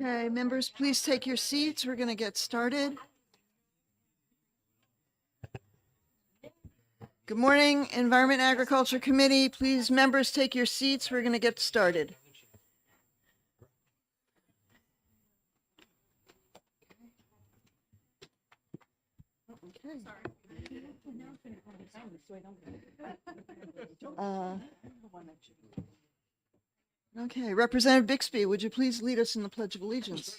Okay, members, please take your seats. We're going to get started. Good morning, Environment and Agriculture Committee. Please, members, take your seats. We're going to get started. Okay, Representative Bixby, would you please lead us in the Pledge of Allegiance?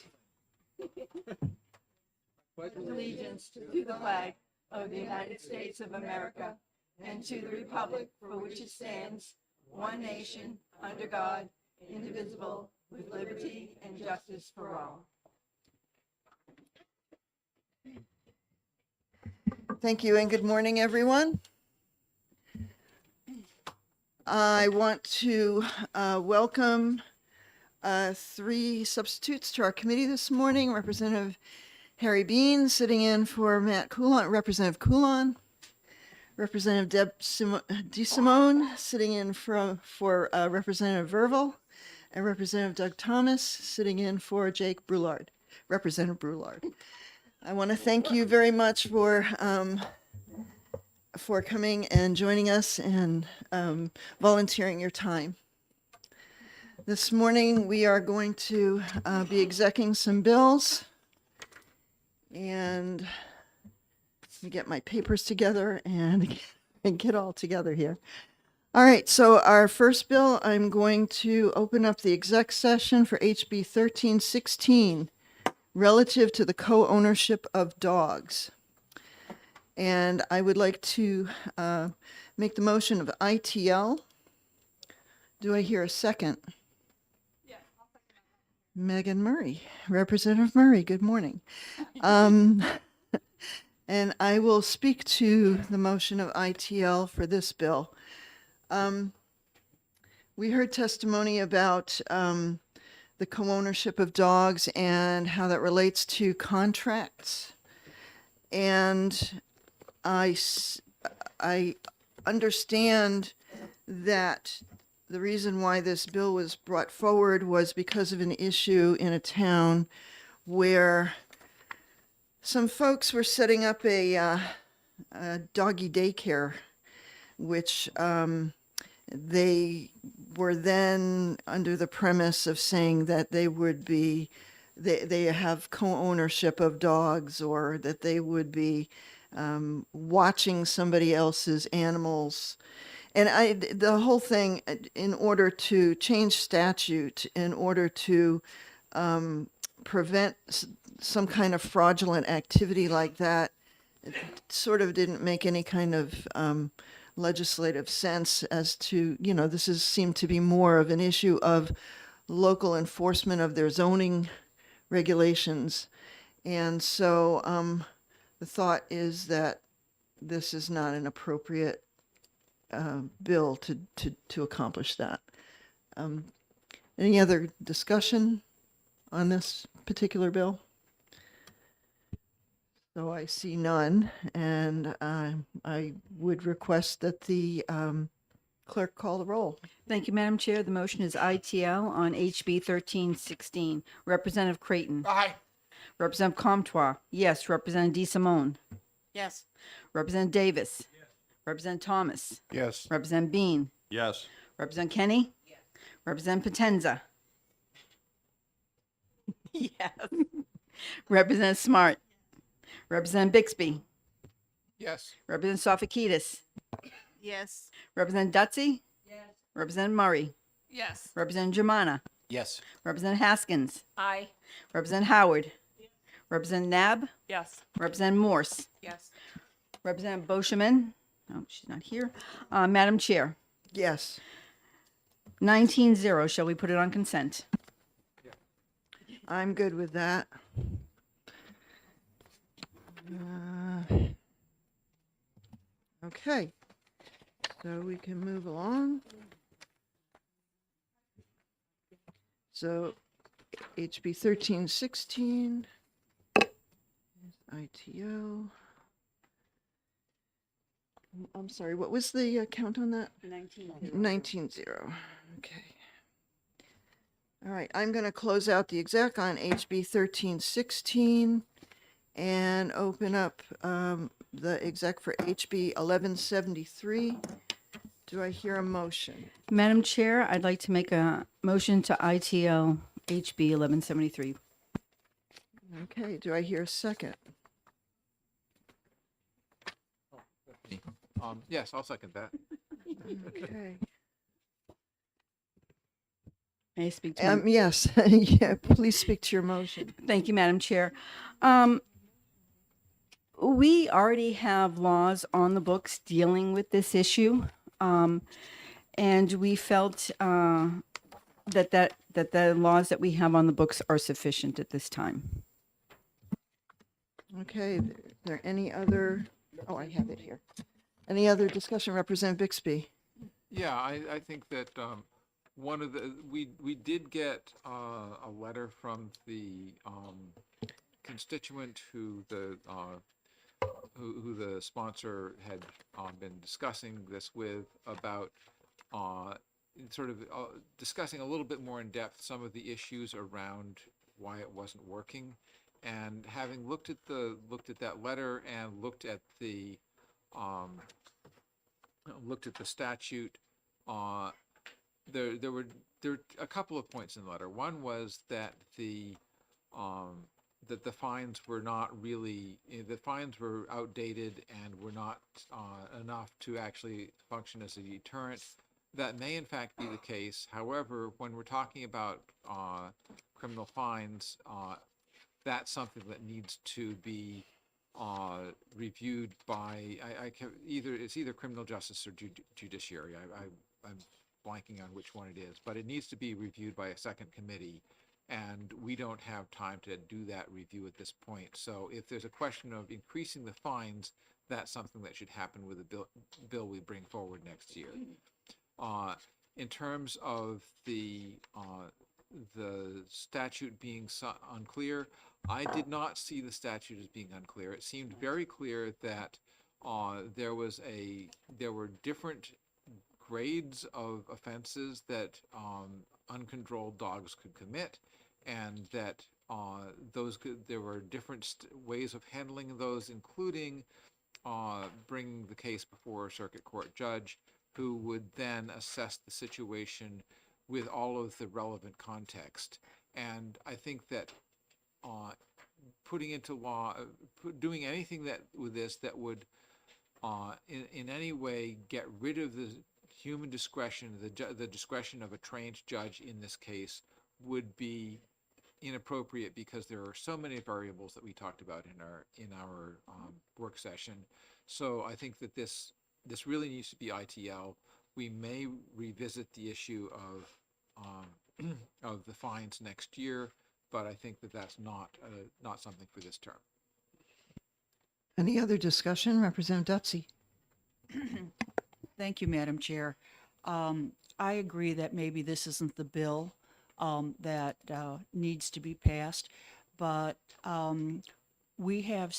Pledge allegiance to the flag of the United States of America and to the republic for which it stands, one nation, under God, indivisible, with liberty and justice for all. Thank you and good morning, everyone. I want to welcome three substitutes to our committee this morning. Representative Harry Bean sitting in for Matt Coulon, Representative Coulon. Representative Deb DeSimone sitting in for Representative Verville, and Representative Doug Thomas sitting in for Jake Brulard, Representative Brulard. I want to thank you very much for coming and joining us and volunteering your time. This morning we are going to be execing some bills, and let me get my papers together and get all together here. All right, so our first bill, I'm going to open up the exec session for HB 1316 relative to the co-ownership of dogs. And I would like to make the motion of ITL. Do I hear a second? Yeah, Megan Murray, Representative Murray, good morning. And I will speak to the motion of ITL for this bill. We heard testimony about the co-ownership of dogs and how that relates to contracts. And I understand that the reason why this bill was brought forward was because of an issue in a town where some folks were setting up a doggy daycare, which they were then under the premise of saying that they would be, they have co-ownership of dogs, or that they would be watching somebody else's animals. And the whole thing, in order to change statute, in order to prevent some kind of fraudulent activity like that, it sort of didn't make any kind of legislative sense as to, this seemed to be more of an issue of local enforcement of their zoning regulations. And so the thought is that this is not an appropriate bill to accomplish that. Any other discussion on this particular bill? So I see none, and I would request that the clerk call the roll. Thank you, Madam Chair. The motion is ITL on HB 1316. Representative Creighton. Aye. Representative Comtois. Yes. Representative DeSimone. Yes. Representative Davis. Yes. Representative Thomas. Yes. Representative Bean. Yes. Representative Kenny. Yes. Representative Potenza. Yes. Representative Smart. Representative Bixby. Yes. Representative Sofakidis. Yes. Representative Dutzy. Yes. Representative Murray. Yes. Representative Germana. Yes. Representative Haskins. Aye. Representative Howard. Yes. Representative Nab. Yes. Representative Morse. Yes. Representative Boschman. Oh, she's not here. Madam Chair. Yes. 19-0. Shall we put it on consent? I'm good with that. Okay, so we can move along. So HB 1316, ITO. I'm sorry, what was the count on that? 19-0. 19-0. Okay. All right, I'm going to close out the exec on HB 1316 and open up the exec for HB 1173. Do I hear a motion? Madam Chair, I'd like to make a motion to ITL HB 1173. Okay, do I hear a second? Yes, I'll second that. Okay. May I speak to my- Yes, yeah, please speak to your motion. Thank you, Madam Chair. We already have laws on the books dealing with this issue. And we felt that the laws that we have on the books are sufficient at this time. Okay, are there any other, oh, I have it here. Any other discussion, Representative Bixby? Yeah, I think that one of the, we did get a letter from the constituent who the sponsor had been discussing this with about discussing a little bit more in depth some of the issues around why it wasn't working. And having looked at that letter and looked at the statute, there were a couple of points in the letter. One was that the fines were not really, the fines were outdated and were not enough to actually function as a deterrent. That may in fact be the case. However, when we're talking about criminal fines, that's something that needs to be reviewed by either criminal justice or judiciary. I'm blanking on which one it is, but it needs to be reviewed by a second committee, and we don't have time to do that review at this point. So if there's a question of increasing the fines, that's something that should happen with the bill we bring forward next year. In terms of the statute being unclear, I did not see the statute as being unclear. It seemed very clear that there were different grades of offenses that uncontrolled dogs could commit, and that there were different ways of handling those, including bringing the case before a circuit court judge, who would then assess the situation with all of the relevant context. And I think that putting into law, doing anything with this that would in any way get rid of the human discretion, the discretion of a trained judge in this case, would be inappropriate, because there are so many variables that we talked about in our work session. So I think that this really needs to be ITL. We may revisit the issue of the fines next year, but I think that that's not something for this term. Any other discussion, Representative Dutsey? Thank you, Madam Chair. I agree that maybe this isn't the bill that needs to be passed, but we have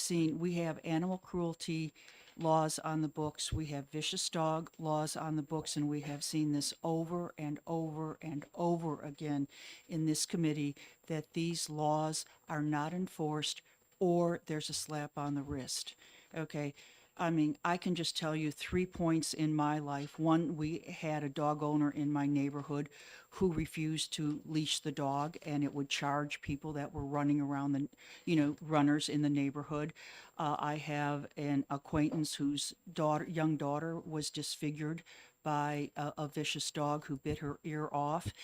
animal cruelty laws on the books, we have vicious dog laws on the books, and we have seen this over and over and over again in this committee, that these laws are not enforced, or there's a slap on the wrist. Okay. I mean, I can just tell you 3 points in my life. One, we had a dog owner in my neighborhood who refused to leash the dog, and it would charge people that were running around runners in the neighborhood. I have an acquaintance whose young daughter was disfigured by a vicious dog who bit her ear off.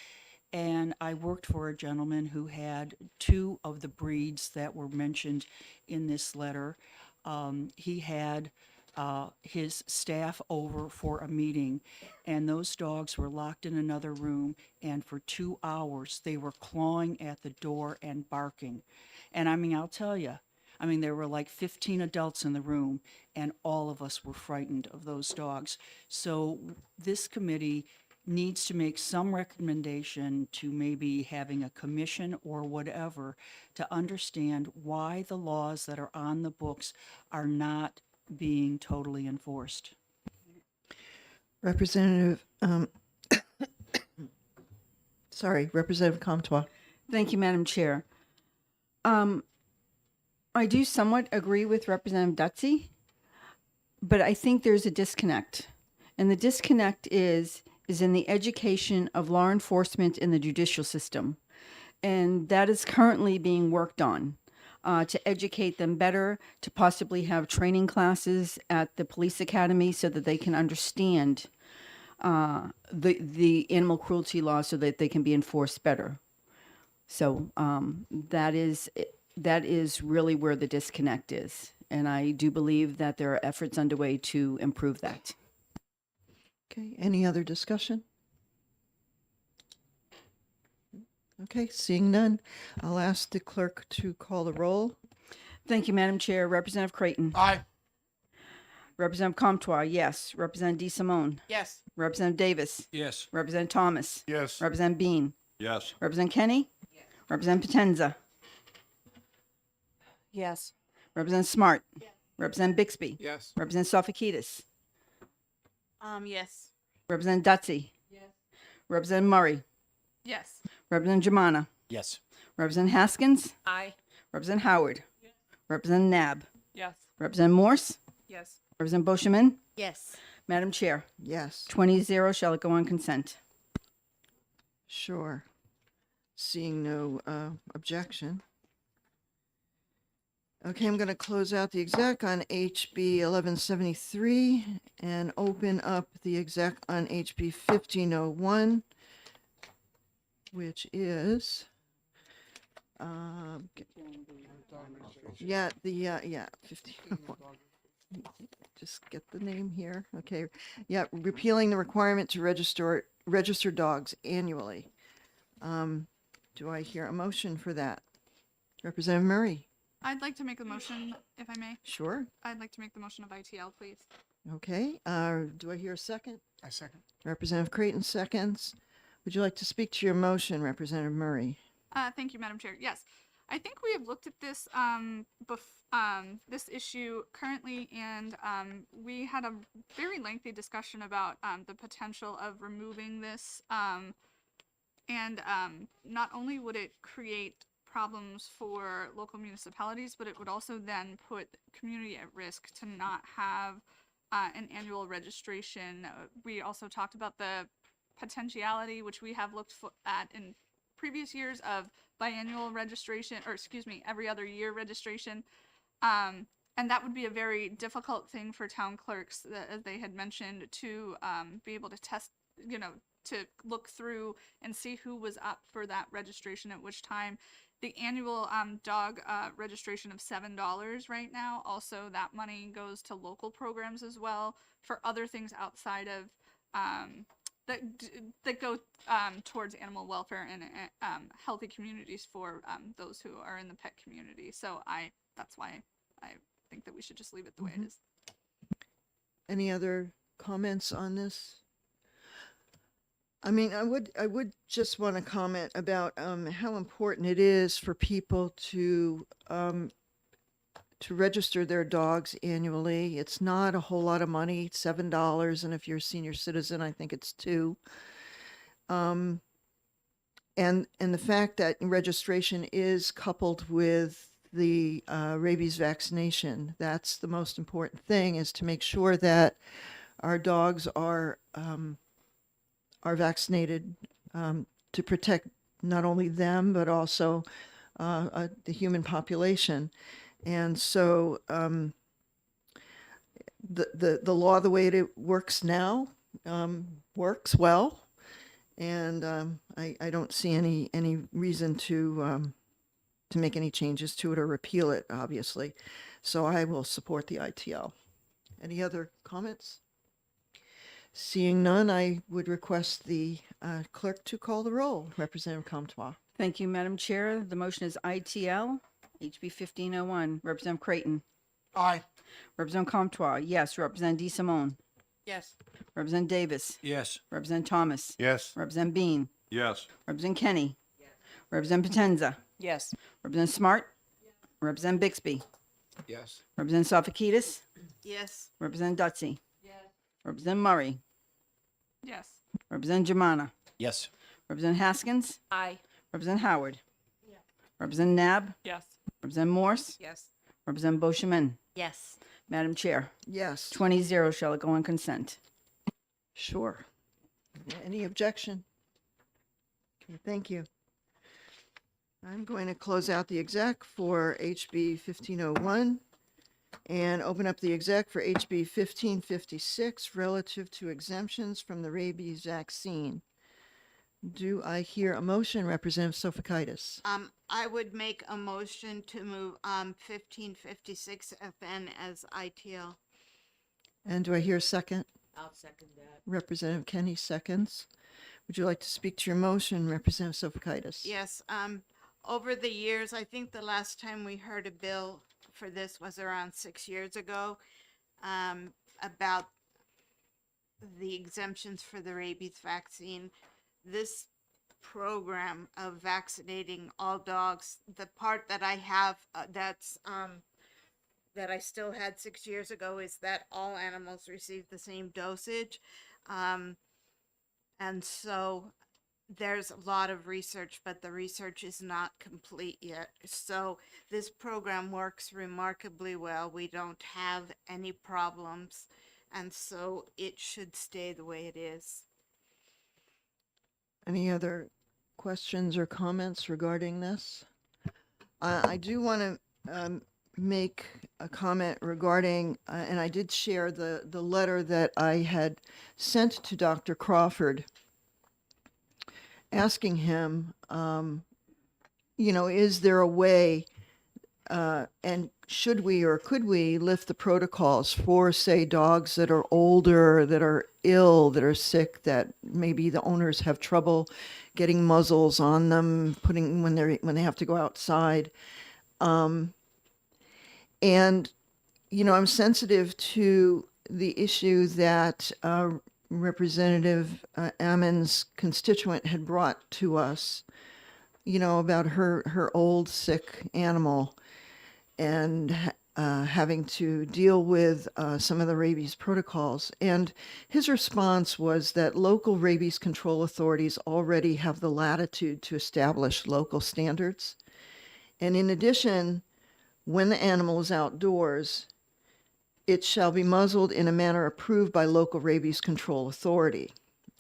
And I worked for a gentleman who had 2 of the breeds that were mentioned in this letter. He had his staff over for a meeting, and those dogs were locked in another room, and for 2 hours they were clawing at the door and barking. And I mean, I'll tell you, there were like 15 adults in the room, and all of us were frightened of those dogs. So this committee needs to make some recommendation to maybe having a commission or whatever to understand why the laws that are on the books are not being totally enforced. Representative, sorry, Representative Comtois. Thank you, Madam Chair. I do somewhat agree with Representative Dutzy, but I think there's a disconnect. And the disconnect is in the education of law enforcement in the judicial system. And that is currently being worked on to educate them better, to possibly have training classes at the police academy so that they can understand the animal cruelty law so that they can be enforced better. So that is really where the disconnect is. And I do believe that there are efforts underway to improve that. Okay, any other discussion? Okay, seeing none, I'll ask the clerk to call the roll. Thank you, Madam Chair. Representative Creighton. Aye. Representative Comtois, yes. Representative DeSimone. Yes. Representative Davis. Yes. Representative Thomas. Yes. Representative Bean. Yes. Representative Kenny. Representative Potenza. Yes. Representative Smart. Representative Bixby. Yes. Representative Sofakidis. Yes. Representative Dutzy. Yes. Representative Murray. Yes. Representative Germana. Yes. Representative Haskins. Aye. Representative Howard. Representative Nab. Yes. Representative Morse. Yes. Representative Boschman. Yes. Madam Chair, Yes, 20-0, shall it go on consent? sure. Seeing no objection. Okay, I'm going to close out the exec on HB 1173 and open up the exec on HB 1501, which is, yeah, 1501. Just get the name here. Okay. Yeah, repealing the requirement to register dogs annually. Do I hear a motion for that? Representative Murray? I'd like to make a motion, if I may. Sure. I'd like to make the motion of ITL, please. Okay. Do I hear a second? I second. Representative Creighton seconds. Would you like to speak to your motion, Representative Murray? Thank you, Madam Chair. Yes, I think we have looked at this this issue currently, and we had a very lengthy discussion about the potential of removing this. And not only would it create problems for local municipalities, but it would also then put community at risk to not have an annual registration. We also talked about the potentiality, which we have looked at in previous years, of biannual registration, or excuse me, every other year registration. And that would be a very difficult thing for town clerks, as they had mentioned, to be able to test, to look through and see who was up for that registration at which time. The annual dog registration of $7 right now, also that money goes to local programs as well for other things outside of that go towards animal welfare and healthy communities for those who are in the pet community. So that's why I think that we should just leave it the way it is. Any other comments on this? I mean, I would just want to comment about how important it is for people to register their dogs annually. It's not a whole lot of money, $7, and if you're a senior citizen, I think it's $2. And the fact that registration is coupled with the rabies vaccination, that's the most important thing, is to make sure that our dogs are vaccinated to protect not only them, but also the human population. And so the law, the way it works now, works well. And I don't see any reason to make any changes to it or repeal it, obviously. So I will support the ITL. Any other comments? Seeing none, I would request the clerk to call the roll. Representative Comtois. Thank you, Madam Chair. The motion is ITL, HB 1501. Representative Creighton. Aye. Representative Comtois, yes. Representative DeSimone. Yes. Representative Davis. Yes. Representative Thomas. Yes. Representative Bean. Yes. Representative Kenny. Representative Potenza. Yes. Representative Smart. Representative Bixby. Yes. Representative Sofakidis. Yes. Representative Dutzy. Yes. Representative Murray. Yes. Representative Germana. Yes. Representative Haskins. Aye. Representative Howard. Representative Nab. Yes. Representative Morse. Yes. Representative Boschman. Yes. Madam Chair, Yes, 20-0 shall it go on consent. sure. Any objection? Okay, thank you. I'm going to close out the exec for HB 1501 and open up the exec for HB 1556 relative to exemptions from the rabies vaccine. Do I hear a motion, Representative Sofakaitis? I would make a motion to move 1556 FN as ITL. And do I hear a second? I'll second that. Representative Kenny seconds. Would you like to speak to your motion, Representative Sofakaitis? Yes, over the years, I think the last time we heard a bill for this was around 6 years ago, about the exemptions for the rabies vaccine. This program of vaccinating all dogs, the part that I have that I still had 6 years ago is that all animals receive the same dosage. And so there's a lot of research, but the research is not complete yet. So this program works remarkably well. We don't have any problems. And so it should stay the way it is. Any other questions or comments regarding this? I do want to make a comment regarding, and I did share the letter that I had sent to Dr. Crawford, asking him, is there a way, and should we or could we lift the protocols for, say, dogs that are older, that are ill, that are sick, that maybe the owners have trouble getting muzzles on them, putting when they have to go outside, and I'm sensitive to the issue that Representative Ammon's constituent had brought to us, about her old sick animal and having to deal with some of the rabies protocols. And his response was that local rabies control authorities already have the latitude to establish local standards. And in addition, when the animal is outdoors, it shall be muzzled in a manner approved by local rabies control authority.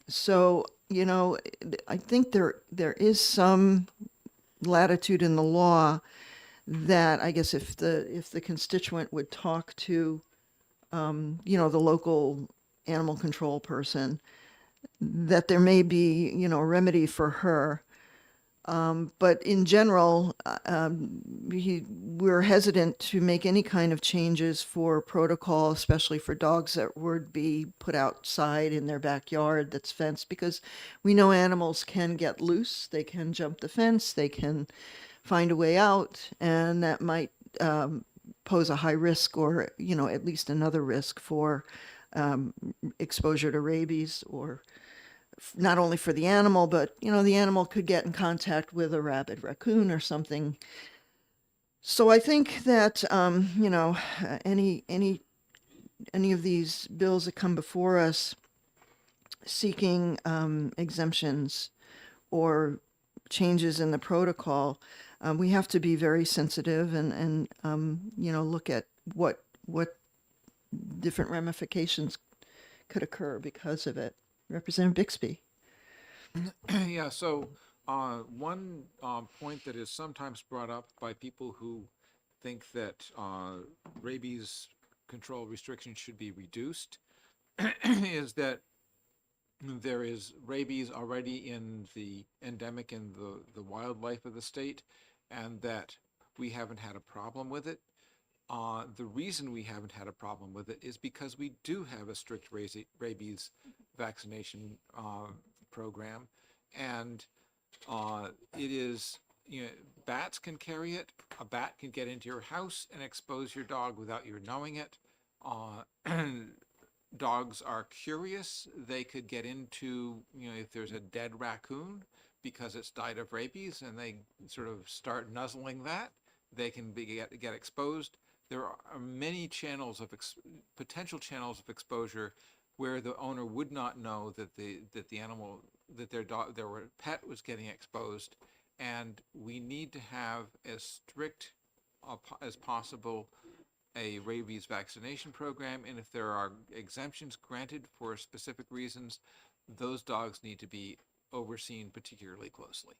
So, I think there is some latitude in the law that I guess if the constituent would talk to, the local animal control person, that there may be, a remedy for her. But in general, we're hesitant to make any kind of changes for protocol, especially for dogs that would be put outside in their backyard that's fenced, because we know animals can get loose, they can jump the fence, they can find a way out, and that might pose a high risk or, at least another risk for exposure to rabies, or not only for the animal, but, the animal could get in contact with a rabid raccoon or something. So I think that, any of these bills that come before us seeking exemptions or changes in the protocol, we have to be very sensitive and look at what different ramifications could occur because of it. Representative Bixby. Yeah, so one point that is sometimes brought up by people who think that rabies control restrictions should be reduced is that there is rabies already in the endemic in the wildlife of the state, and that we haven't had a problem with it. The reason we haven't had a problem with it is because we do have a strict rabies vaccination program, and it is, bats can carry it. A bat can get into your house and expose your dog without your knowing it. Dogs are curious. They could get into, if there's a dead raccoon because it's died of rabies, and they sort of start nuzzling that, they can get exposed. There are many channels of potential channels of exposure where the owner would not know that the animal, that their dog, their pet was getting exposed. And we need to have as strict as possible a rabies vaccination program. And if there are exemptions granted for specific reasons, those dogs need to be overseen particularly closely.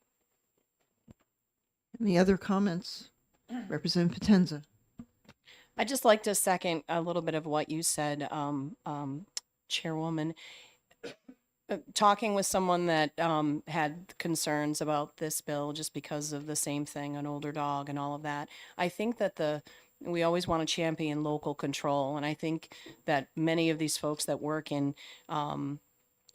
Any other comments? Representative Potenza. I'd just like to second a little bit of what you said, Chairwoman. Talking with someone that had concerns about this bill just because of the same thing, an older dog and all of that. I think that we always want to champion local control, and I think that many of these folks that work in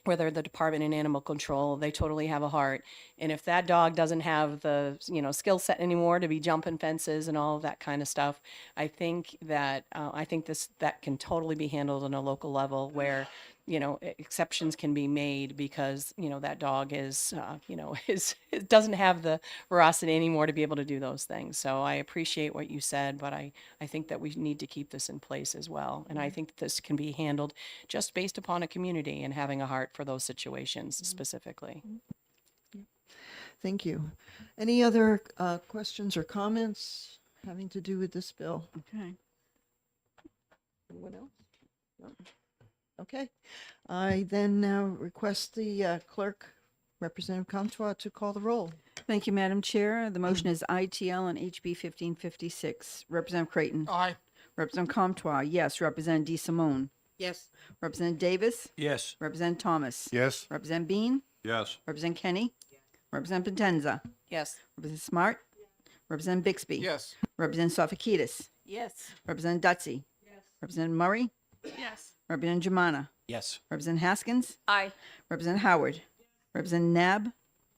whether the Department in Animal Control, they totally have a heart. And if that dog doesn't have the, skill set anymore to be jumping fences and all of that kind of stuff, I think that that can totally be handled on a local level where, exceptions can be made because, that dog is, it doesn't have the veracity anymore to be able to do those things. So I appreciate what you said, but I think that we need to keep this in place as well. And I think that this can be handled just based upon a community and having a heart for those situations specifically. Thank you. Any other questions or comments having to do with this bill? Okay. Anyone else? No? Okay. I then now request the clerk, Representative Comtois, to call the roll. Thank you, Madam Chair. The motion is ITL on HB 1556. Representative Creighton. Aye. Representative Comtois, yes. Representative DeSimone. Yes. Representative Davis. Yes. Representative Thomas. Yes. Representative Bean. Yes. Representative Kenny. Representative Potenza. Yes. Representative Smart. Representative Bixby. Yes. Representative Sofakidis. Yes. Representative Dutzy. Yes. Representative Murray. Yes. Representative Jamana. Yes. Representative Haskins. Aye. Representative Howard. Representative Nab.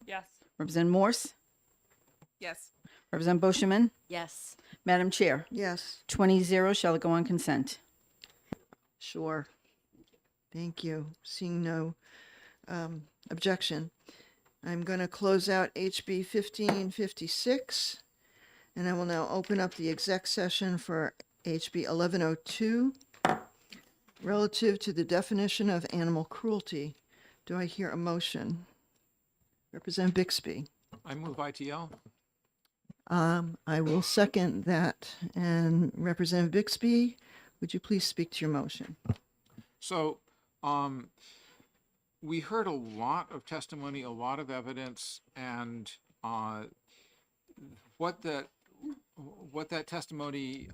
Yes. Representative Morse. Yes. Representative Boscheman. Yes. Madam Chair, Yes, 20-0, shall it go on consent? sure. Thank you. Seeing no objection, I'm going to close out HB 1556, and I will now open up the exec session for HB 1102 relative to the definition of animal cruelty. Do I hear a motion? Representative Bixby. I move ITL. I will second that. And Representative Bixby, would you please speak to your motion? So, we heard a lot of testimony, a lot of evidence, and what that testimony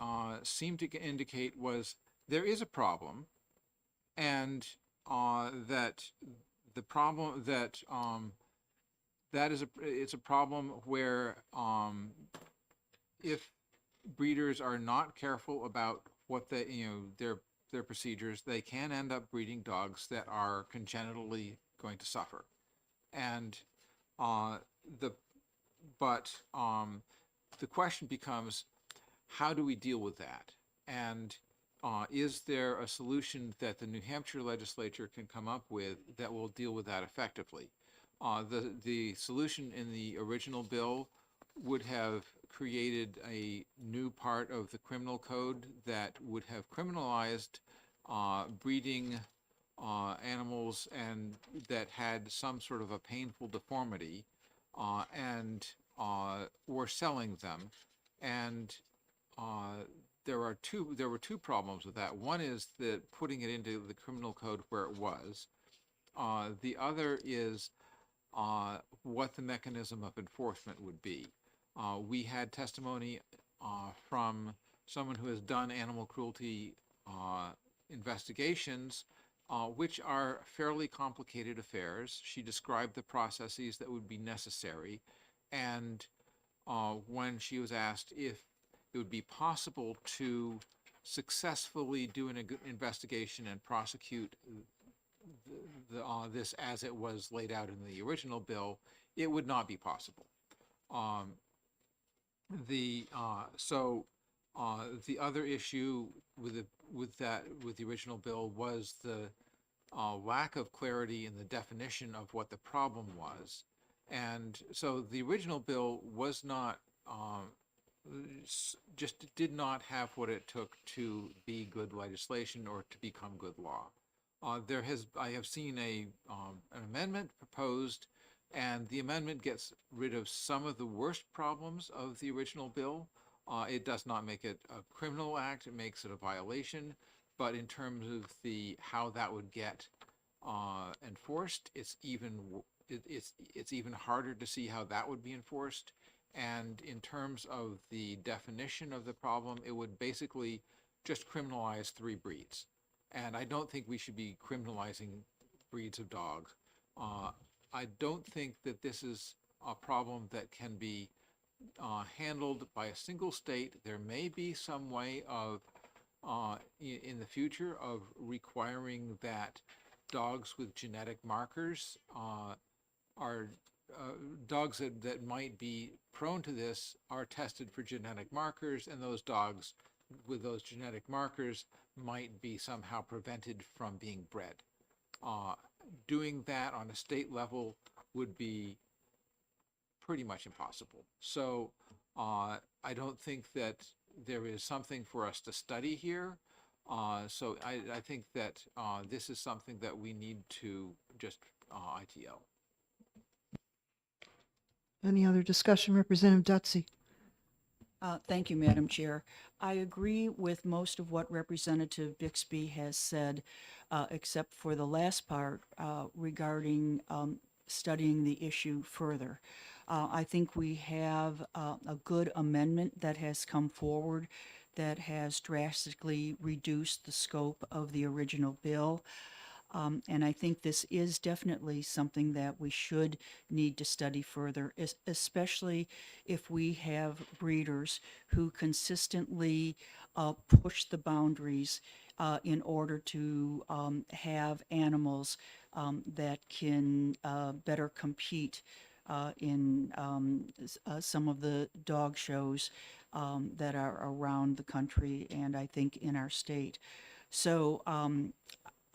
seemed to indicate was there is a problem, and that the problem that it's a problem where if breeders are not careful about what their procedures, they can end up breeding dogs that are congenitally going to suffer. And the question becomes, how do we deal with that? And is there a solution that the New Hampshire legislature can come up with that will deal with that effectively? The solution in the original bill would have created a new part of the criminal code that would have criminalized breeding animals and that had some sort of a painful deformity and or selling them. And there were two problems with that. One is that putting it into the criminal code where it was. The other is what the mechanism of enforcement would be. We had testimony from someone who has done animal cruelty investigations, which are fairly complicated affairs. She described the processes that would be necessary, and when she was asked if it would be possible to successfully do an investigation and prosecute this as it was laid out in the original bill, it would not be possible. The other issue with the original bill was the lack of clarity in the definition of what the problem was, and so the original bill was not just did not have what it took to be good legislation or to become good law. I have seen an amendment proposed, and the amendment gets rid of some of the worst problems of the original bill. It does not make it a criminal act, it makes it a violation, but in terms of how that would get enforced, it's even harder to see how that would be enforced. And in terms of the definition of the problem, it would basically just criminalize 3 breeds. And I don't think we should be criminalizing breeds of dogs. I don't think that this is a problem that can be handled by a single state. There may be some way of, in the future, of requiring that dogs with genetic markers are dogs that might be prone to this are tested for genetic markers, and those dogs with those genetic markers might be somehow prevented from being bred. Doing that on a state level would be pretty much impossible. So I don't think that there is something for us to study here. So I think that this is something that we need to just ITL. Any other discussion? Representative Dutsey. Thank you, Madam Chair. I agree with most of what Representative Bixby has said, except for the last part regarding studying the issue further. I think we have a good amendment that has come forward that has drastically reduced the scope of the original bill. And I think this is definitely something that we should need to study further, especially if we have breeders who consistently push the boundaries in order to have animals that can better compete in some of the dog shows that are around the country and I think in our state. So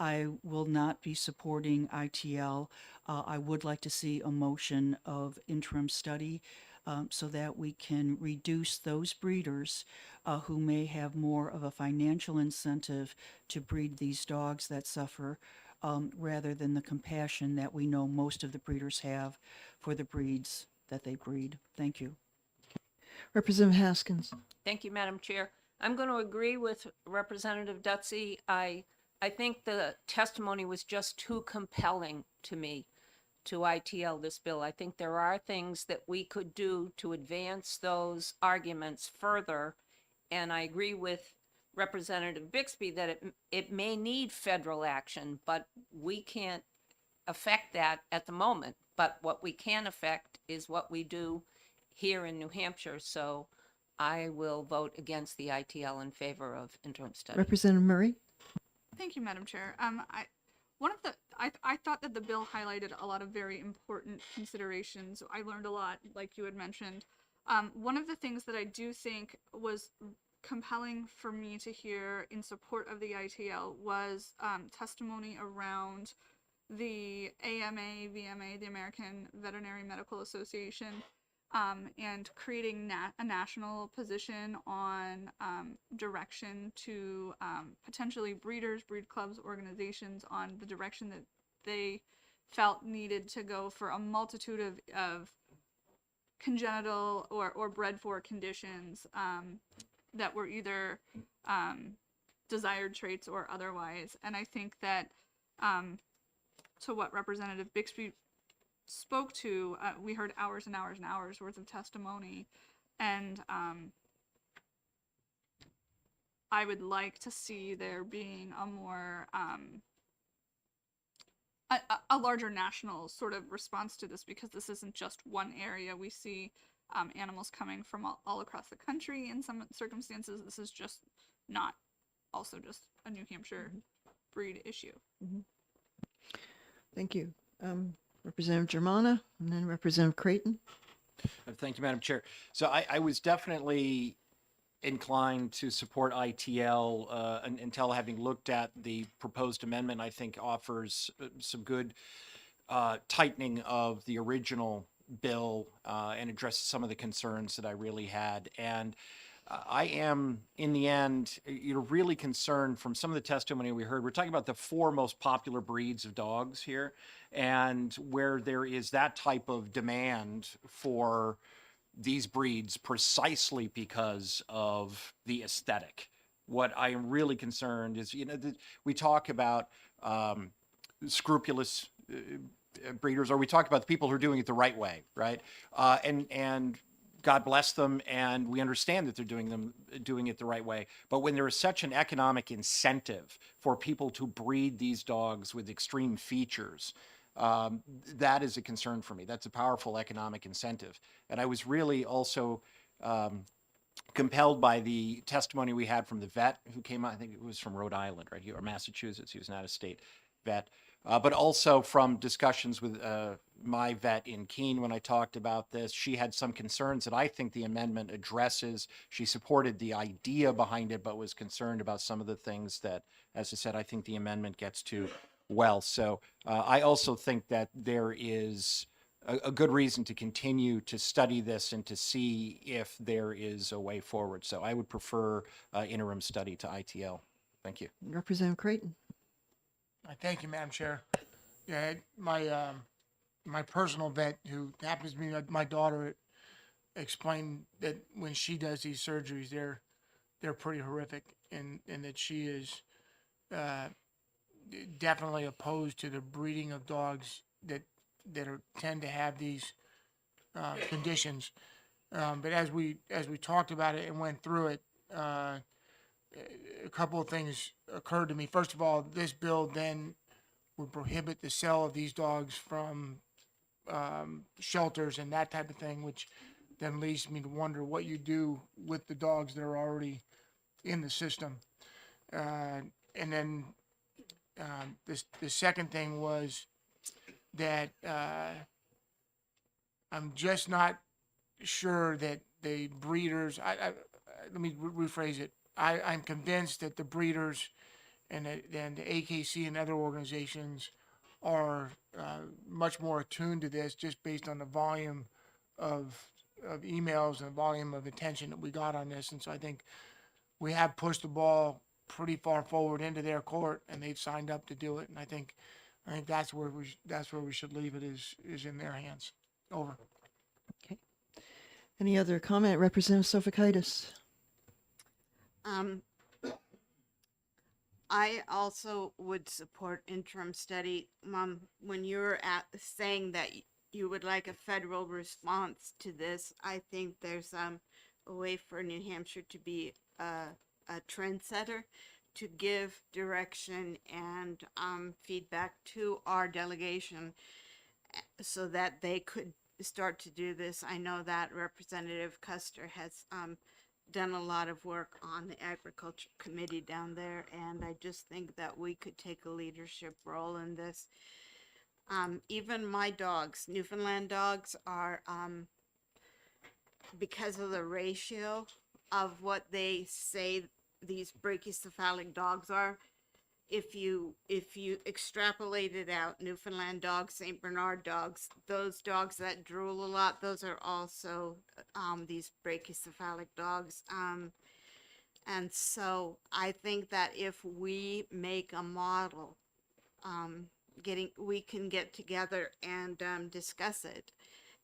I will not be supporting ITL. I would like to see a motion of interim study so that we can reduce those breeders who may have more of a financial incentive to breed these dogs that suffer rather than the compassion that we know most of the breeders have for the breeds that they breed. Thank you. Representative Haskins. Thank you, Madam Chair. I'm going to agree with Representative Dutsey. I think the testimony was just too compelling to me to ITL this bill. I think there are things that we could do to advance those arguments further. And I agree with Representative Bixby that it may need federal action, but we can't affect that at the moment. But what we can affect is what we do here in New Hampshire. So I will vote against the ITL in favor of interim study. Representative Murray. Thank you, Madam Chair. I thought that the bill highlighted a lot of very important considerations. I learned a lot, like you had mentioned. One of the things that I do think was compelling for me to hear in support of the ITL was testimony around the AMA, VMA, the American Veterinary Medical Association, and creating a national position on direction to potentially breeders, breed clubs, organizations on the direction that they felt needed to go for a multitude of congenital or bred for conditions that were either desired traits or otherwise. And I think that to what Representative Bixby spoke to, we heard hours and hours and hours worth of testimony, and I would like to see there being a more a larger national sort of response to this, because this isn't just one area. We see animals coming from all across the country in some circumstances. This is just not also just a New Hampshire breed issue. Thank you. Representative Germana, and then Representative Creighton. Thank you, Madam Chair. So I was definitely inclined to support ITL until having looked at the proposed amendment. I think offers some good tightening of the original bill and addresses some of the concerns that I really had. And I am, in the end, really concerned from some of the testimony we heard. We're talking about the 4 most popular breeds of dogs here, and where there is that type of demand for these breeds precisely because of the aesthetic. What I am really concerned is, we talk about scrupulous breeders, or we talk about the people who are doing it the right way, right? And God bless them, and we understand that they're doing it the right way. But when there is such an economic incentive for people to breed these dogs with extreme features, that is a concern for me. That's a powerful economic incentive. And I was really also compelled by the testimony we had from the vet who came out. I think it was from Rhode Island, right here, or Massachusetts. He was an out-of-state vet. But also from discussions with my vet in Keene when I talked about this. She had some concerns that I think the amendment addresses. She supported the idea behind it, but was concerned about some of the things that, as I said, I think the amendment gets to well. So I also think that there is a good reason to continue to study this and to see if there is a way forward. So I would prefer interim study to ITL. Thank you. Representative Creighton. Thank you, Madam Chair. Yeah, my personal vet, who happens to be my daughter, explained that when she does these surgeries, they're pretty horrific, and that she is definitely opposed to the breeding of dogs that tend to have these conditions. But as we talked about it and went through it, a couple of things occurred to me. First of all, this bill then would prohibit the sale of these dogs from shelters and that type of thing, which then leads me to wonder what you do with the dogs that are already in the system. And then the second thing was that I'm just not sure that the breeders. Let me rephrase it. I'm convinced that the breeders and the AKC and other organizations are much more attuned to this, just based on the volume of emails and the volume of attention that we got on this. And so I think we have pushed the ball pretty far forward into their court, and they've signed up to do it. And I think that's where we should leave it, is in their hands. Over. Okay. Any other comment? Representative Sofakaitis. I also would support interim study. Mom, when you're saying that you would like a federal response to this, I think there's a way for New Hampshire to be a trendsetter, to give direction and feedback to our delegation so that they could start to do this. I know that Representative Custer has done a lot of work on the Agriculture Committee down there, and I just think that we could take a leadership role in this. Even my dogs, Newfoundland dogs, are, because of the ratio of what they say these brachycephalic dogs are, if you extrapolate it out, Newfoundland dogs, St. Bernard dogs, those dogs that drool a lot, those are also these brachycephalic dogs. And so I think that if we make a model, we can get together and discuss it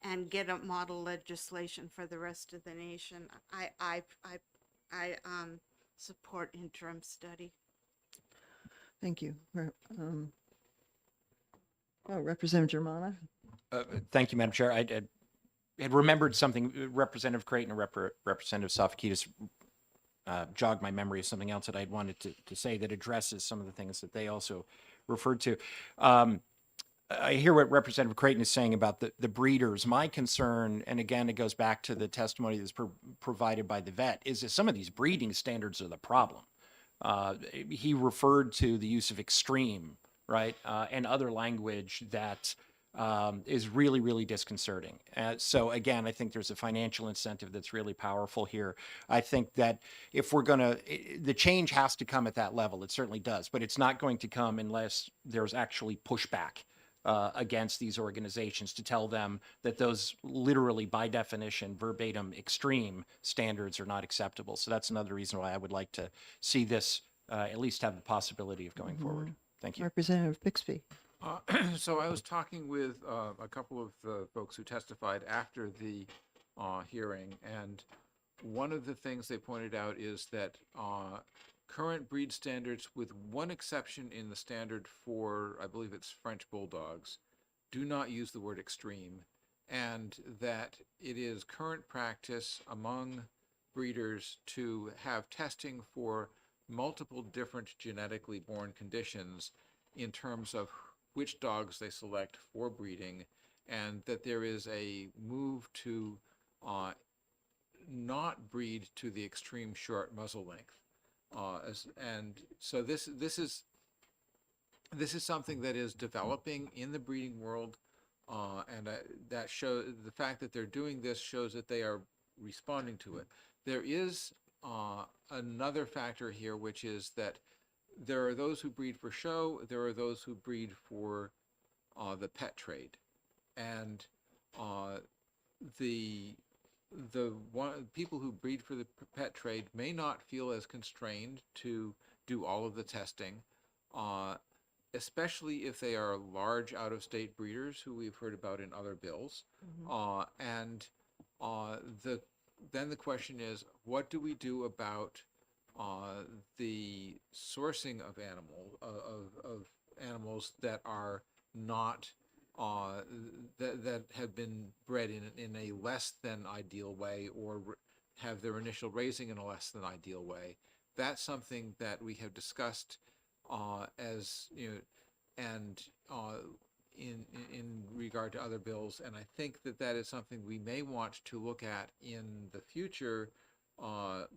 and get a model legislation for the rest of the nation. I support interim study. Thank you. Representative Germana. Thank you, Madam Chair. I had remembered something. Representative Creighton and Representative Sofakidis jogged my memory of something else that I had wanted to say that addresses some of the things that they also referred to. I hear what Representative Creighton is saying about the breeders. My concern, and again, it goes back to the testimony that's provided by the vet, is that some of these breeding standards are the problem. He referred to the use of extreme, right, and other language that is really, really disconcerting. So again, I think there's a financial incentive that's really powerful here. I think that if we're the change has to come at that level. It certainly does, but it's not going to come unless there's actually pushback against these organizations to tell them that those literally, by definition, verbatim, extreme standards are not acceptable. So that's another reason why I would like to see this at least have the possibility of going forward. Thank you. Representative Bixby. So I was talking with a couple of the folks who testified after the hearing, and one of the things they pointed out is that current breed standards, with one exception in the standard for, I believe it's French bulldogs, do not use the word extreme, and that it is current practice among breeders to have testing for multiple different genetically born conditions in terms of which dogs they select for breeding, and that there is a move to not breed to the extreme short muzzle length. And so this is something that is developing in the breeding world, and that shows, the fact that they're doing this shows that they are responding to it. There is another factor here, which is that there are those who breed for show, there are those who breed for the pet trade, and people who breed for the pet trade may not feel as constrained to do all of the testing, especially if they are large out-of-state breeders who we've heard about in other bills. Then the question is, what do we do about the sourcing of animals that are not that have been bred in a less than ideal way, or have their initial raising in a less than ideal way? That's something that we have discussed as you know, and in regard to other bills, and I think that is something we may want to look at in the future,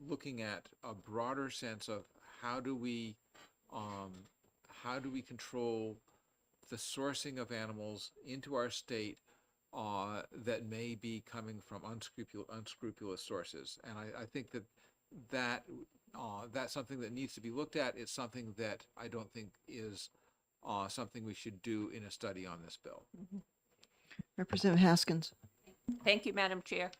looking at a broader sense of how do we control the sourcing of animals into our state that may be coming from unscrupulous sources. And I think that's something that needs to be looked at. It's something that I don't think is something we should do in a study on this bill. Representative Haskins. Thank you, Madam Chair.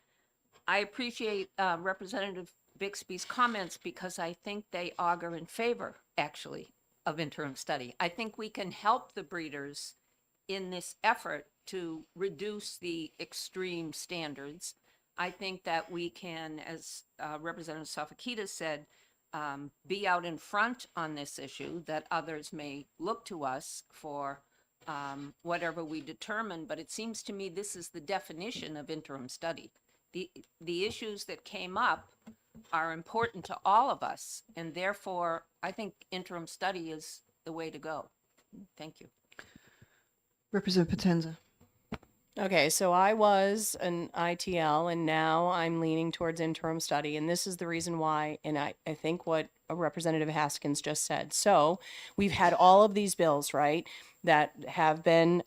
I appreciate Representative Bixby's comments because I think they augur in favor, actually, of interim study. I think we can help the breeders in this effort to reduce the extreme standards. I think that we can, as Representative Sofakita said, be out in front on this issue, that others may look to us for whatever we determine, but it seems to me this is the definition of interim study. The issues that came up are important to all of us, and therefore I think interim study is the way to go. Thank you. Representative Potenza. Okay, so I was an ITL and now I'm leaning towards interim study. And this is the reason why, and I think what Representative Haskins just said. So we've had all of these bills, right, that have been,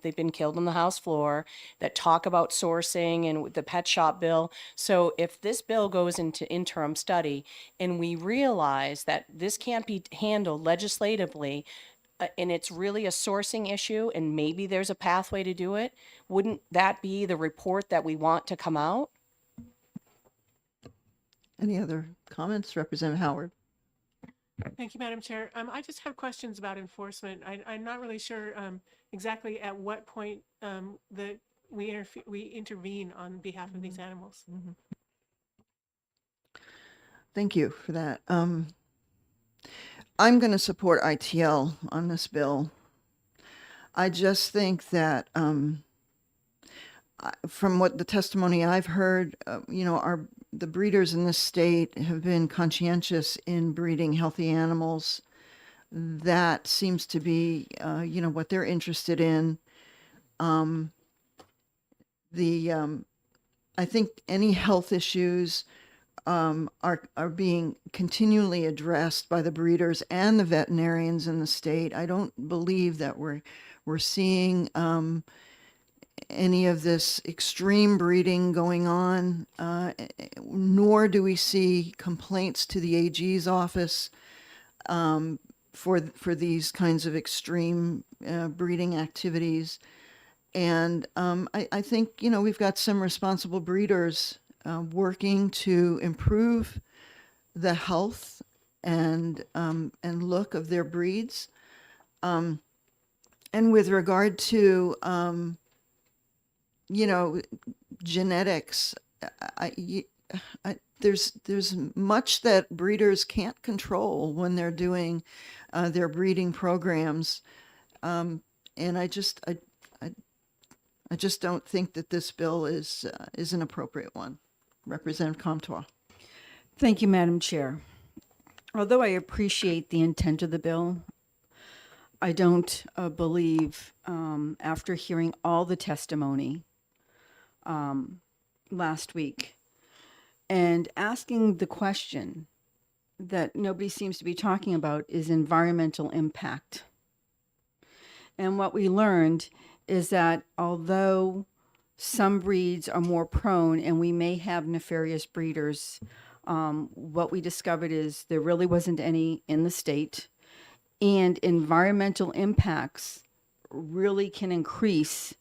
they've been killed on the House floor, that talk about sourcing and the pet shop bill. So if this bill goes into interim study and we realize that this can't be handled legislatively, and it's really a sourcing issue, and maybe there's a pathway to do it, wouldn't that be the report that we want to come out? Any other comments? Representative Howard. Thank you, Madam Chair. I just have questions about enforcement. I'm not really sure exactly at what point that we intervene on behalf of these animals. Thank you for that. I'm going to support ITL on this bill. I just think that from what the testimony I've heard, the breeders in this state have been conscientious in breeding healthy animals. That seems to be, what they're interested in. I think any health issues are being continually addressed by the breeders and the veterinarians in the state. I don't believe that we're seeing any of this extreme breeding going on, nor do we see complaints to the AG's office for these kinds of extreme breeding activities. And I think, we've got some responsible breeders working to improve the health and look of their breeds. And with regard to, genetics, there's much that breeders can't control when they're doing their breeding programs. And I just don't think that this bill is an appropriate one. Representative Comtois. Thank you, Madam Chair. Although I appreciate the intent of the bill, I don't believe, after hearing all the testimony last week and asking the question that nobody seems to be talking about, is environmental impact. And what we learned is that although some breeds are more prone and we may have nefarious breeders, what we discovered is there really wasn't any in the state, and environmental impacts really can increase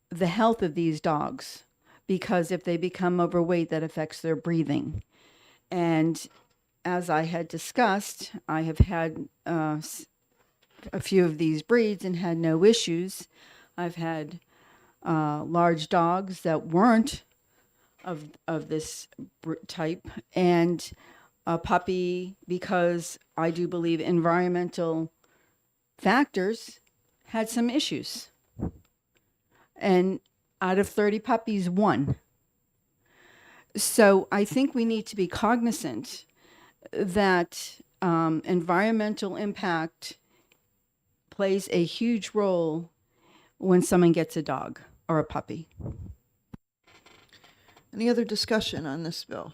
the health of these dogs, because if they become overweight, that affects their breathing. And as I had discussed, I have had a few of these breeds and had no issues. I've had large dogs that weren't of this type, and a puppy, because I do believe environmental factors had some issues. And out of 30 puppies, 1. So I think we need to be cognizant that environmental impact plays a huge role when someone gets a dog or a puppy. Any other discussion on this bill?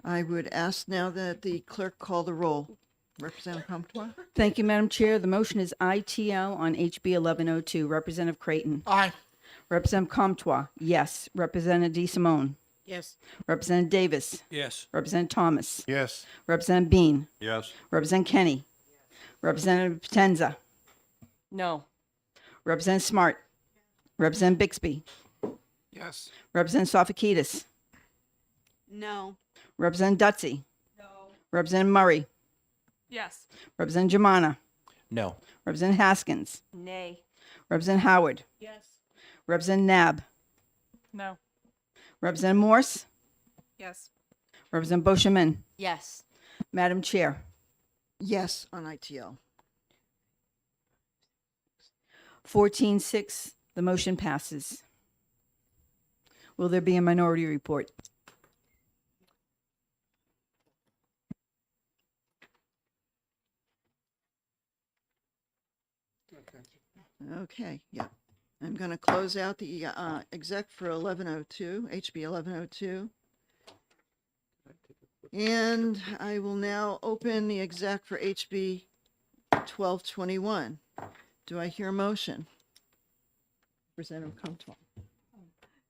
I would ask now that the clerk call the roll. Representative Comtois. Thank you, Madam Chair. The motion is ITL on HB 1102. Representative Creighton. Aye. Representative Comtois, yes. Representative DeSimone. Yes. Representative Davis. Yes. Representative Thomas. Yes. Representative Bean. Yes. Representative Kenny. Representative Potenza. No. Representative Smart. Representative Bixby. Yes. Representative Sofakidis. No. Representative Dutsey. No. Representative Murray. Yes. Representative Jamana. No. Representative Haskins. Nay. Representative Howard. Yes. Representative Nab. No. Representative Morse. Yes. Representative Boscheman. Yes. Madam Chair. Yes on ITL. 14-6, the motion passes. Will there be a minority report? Okay, yeah. I'm going to close out the exec for 1102, HB 1102. And I will now open the exec for HB 1221. Do I hear a motion? Representative Comtois.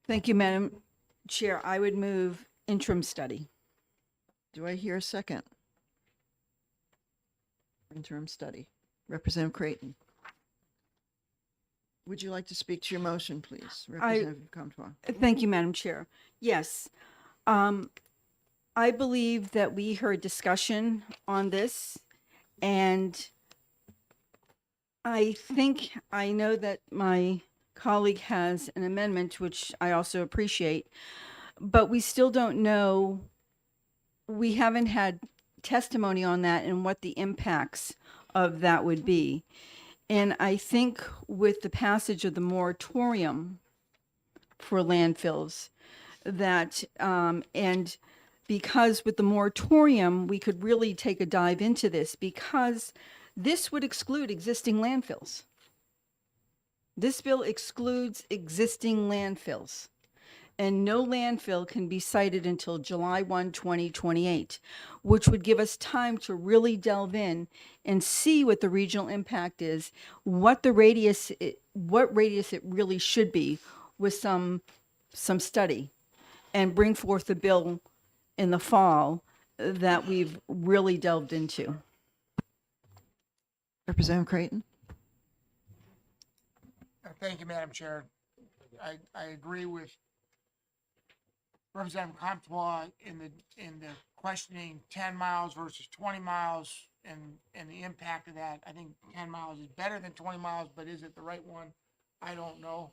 Thank you, Madam Chair. I would move interim study. Do I hear a second? Interim study. Representative Creighton. Would you like to speak to your motion, please? Representative Comtois. Thank you, Madam Chair. Yes. I believe that we heard discussion on this, and I know that my colleague has an amendment, which I also appreciate, but we still don't know, we haven't had testimony on that and what the impacts of that would be. And I think with the passage of the moratorium for landfills, that, and because with the moratorium, we could really take a dive into this, because this would exclude existing landfills. This bill excludes existing landfills, and no landfill can be sited until July 1, 2028, which would give us time to really delve in and see what the regional impact is, what radius it really should be with some study, and bring forth a bill in the fall that we've really delved into. Representative Creighton? Thank you, Madam Chair. I agree with Representative Comtois in the questioning 10 miles versus 20 miles and the impact of that. I think 10 miles is better than 20 miles, but is it the right one? I don't know.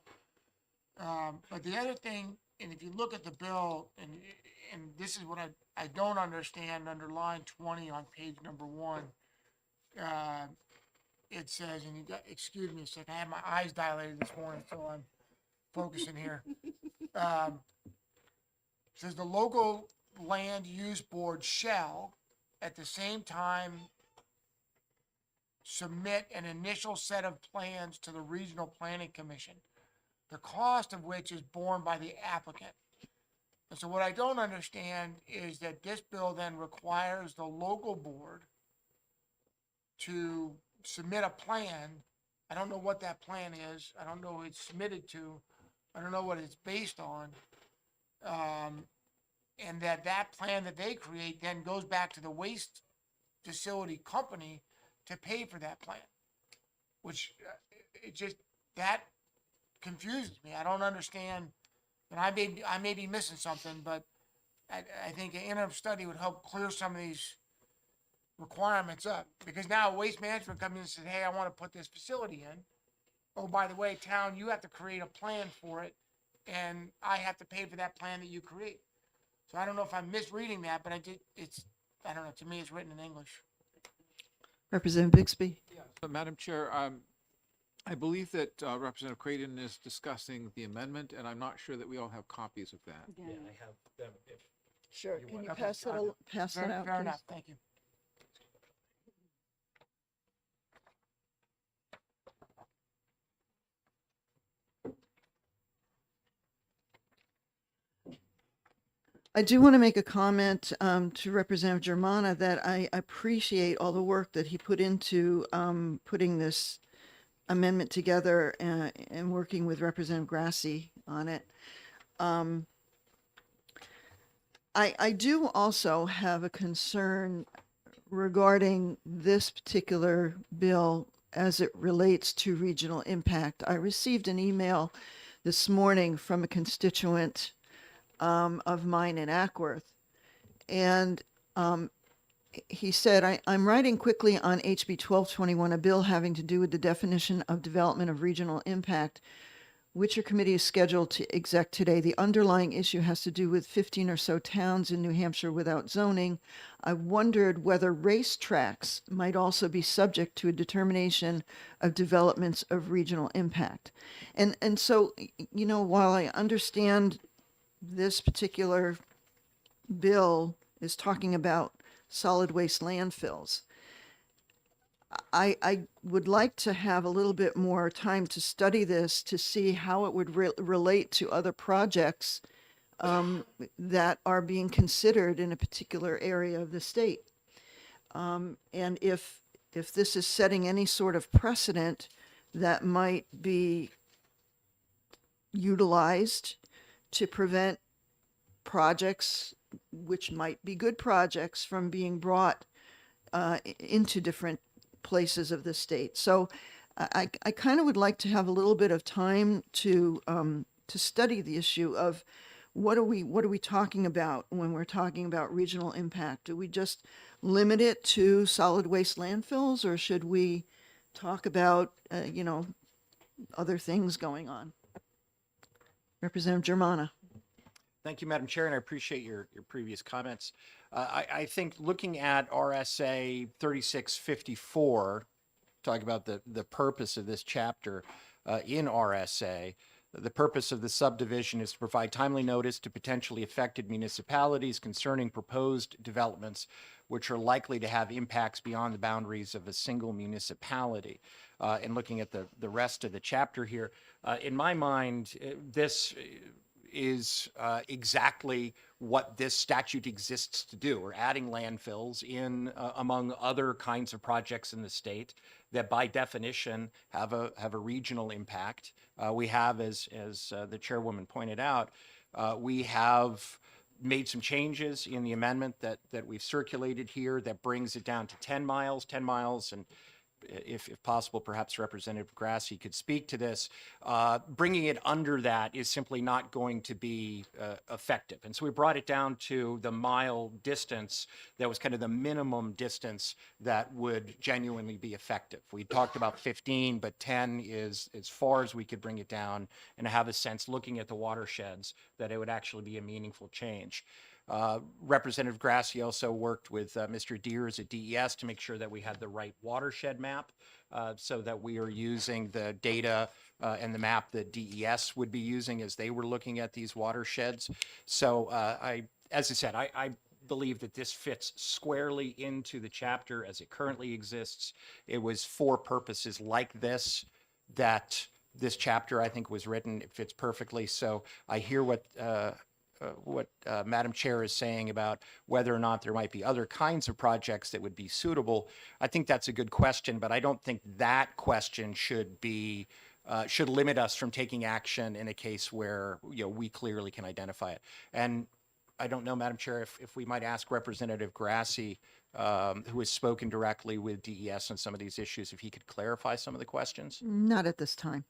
But the other thing, and if you look at the bill, and this is what I don't understand under line 20 on page number 1, it says, and you got, excuse me a second, I had my eyes dilated this morning, so I'm focusing here. Says the local land use board shall, at the same time, submit an initial set of plans to the regional planning commission, the cost of which is borne by the applicant. And so what I don't understand is that this bill then requires the local board to submit a plan. I don't know what that plan is. I don't know who it's submitted to. I don't know what it's based on. And that plan that they create then goes back to the waste facility company to pay for that plan, which it just, that confuses me. I don't understand, and I may be missing something, but I think an interim study would help clear some of these requirements up, because now Waste Management comes in and says, hey, I want to put this facility in. Oh, by the way, town, you have to create a plan for it, and I have to pay for that plan that you create. So I don't know if I'm misreading that, but I don't know, to me, it's written in English. Representative Bixby? Madam Chair, I believe that Representative Creighton is discussing the amendment, and I'm not sure that we all have copies of that. I have them. Sure. Can you Okay, pass that fine. pass that out, Fair please? enough, thank you. I do want to make a comment to Representative Germana that I appreciate all the work that he put into putting this amendment together and working with Representative Grassi on it. I do also have a concern regarding this particular bill as it relates to regional impact. I received an email this morning from a constituent of mine in Ackworth. And he said, I'm writing quickly on HB 1221, a bill having to do with the definition of development of regional impact, which your committee is scheduled to exec today. The underlying issue has to do with 15 or so towns in New Hampshire without zoning. I wondered whether racetracks might also be subject to a determination of developments of regional impact. And so, you know, while I understand this particular bill is talking about solid waste landfills, I would like to have a little bit more time to study this to see how it would relate to other projects that are being considered in a particular area of the state. And if this is setting any sort of precedent that might be utilized to prevent projects, which might be good projects, from being brought into different places of the state. So I kind of would like to have a little bit of time to study the issue of what are we talking about when we're talking about regional impact? Do we just limit it to solid waste landfills, or should we talk about other things going on? Representative Germana. Thank you, Madam Chair, and I appreciate your previous comments. I think looking at RSA 3654, talk about the purpose of this chapter in RSA. The purpose of the subdivision is to provide timely notice to potentially affected municipalities concerning proposed developments which are likely to have impacts beyond the boundaries of a single municipality. And looking at the rest of the chapter here, in my mind, this is exactly what this statute exists to do. We're adding landfills in among other kinds of projects in the state that by definition have a regional impact. We have, as the chairwoman pointed out, we have made some changes in the amendment that we've circulated here that brings it down to 10 miles. 10 miles and if possible, perhaps Representative Grassi could speak to this. Bringing it under that is simply not going to be effective. And so we brought it down to the mile distance that was kind of the minimum distance that would genuinely be effective. We talked about 15, but 10 is as far as we could bring it down and have a sense, looking at the watersheds, that it would actually be a meaningful change. Representative Grassi also worked with Mr. Deers at DES to make sure that we had the right watershed map, so that we are using the data and the map that DES would be using as they were looking at these watersheds. So as I said, I believe that this fits squarely into the chapter as it currently exists. It was for purposes like this that this chapter, I think, was written. It fits perfectly. So I hear what Madam Chair is saying about whether or not there might be other kinds of projects that would be suitable. I think that's a good question, but I don't think that question should be should limit us from taking action in a case where we clearly can identify it. And I don't know, Madam Chair, if we might ask Representative Grassi, who has spoken directly with DES on some of these issues, if he could clarify some of the questions. Not at this time.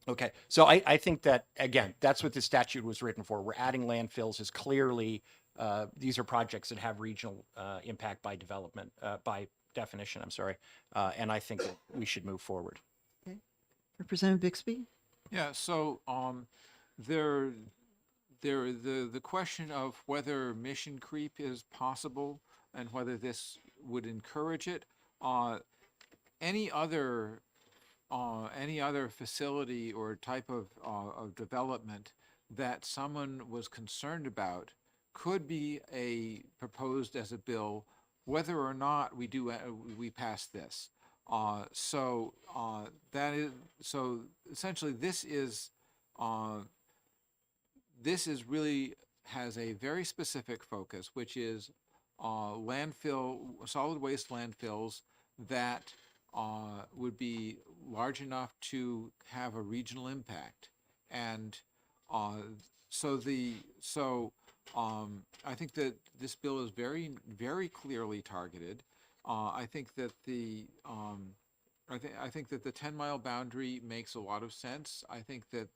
Okay, so I think that, again, that's what the statute was written for. We're adding landfills as clearly, these are projects that have regional impact by development, by definition, I'm sorry. And I think that we should move forward. Okay. Representative Bixby? Yeah, so the question of whether mission creep is possible and whether this would encourage it, any other facility or type of development that someone was concerned about could be proposed as a bill, whether or not we pass this. So essentially this is really has a very specific focus, which is solid waste landfills that would be large enough to have a regional impact. And I think that this bill is very, very clearly targeted. I think that the 10-mile boundary makes a lot of sense. I think that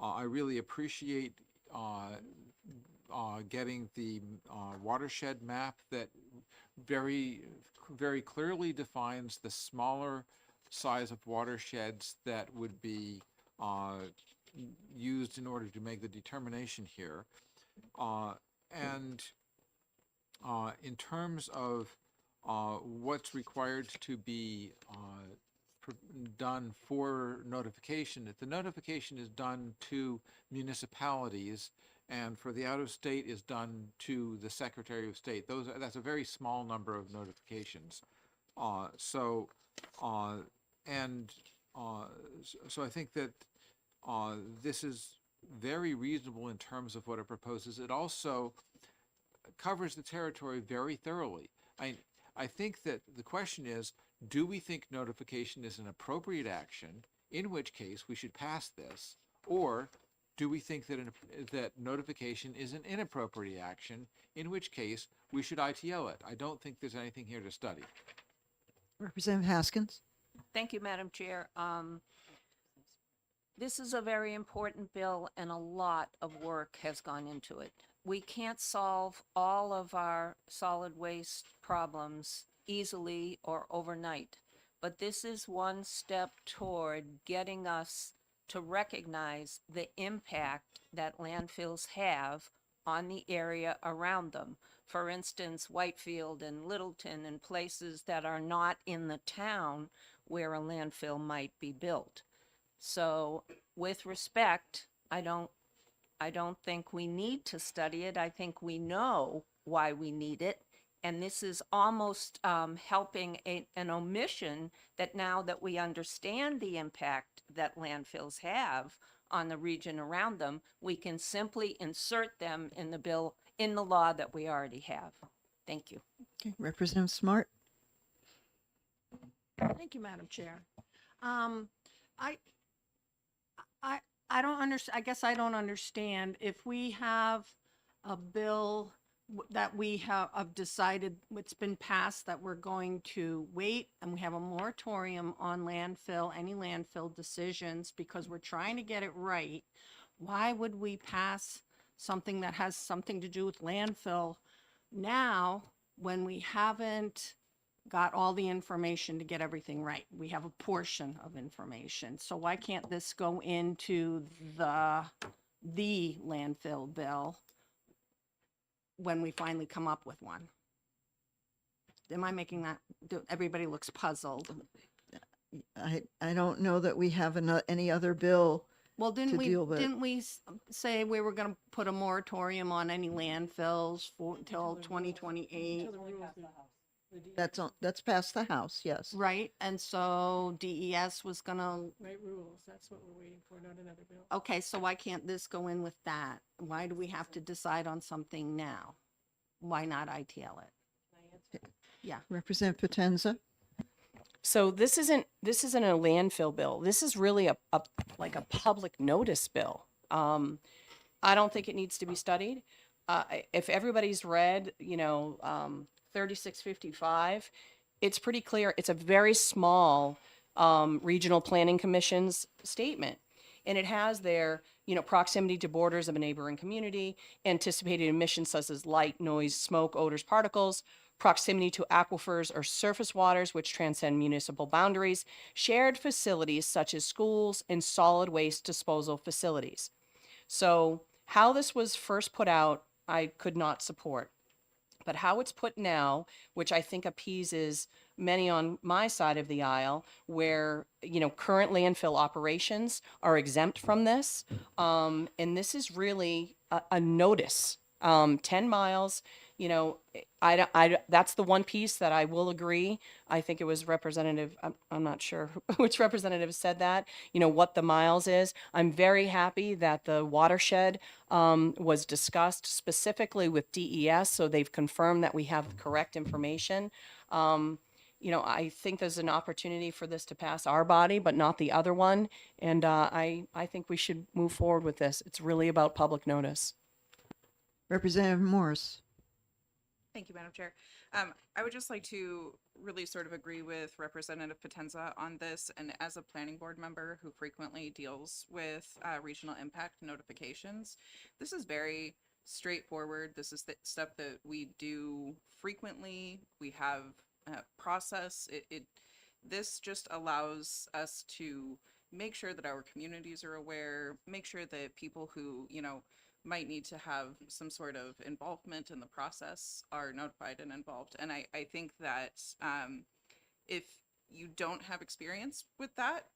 I really appreciate getting the watershed map that very, very clearly defines the smaller size of watersheds that would be used in order to make the determination here. And in terms of what's required to be done for notification, the notification is done to municipalities, and for the out-of-state is done to the Secretary of State. That's a very small number of notifications. So I think that this is very reasonable in terms of what it proposes. It also covers the territory very thoroughly. I think that the question is, do we think notification is an appropriate action, in which case we should pass this, or do we think that notification is an inappropriate action, in which case we should ITL it? I don't think there's anything here to study. Representative Haskins? Thank you, Madam Chair. This is a very important bill, and a lot of work has gone into it. We can't solve all of our solid waste problems easily or overnight, but this is one step toward getting us to recognize the impact that landfills have on the area around them. For instance, Whitefield and Littleton and places that are not in the town where a landfill might be built. So with respect, I don't think we need to study it. I think we know why we need it. And this is almost helping an omission that now that we understand the impact that landfills have on the region around them, we can simply insert them in the bill, in the law that we already have. Thank you. Okay. Representative Smart? Thank you, Madam Chair. I don't understand. I guess I don't understand if we have a bill that we have decided, it's been passed that we're going to wait and we have a moratorium on landfill, any landfill decisions, because we're trying to get it right. Why would we pass something that has something to do with landfill now when we haven't got all the information to get everything right? We have a portion of information. So why can't this go into the landfill bill when we finally come up with one? Am I making that, everybody looks puzzled. I don't know that we have any other bill. Well, to deal with. didn't we say we were gonna put a moratorium on any landfills for, until 2028? That's past the House, yes. Right, and so DES was gonna, Right rules, that's what we're waiting for, not another bill. okay, so why can't this go in with that? Why do we have to decide on something now? Why not ITL it? Representative Potenza? So this isn't a landfill bill. This is really a like a public notice bill. I don't think it needs to be studied. If everybody's read, 3655, it's pretty clear. It's a very small regional planning commission's statement. And it has their, proximity to borders of a neighboring community, anticipated emissions such as light, noise, smoke, odors, particles, proximity to aquifers or surface waters which transcend municipal boundaries, shared facilities such as schools, and solid waste disposal facilities. So how this was first put out, I could not support. But how it's put now, which I think appeases many on my side of the aisle, where, current landfill operations are exempt from this. And this is really a notice. 10 miles, that's the one piece that I will agree. I think it was Representative, I'm not sure which representative said that, what the miles is. I'm very happy that the watershed was discussed specifically with DES, so they've confirmed that we have the correct information. I think there's an opportunity for this to pass our body, but not the other one. And I think we should move forward with this. It's really about public notice. Representative Morse? Thank you, Madam Chair. I would just like to really sort of agree with Representative Potenza on this. And as a planning board member who frequently deals with regional impact notifications, this is very straightforward. This is the stuff that we do frequently. We have a process. This just allows us to make sure that our communities are aware, make sure that people who, might need to have some sort of involvement in the process are notified and involved. And I think that if you don't have experience with that,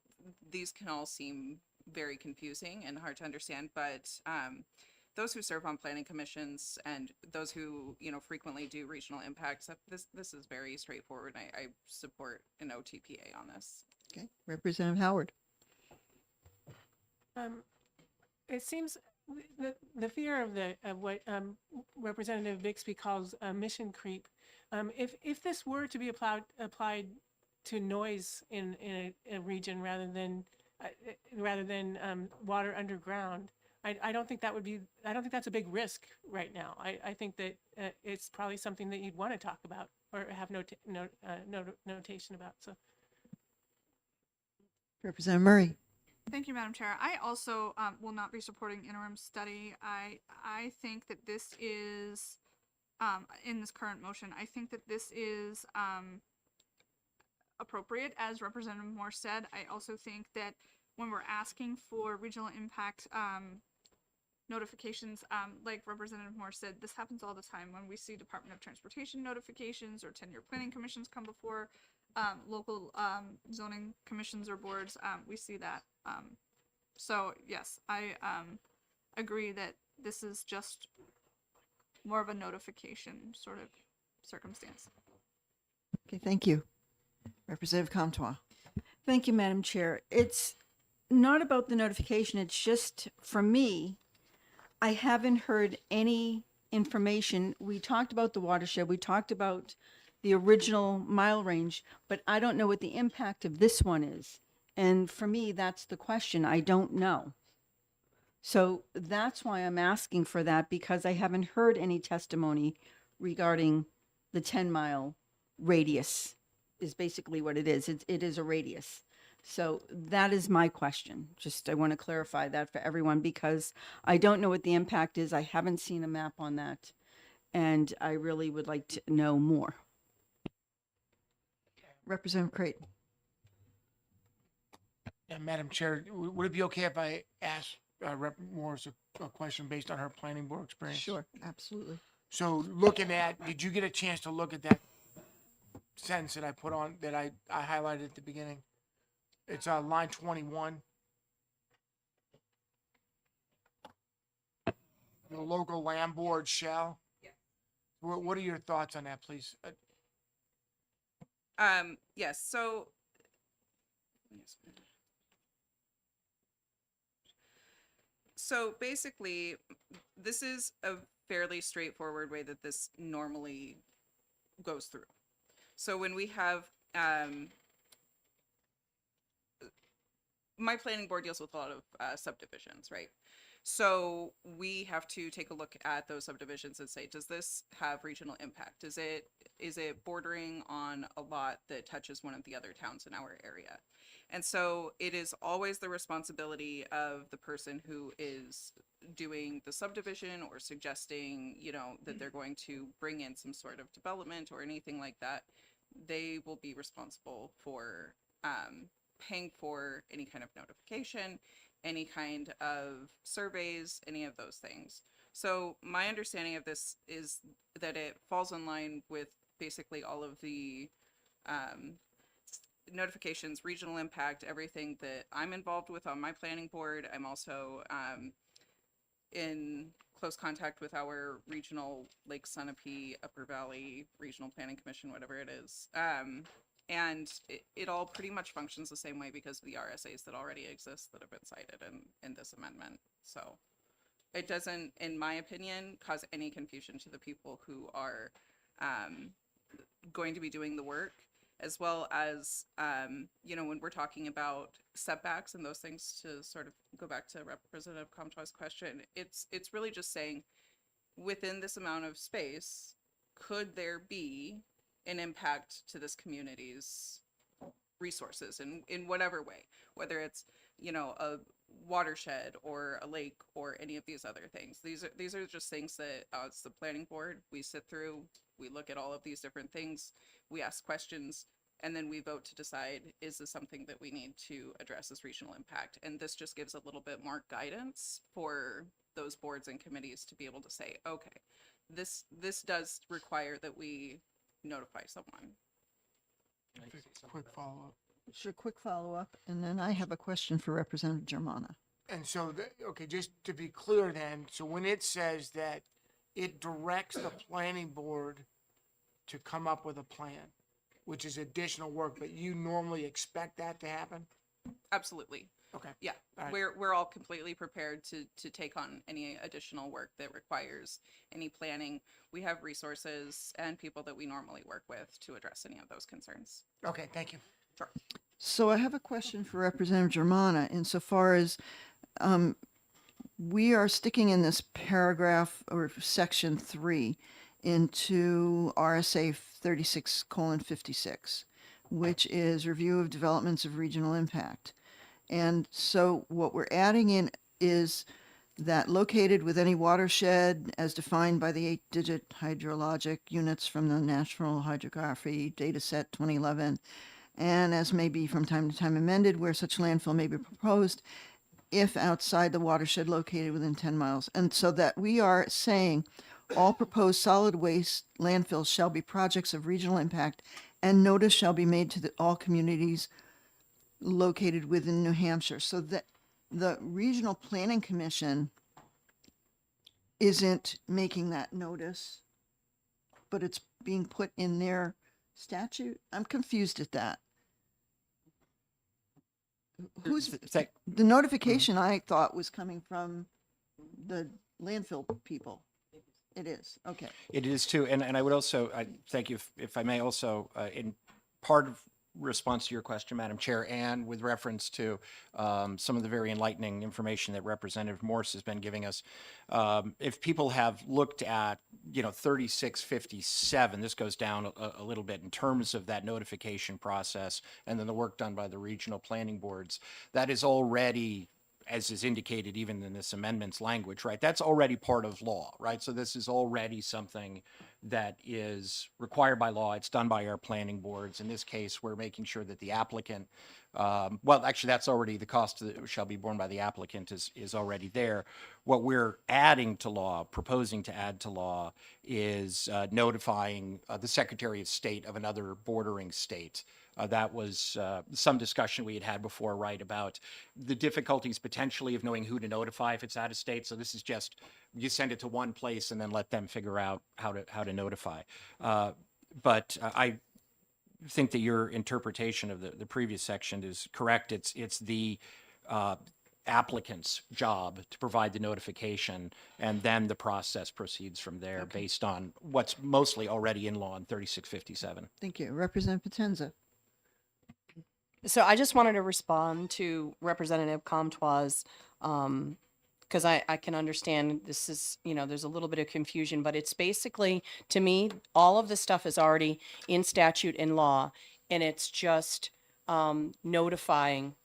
these can all seem very confusing and hard to understand. But those who serve on planning commissions and those who, frequently do regional impact stuff, this is very straightforward. I support an OTPA on this. Okay. Representative Howard? It seems the fear of what Representative Bixby calls mission creep. If this were to be applied to noise in a region rather than water underground, I don't think that's a big risk right now. I think that it's probably something that you'd want to talk about or have notation about. So, Representative Murray? Thank you, Madam Chair. I also will not be supporting interim study. I think that this is, in this current motion, I think that this is appropriate, as Representative Moore said. I also think that when we're asking for regional impact notifications, like Representative Moore said, this happens all the time when we see Department of Transportation notifications or 10-year planning commissions come before local zoning commissions or boards. We see that. So yes, I agree that this is just more of a notification sort of circumstance. Okay, thank you. Representative Comtois? Thank you, Madam Chair. It's not about the notification. It's just, for me, I haven't heard any information. We talked about the watershed. We talked about the original mile range, but I don't know what the impact of this one is. And for me, that's the question. I don't know. So that's why I'm asking for that, because I haven't heard any testimony regarding the 10-mile radius is basically what it is. It is a radius. So that is my question. Just, I want to clarify that for everyone because I don't know what the impact is. I haven't seen a map on that. And I really would like to know more. Representative Creighton. Yeah, Madam Chair, would it be okay if I ask Rep. Morris a question based on her planning board experience? Sure, absolutely. So looking at, did you get a chance to look at that sentence that I put on, that I highlighted at the beginning? It's line 21. The local land board shall. What are your thoughts on that, please? Yes, so basically, this is a fairly straightforward way that this normally goes through. So when we have my planning board deals with a lot of subdivisions, right? So we have to take a look at those subdivisions and say, does this have regional impact? Is it bordering on a lot that touches one of the other towns in our area? And so it is always the responsibility of the person who is doing the subdivision or suggesting, you know, that they're going to bring in some sort of development or anything like that. They will be responsible for paying for any kind of notification, any kind of surveys, any of those things. So my understanding of this is that it falls in line with basically all of the notifications, regional impact, everything that I'm involved with on my planning board. I'm also in close contact with our regional Lake Sunapee, Upper Valley Regional Planning Commission, whatever it is. And it all pretty much functions the same way because of the RSAs that already exist that have been cited in this amendment. So it doesn't, in my opinion, cause any confusion to the people who are going to be doing the work, as well as, you know, when we're talking about setbacks and those things, to sort of go back to Representative Comtois' question, it's really just saying, within this amount of space, could there be an impact to this community's resources in whatever way, whether it's, you know, a watershed or a lake or any of these other things. These are just things that as the planning board, we sit through, we look at all of these different things, we ask questions, and then we vote to decide, is this something that we need to address as regional impact? And this just gives a little bit more guidance for those boards and committees to be able to say, okay, this does require that we notify someone. Quick follow-up. Sure, quick follow-up, and then I have a question for Representative Germana. And so, okay, just to be clear then, so when it says that it directs the planning board to come up with a plan, which is additional work, but you normally expect that to happen? Absolutely. Okay. Yeah, All right. we're all completely prepared to take on any additional work that requires any planning. We have resources and people that we normally work with to address any of those concerns. Okay, thank you. Sure. So I have a question for Representative Germana insofar as we are sticking in this paragraph or section 3 into RSA 36:56, which is review of developments of regional impact. And so what we're adding in is that located with any watershed as defined by the 8-digit hydrologic units from the National Hydrography Dataset 2011, and as may be from time to time amended, where such landfill may be proposed, if outside the watershed located within 10 miles. And so that we are saying all proposed solid waste landfills shall be projects of regional impact, and notice shall be made to all communities located within New Hampshire. So that the Regional Planning Commission isn't making that notice, but it's being put in their statute. I'm confused at that. Who's the notification? I thought was coming from the landfill people. It is. Okay. It is too, and I would also, thank you, if I may also, in part of response to your question, Madam Chair, and with reference to some of the very enlightening information that Representative Morse has been giving us. If people have looked at, 3657, this goes down a little bit in terms of that notification process and then the work done by the regional planning boards. That is already, as is indicated even in this amendment's language, right? That's already part of law, right? So this is already something that is required by law. It's done by our planning boards. In this case, we're making sure that the applicant, well, actually, that's already the cost that shall be borne by the applicant is already there. What we're adding to law, proposing to add to law, is notifying the Secretary of State of another bordering state. That was some discussion we had before, right, about the difficulties potentially of knowing who to notify if it's out of state. So this is just, you send it to one place and then let them figure out how to notify. But I think that your interpretation of the previous section is correct. It's the applicant's job to provide the notification, and then the process proceeds from there based on what's mostly already in law in 3657. Thank you. Representative Potenza. So I just wanted to respond to Representative Comtois, because I can understand this is, there's a little bit of confusion, but it's basically, to me, all of this stuff is already in statute and law, and it's just notifying,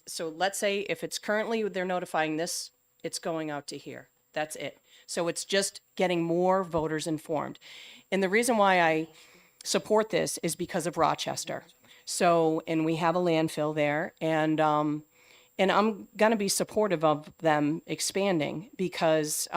so let's say if it's currently, they're notifying this, it's going out to here. That's it. So it's just getting more voters informed. And the reason why I support this is because of Rochester. So, and we have a landfill there, and I'm going to be supportive of them expanding because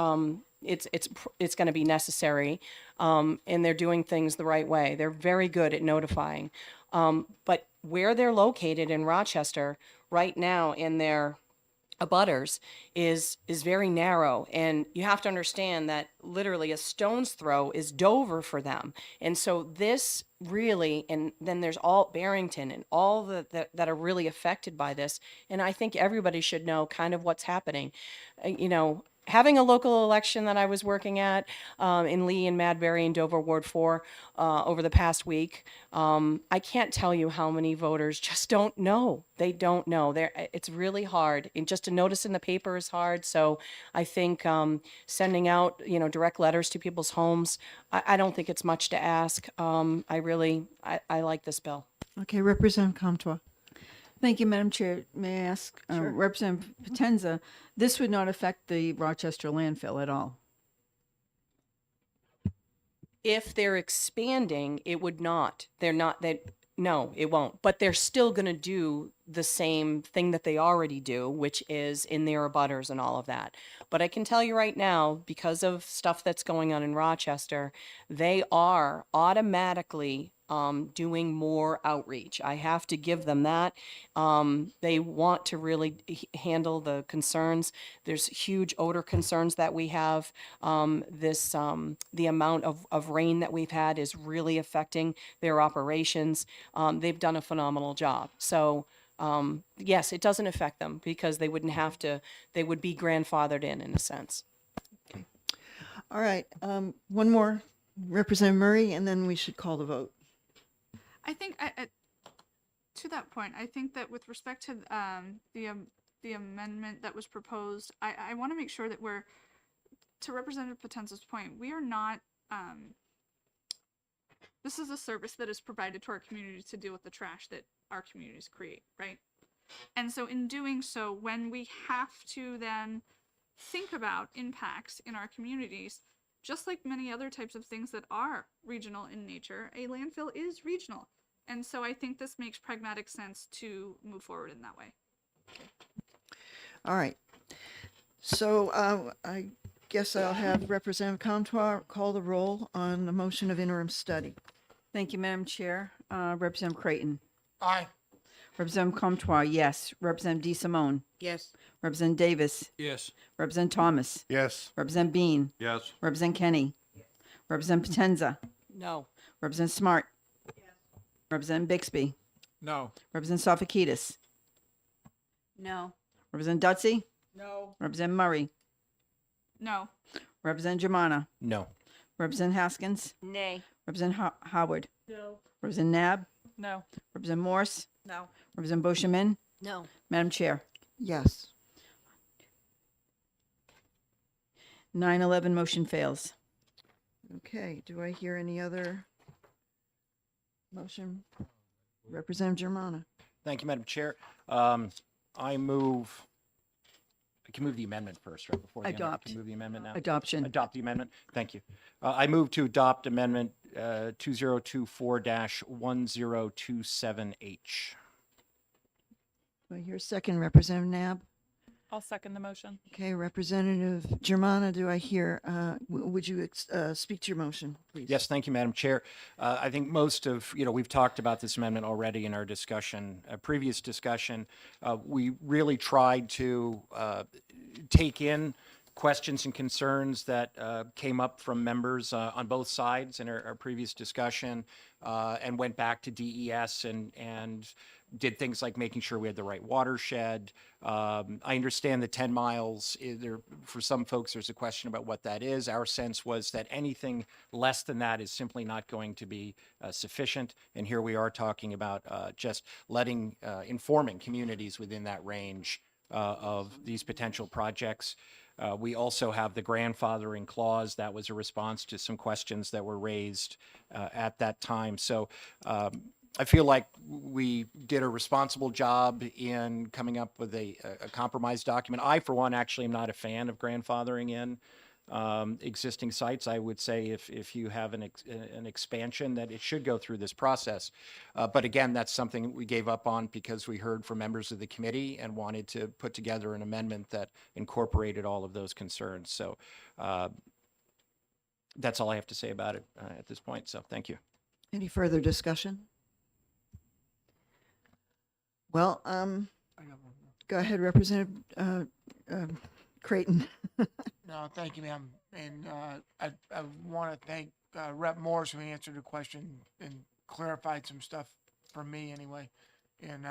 it's going to be necessary, and they're doing things the right way. They're very good at notifying, but where they're located in Rochester right now in their abutters is very narrow, and you have to understand that literally a stone's throw is Dover for them. And so this really, and then there's all Barrington and all that are really affected by this, and I think everybody should know kind of what's happening. Having a local election that I was working at in Lee and Madbury and Dover Ward 4 over the past week, I can't tell you how many voters just don't know. They don't know. It's really hard. And just to notice in the paper is hard. So I think sending out, direct letters to people's homes, I don't think it's much to ask. I like this bill. Okay, Representative Comtois. Thank you, Madam Chair. May I ask Representative Potenza, this would not affect the Rochester landfill at all? If they're expanding, it would not. No, it won't. But they're still going to do the same thing that they already do, which is in their abutters and all of that. But I can tell you right now, because of stuff that's going on in Rochester, they are automatically doing more outreach. I have to give them that. They want to really handle the concerns. There's huge odor concerns that we have. The amount of rain that we've had is really affecting their operations. They've done a phenomenal job. So yes, it doesn't affect them because they wouldn't have to, they would be grandfathered in a sense. All right, one more, Representative Murray, and then we should call the vote. I think to that point, I think that with respect to the amendment that was proposed, I want to make sure that we're, to Representative Potenza's point, we are not. This is a service that is provided to our community to deal with the trash that our communities create, right? And so in doing so, when we have to then think about impacts in our communities, just like many other types of things that are regional in nature, a landfill is regional. And so I think this makes pragmatic sense to move forward in that way. All right. So I guess I'll have Representative Comtois call the roll on the motion of interim study. Thank you, Madam Chair. Representative Creighton. Aye. Representative Comtois, yes. Representative DeSimone. Yes. Representative Davis. Yes. Representative Thomas. Yes. Representative Bean. Yes. Representative Kenny. Representative Potenza. No. Representative Smart. Representative Bixby. No. Representative Sofakidis. No. Representative Dutsey. No. Representative Murray. No. Representative Germana. No. Representative Haskins. Nay. Representative Howard. No. Representative Nab. No. Representative Morse? No. Representative Beauchemin? No. Madam Chair? Yes. 9/11 motion fails. Okay, do I hear any other motion? Representative Germana. Thank you, Madam Chair. I can move the amendment first, right? Before the amendment. Adopt. Can move the amendment now? Adoption. Adopt the amendment. Thank you. I move to adopt amendment 2024-1027H. Do I hear a second? Representative Nab? I'll second the motion. Okay, Representative Germana, do I hear, would you speak to your motion, please? Yes, thank you, Madam Chair. I think most of, we've talked about this amendment already in our discussion, previous discussion. We really tried to take in questions and concerns that came up from members on both sides in our previous discussion, and went back to DES and did things like making sure we had the right watershed. I understand the 10 miles, for some folks, there's a question about what that is. Our sense was that anything less than that is simply not going to be sufficient. And here we are talking about just informing communities within that range of these potential projects. We also have the grandfathering clause. That was a response to some questions that were raised at that time. So I feel like we did a responsible job in coming up with a compromise document. I, for one, actually am not a fan of grandfathering in existing sites. I would say if you have an expansion, that it should go through this process. But again, that's something we gave up on because we heard from members of the committee and wanted to put together an amendment that incorporated all of those concerns. So that's all I have to say about it at this point. So thank you. Any further discussion? Well, go ahead, Representative Creighton. No, thank you, ma'am. And I want to thank Rep. Morris who answered the question and clarified some stuff for me anyway. And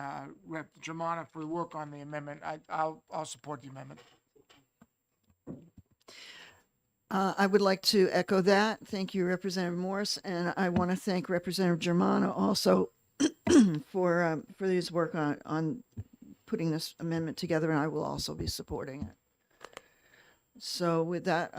Rep. Germana for the work on the amendment. I'll support the amendment. I would like to echo that. Thank you, Representative Morris, and I want to thank Representative Germana also for his work on putting this amendment together, and I will also be supporting it. So with that,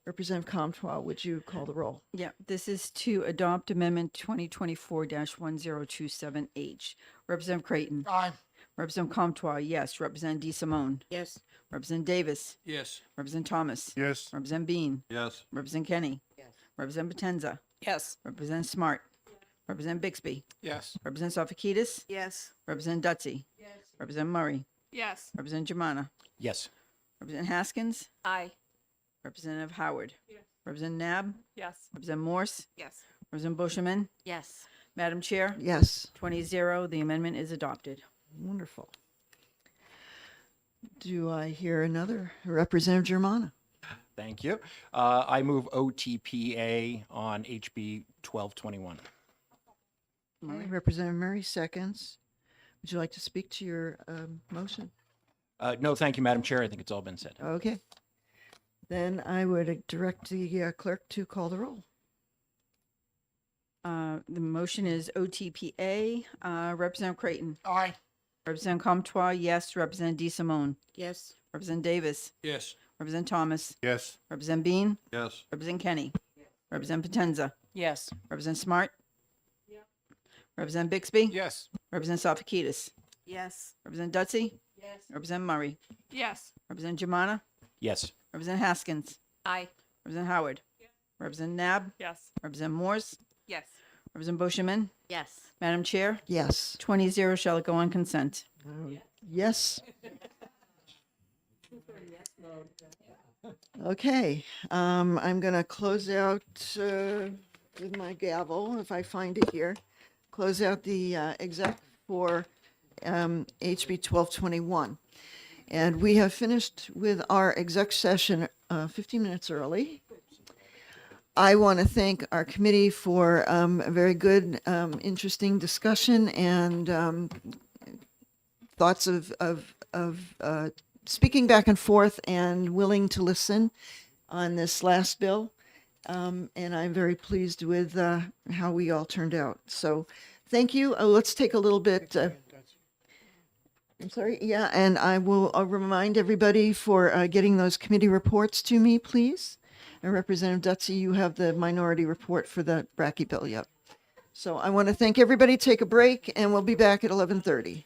Representative Comtois, would you call the roll? Yeah, this is to adopt Amendment 2024-1027H. Representative Creighton. Aye. Representative Comtois, yes. Representative DeSimone. Yes. Representative Davis. Yes. Representative Thomas. Yes. Representative Bean. Yes. Representative Kenny. Yes. Representative Potenza. Yes. Representative Smart. Representative Bixby. Yes. Representative Sofakidis. Yes. Representative Dutsy. Yes. Representative Murray. Yes. Representative Germana. Yes. Representative Haskins. Aye. Representative Howard. Yes. Representative Nab. Yes. Representative Morse. Yes. Representative Beauchemin. Yes. Madam Chair. Yes, 20-0, the amendment is adopted. wonderful. Do I hear another? Representative Germana. Thank you. I move OTPA on HB 1221. Representative Murray seconds. Would you like to speak to your motion? No, thank you, Madam Chair. I think it's all been said. Okay. Then I would direct the clerk to call the roll. The motion is OTPA. Representative Creighton. Aye. Representative Comtois, yes. Representative DeSimone. Yes. Representative Davis. Yes. Representative Thomas. Yes. Representative Bean. Yes. Representative Kenny. Representative Potenza. Yes. Representative Smart. Representative Bixby. Yes. Representative Sofakidis. Yes. Representative Dutsy. Yes. Representative Murray. Yes. Representative Germana. Yes. Representative Haskins. Aye. Representative Howard. Representative Nab. Yes. Representative Morse. Yes. Representative Beauchemin. Yes. Madam Chair, Yes. 20-0 shall it go on consent. Yes. Okay, I'm gonna close out with my gavel, if I find it here. Close out the exec for HB 1221. And we have finished with our exec session 15 minutes early. I want to thank our committee for a very good, interesting discussion and thoughts of speaking back and forth and willing to listen on this last bill. And I'm very pleased with how we all turned out. So Thank you. Let's take a little bit. I'm sorry. Yeah, and I will remind everybody for getting those committee reports to me, please. And Representative Dutsy, you have the minority report for the Brackey bill. Yep. So I want to thank everybody. Take a break, and we'll be back at 11:30.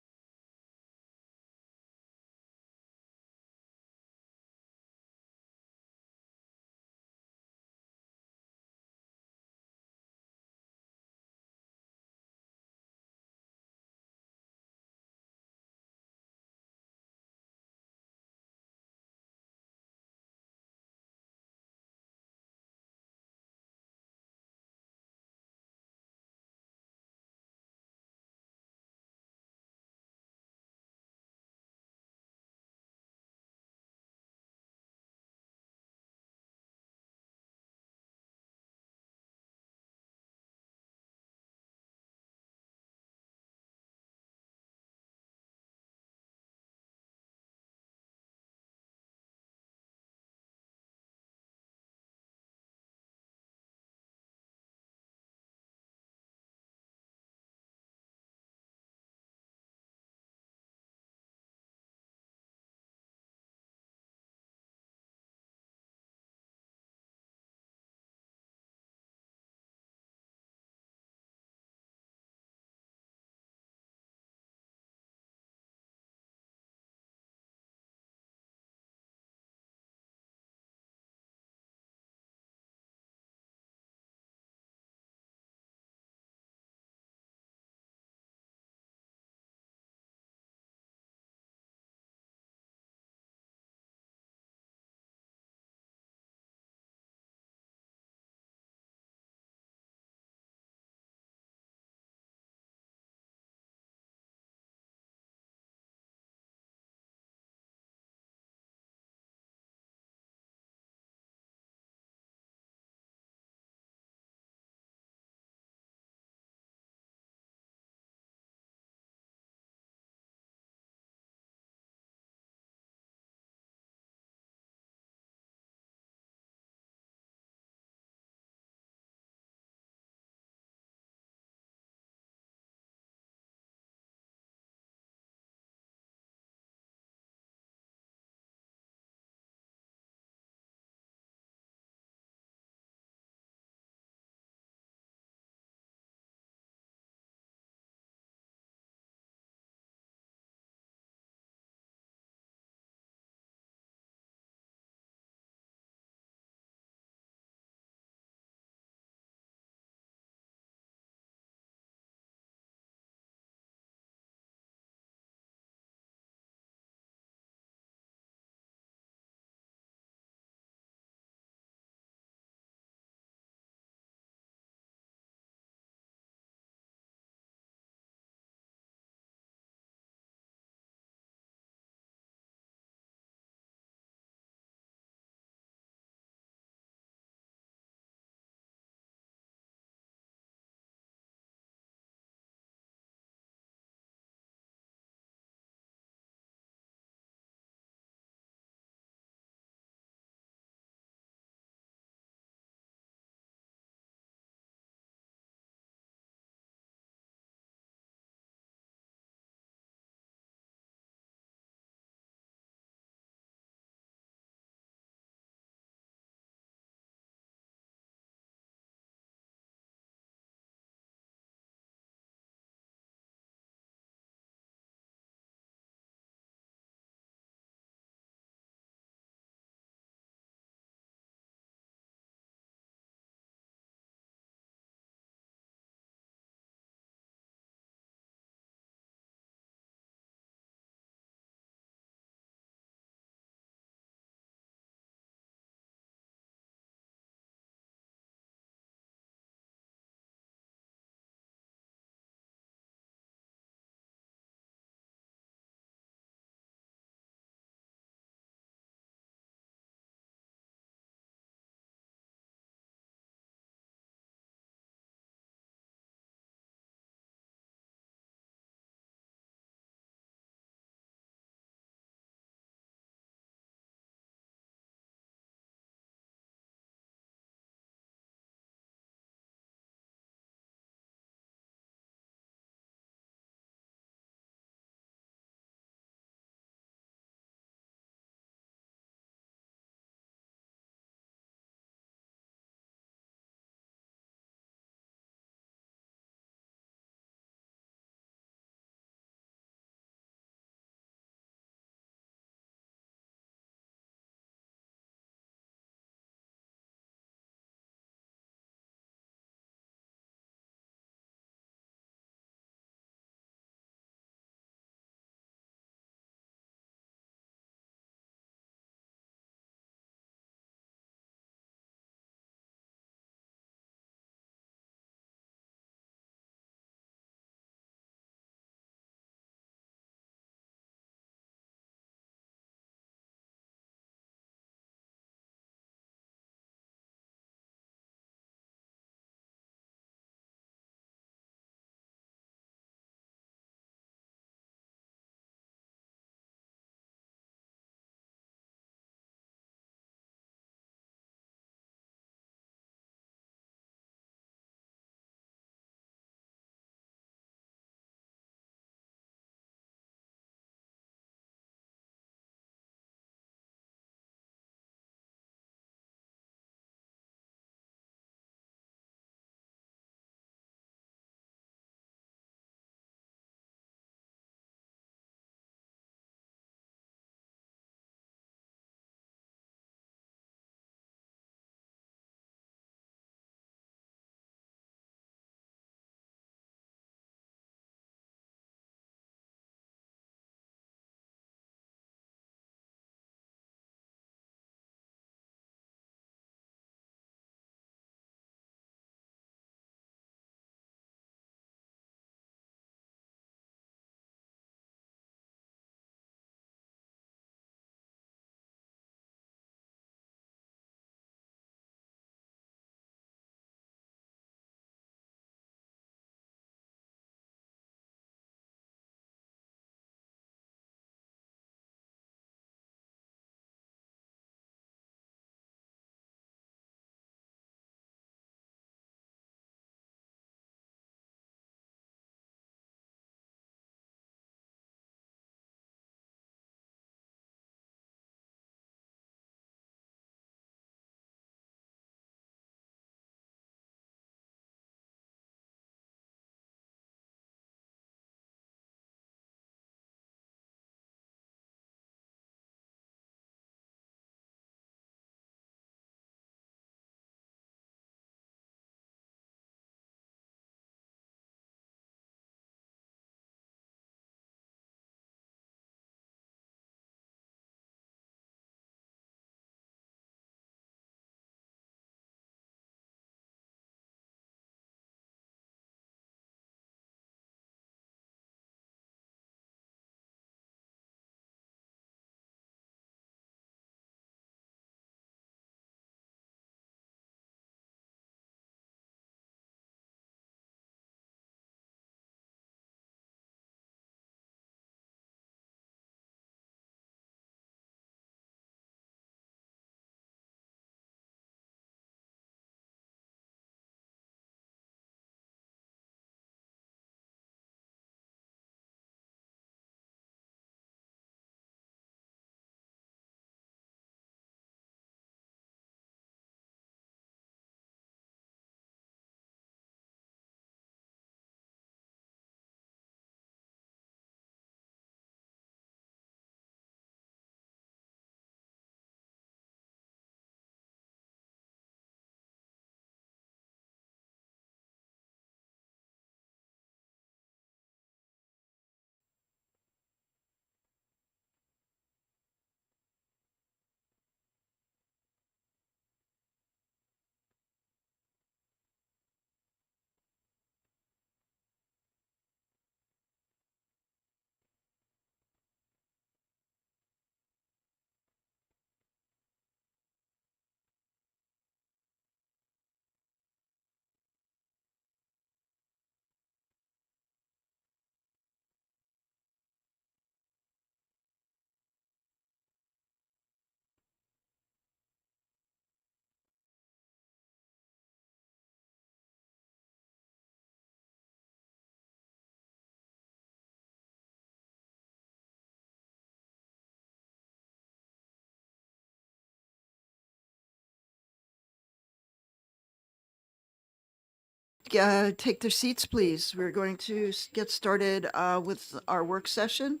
take their seats, please. We're going to get started with our work session.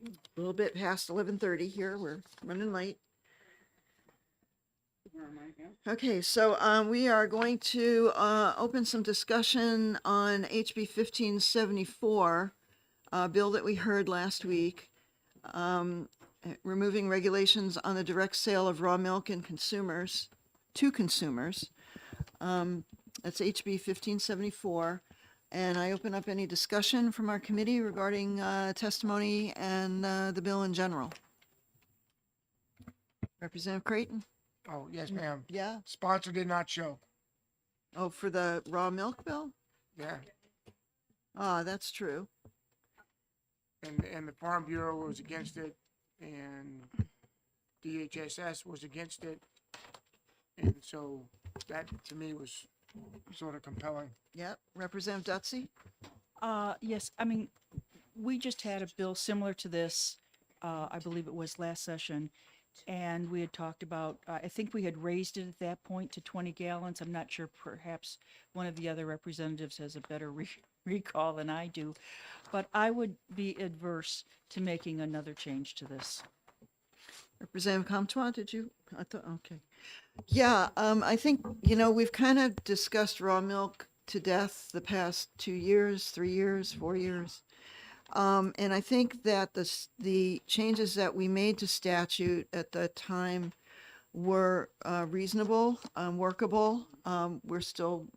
A little bit past 11:30 here. We're running late. Okay, so we are going to open some discussion on HB 1574, bill that we heard last week, removing regulations on the direct sale of raw milk and to consumers. That's HB 1574. And I open up any discussion from our committee regarding testimony and the bill in general. Representative Creighton? Oh, yes, ma'am. Yeah. Sponsor did not show. Oh, for the raw milk bill? Yeah. Ah, that's true. And the Farm Bureau was against it, and DHSS was against it. And so that, to me, was sort of compelling. Yep. Representative Dutsey? Yes, I mean, we just had a bill similar to this, I believe it was last session, and we had talked about, I think we had raised it at that point to 20 gallons. I'm not sure, perhaps one of the other representatives has a better recall than I do, but I would be adverse to making another change to this. Representative Comtois, did you? I thought, okay. Yeah, I think, we've kind of discussed raw milk to death the past 2 years, 3 years, 4 years. And I think that the changes that we made to statute at the time were reasonable, workable. We're still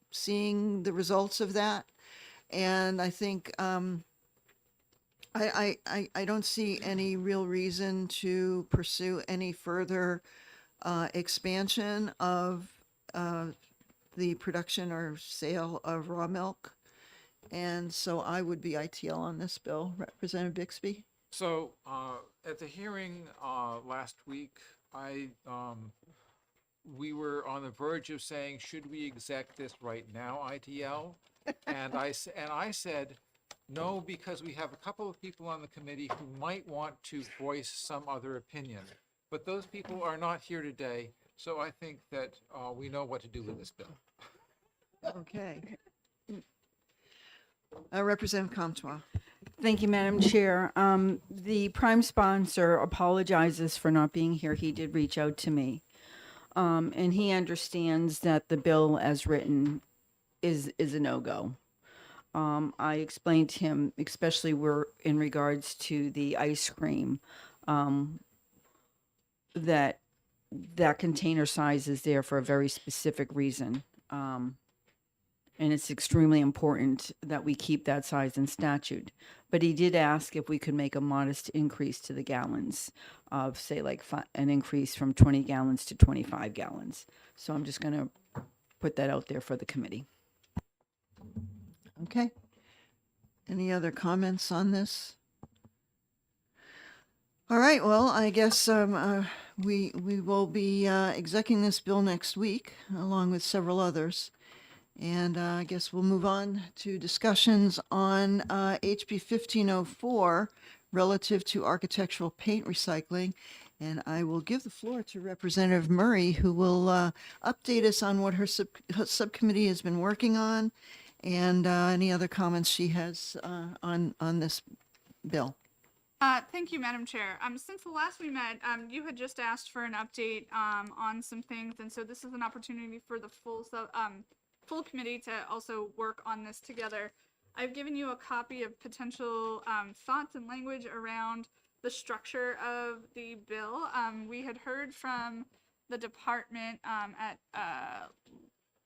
seeing the results of that. And I think I don't see any real reason to pursue any further expansion of the production or sale of raw milk. And so I would be ITL on this bill. Representative Bixby? So, at the hearing, last week, we were on the verge of saying, should we exec this right now, ITL? And I said, no, because we have a couple of people on the committee who might want to voice some other opinion. But those people are not here today, so I think that, we know what to do with this bill. Okay. Representative Comtois? Thank you, Madam Chair. The prime sponsor apologizes for not being here. He did reach out to me. And he understands that the bill as written is a no-go. I explained to him, especially in regards to the ice cream, that container size is there for a very specific reason. And it's extremely important that we keep that size in statute. But he did ask if we could make a modest increase to the gallons of, say, like an increase from 20 gallons to 25 gallons. So I'm just going to put that out there for the committee. Okay. Any other comments on this? All right, well, I guess we will be executing this bill next week, along with several others. And I guess we'll move on to discussions on HB 1504 relative to architectural paint recycling. And I will give the floor to Representative Murray, who will update us on what her subcommittee has been working on and any other comments she has on this bill. Thank you, Madam Chair. Since the last we met, you had just asked for an update on some things, and so this is an opportunity for the full committee to also work on this together. I've given you a copy of potential thoughts and language around the structure of the bill. We had heard from the department at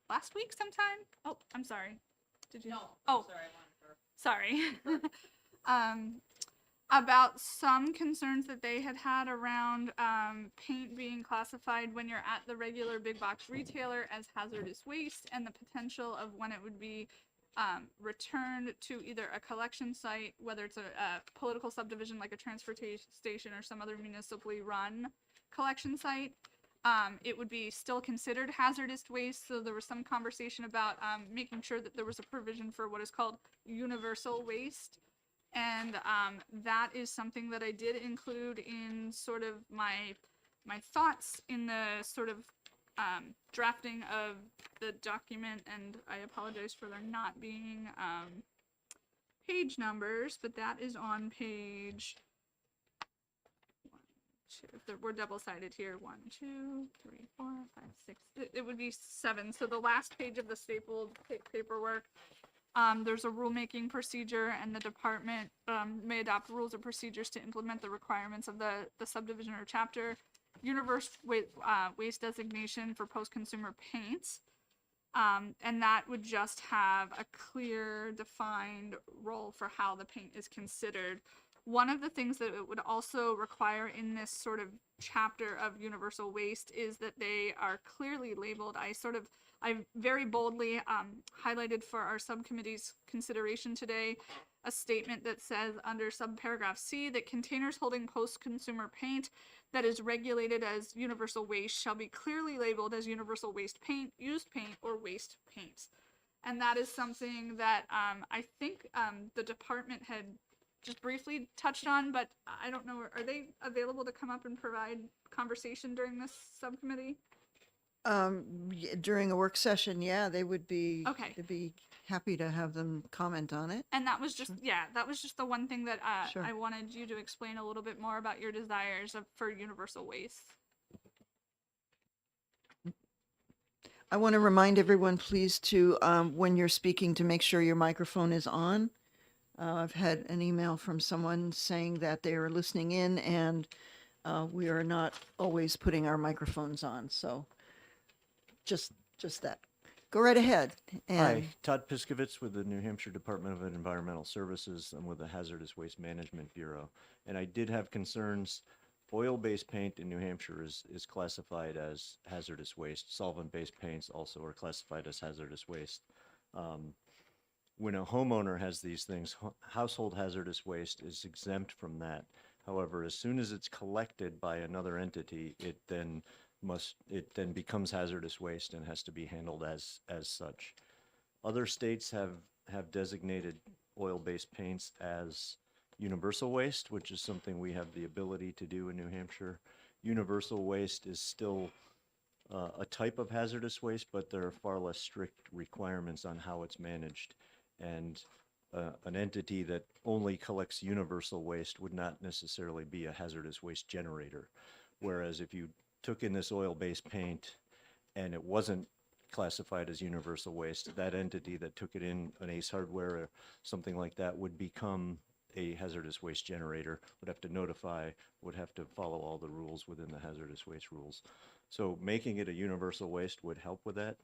last week sometime. Oh, I'm sorry. Did you? No. Oh, sorry. About some concerns that they had around paint being classified when you're at the regular big box retailer as hazardous waste, and the potential of when it would be returned to either a collection site, whether it's a political subdivision like a transfer station or some other municipally run collection site. It would be still considered hazardous waste, so there was some conversation about making sure that there was a provision for what is called universal waste. And that is something that I did include in sort of my thoughts in the sort of drafting of the document, and I apologize for there not being page numbers, but that is on page. We're double-sided here. 1, 2, 3, 4, 5, 6. It would be 7. So the last page of the stapled paperwork. There's a rulemaking procedure, and the department may adopt rules or procedures to implement the requirements of the subdivision or chapter. Universal waste designation for post-consumer paints. And that would just have a clear, defined role for how the paint is considered. One of the things that it would also require in this sort of chapter of universal waste is that they are clearly labeled. I very boldly highlighted for our subcommittee's consideration today a statement that says under subparagraph C that containers holding post-consumer paint that is regulated as universal waste shall be clearly labeled as universal waste paint, used paint, or waste paints. And that is something that I think the department had just briefly touched on, but I don't know, are they available to come up and provide conversation during this subcommittee? During a work session, yeah, they would be. Okay. They'd be happy to have them comment on it. And that was just, that was just the one thing that Sure. I wanted you to explain a little bit more about your desires for universal waste. I want to remind everyone, please, to, when you're speaking, to make sure your microphone is on. I've had an email from someone saying that they are listening in, and we are not always putting our microphones on. So just that. Go right ahead. And Hi, Todd Piskovitz with the New Hampshire Department of Environmental Services. I'm with the Hazardous Waste Management Bureau. And I did have concerns. Oil-based paint in New Hampshire is classified as hazardous waste. Solvent-based paints also are classified as hazardous waste. When a homeowner has these things, household hazardous waste is exempt from that. However, as soon as it's collected by another entity, it then becomes hazardous waste and has to be handled as such. Other states have designated oil-based paints as universal waste, which is something we have the ability to do in New Hampshire. Universal waste is still a type of hazardous waste, but there are far less strict requirements on how it's managed. And an entity that only collects universal waste would not necessarily be a hazardous waste generator. Whereas if you took in this oil-based paint and it wasn't classified as universal waste, that entity that took it in, an Ace Hardware or something like that, would become a hazardous waste generator, would have to notify, would have to follow all the rules within the hazardous waste rules. So making it a universal waste would help with that.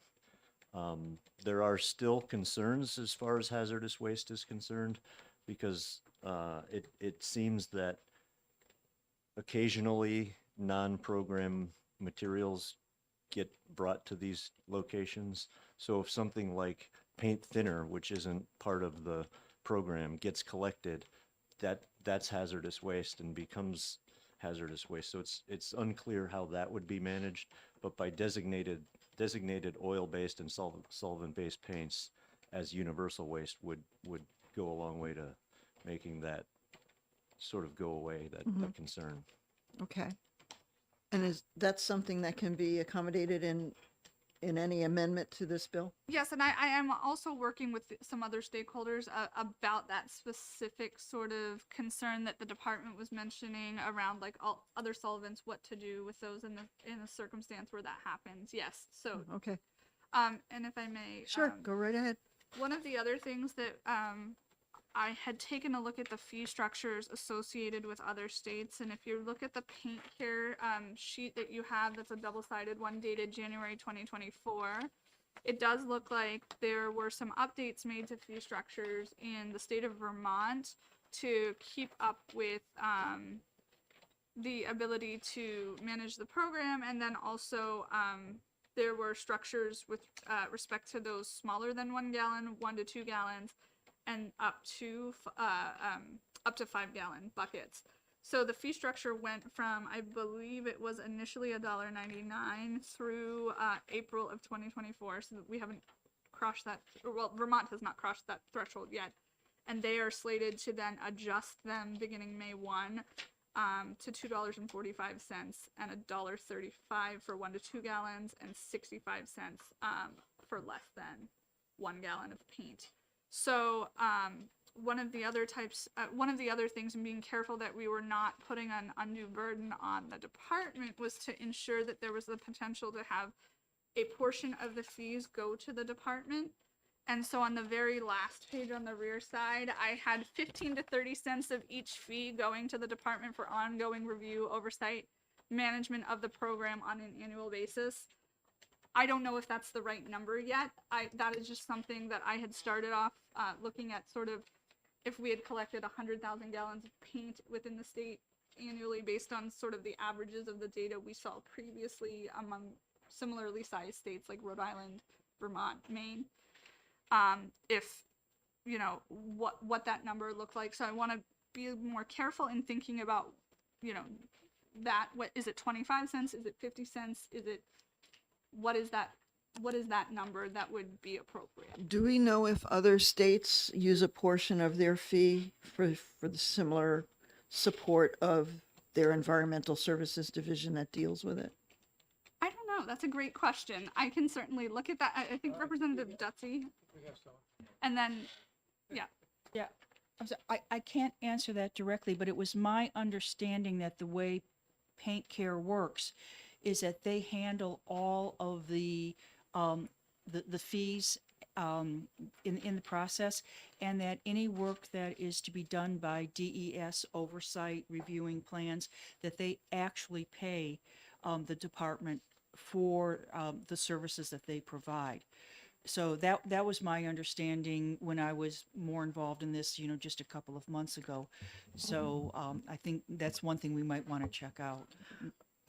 There are still concerns as far as hazardous waste is concerned, because it seems that occasionally non-program materials get brought to these locations. So if something like paint thinner, which isn't part of the program, gets collected, that's hazardous waste and becomes hazardous waste. So it's unclear how that would be managed, but by designated oil-based and solvent-based paints as universal waste would go a long way to making that sort of go away, that concern. okay. And is that something that can be accommodated in any amendment to this bill? Yes, and I am also working with some other stakeholders about that specific sort of concern that the department was mentioning around like all other solvents, what to do with those in a circumstance where that happens. Yes, so Okay, and if I may, sure, go right ahead. one of the other things that I had taken a look at the fee structures associated with other states, and if you look at the paint care sheet that you have, that's a double-sided one dated January 2024, it does look like there were some updates made to fee structures in the state of Vermont to keep up with the ability to manage the program, and then also there were structures with respect to those smaller than 1 gallon, 1 to 2 gallons, and up to 5 gallon buckets. So the fee structure went from, I believe it was initially $1.99 through April of 2024. So we haven't crossed that, well, Vermont has not crossed that threshold yet. And they are slated to then adjust them beginning May 1. to $2.45 and $1.35 for 1 to 2 gallons and 65 cents for less than 1 gallon of paint. So one of the other things, and being careful that we were not putting an undue burden on the department, was to ensure that there was the potential to have a portion of the fees go to the department. And so on the very last page on the rear side, I had 15 to 30 cents of each fee going to the department for ongoing review, oversight, management of the program on an annual basis. I don't know if that's the right number yet. That is just something that I had started off looking at, sort of if we had collected 100,000 gallons of paint within the state annually based on sort of the averages of the data we saw previously among similarly sized states like Rhode Island, Vermont, Maine. If, you know, what that number looked like. So I want to be more careful in thinking about, you know, that, what is it, 25 cents? Is it 50 cents? What is that number that would be appropriate? Do we know if other states use a portion of their fee for the similar support of their environmental services division that deals with it? I don't know. That's a great question. I can certainly look at that. I think Representative Dutsey. And then, yeah. Yeah, I can't answer that directly, but it was my understanding that the way Paint Care works is that they handle all of the fees in the process, and that any work that is to be done by DES oversight, reviewing plans, that they actually pay the department for the services that they provide. So that was my understanding when I was more involved in this, you know, just a couple of months ago. So I think that's one thing we might want to check out.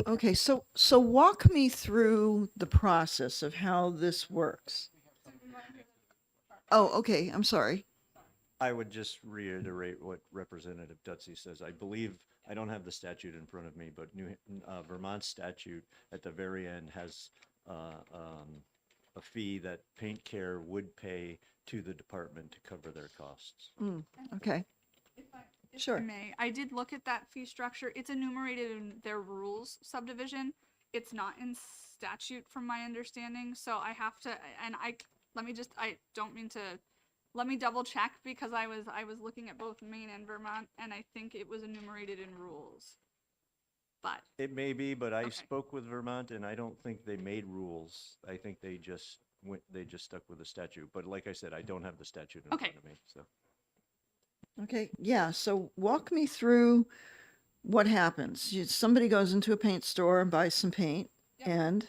Okay, so walk me through the process of how this works. Oh, okay, I'm sorry. I would just reiterate what Representative Dutsey says. I believe, I don't have the statute in front of me, but Vermont statute at the very end has a fee that Paint Care would pay to the department to cover their costs. Okay. If Sure. I may, I did look at that fee structure. It's enumerated in their rules subdivision. It's not in statute from my understanding. So I have to, and let me double check, because I was looking at both Maine and Vermont, and I think it was enumerated in rules. But It may be, but I Okay. spoke with Vermont and I don't think they made rules. I think they just stuck with the statute. But like I said, I don't have the statute in Okay. front of me, so. Okay, yeah, so walk me through what happens. Somebody goes into a paint store and buys some paint, and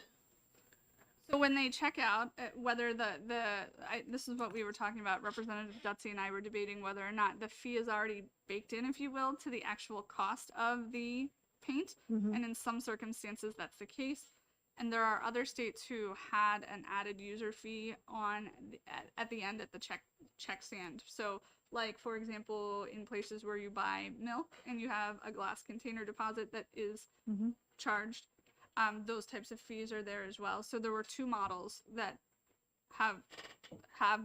so when they check out, whether this is what we were talking about, Representative Dutsey and I were debating whether or not the fee is already baked in, if you will, to the actual cost of the paint. And in some circumstances, that's the case. And there are other states who had an added user fee at the end at the check stand. So, like, for example, in places where you buy milk and you have a glass container deposit that is charged, those types of fees are there as well. So there were two models that have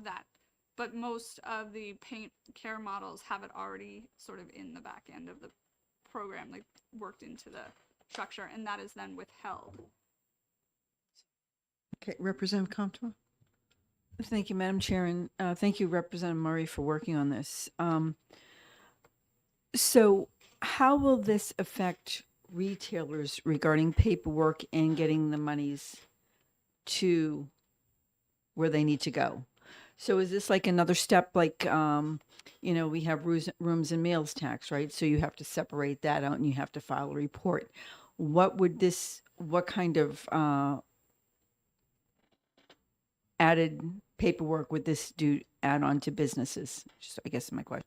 that, but most of the Paint Care models have it already sort of in the back end of the program, like worked into the structure, and that is then withheld. okay, Representative Comtois? Thank you, Madam Chair, and thank you, Representative Murray, for working on this. So how will this affect retailers regarding paperwork and getting the monies to where they need to go? So is this like another step, like, we have rooms and meals tax, right? So you have to separate that out and you have to file a report. What kind of added paperwork would this add on to businesses? Just, I guess, my question.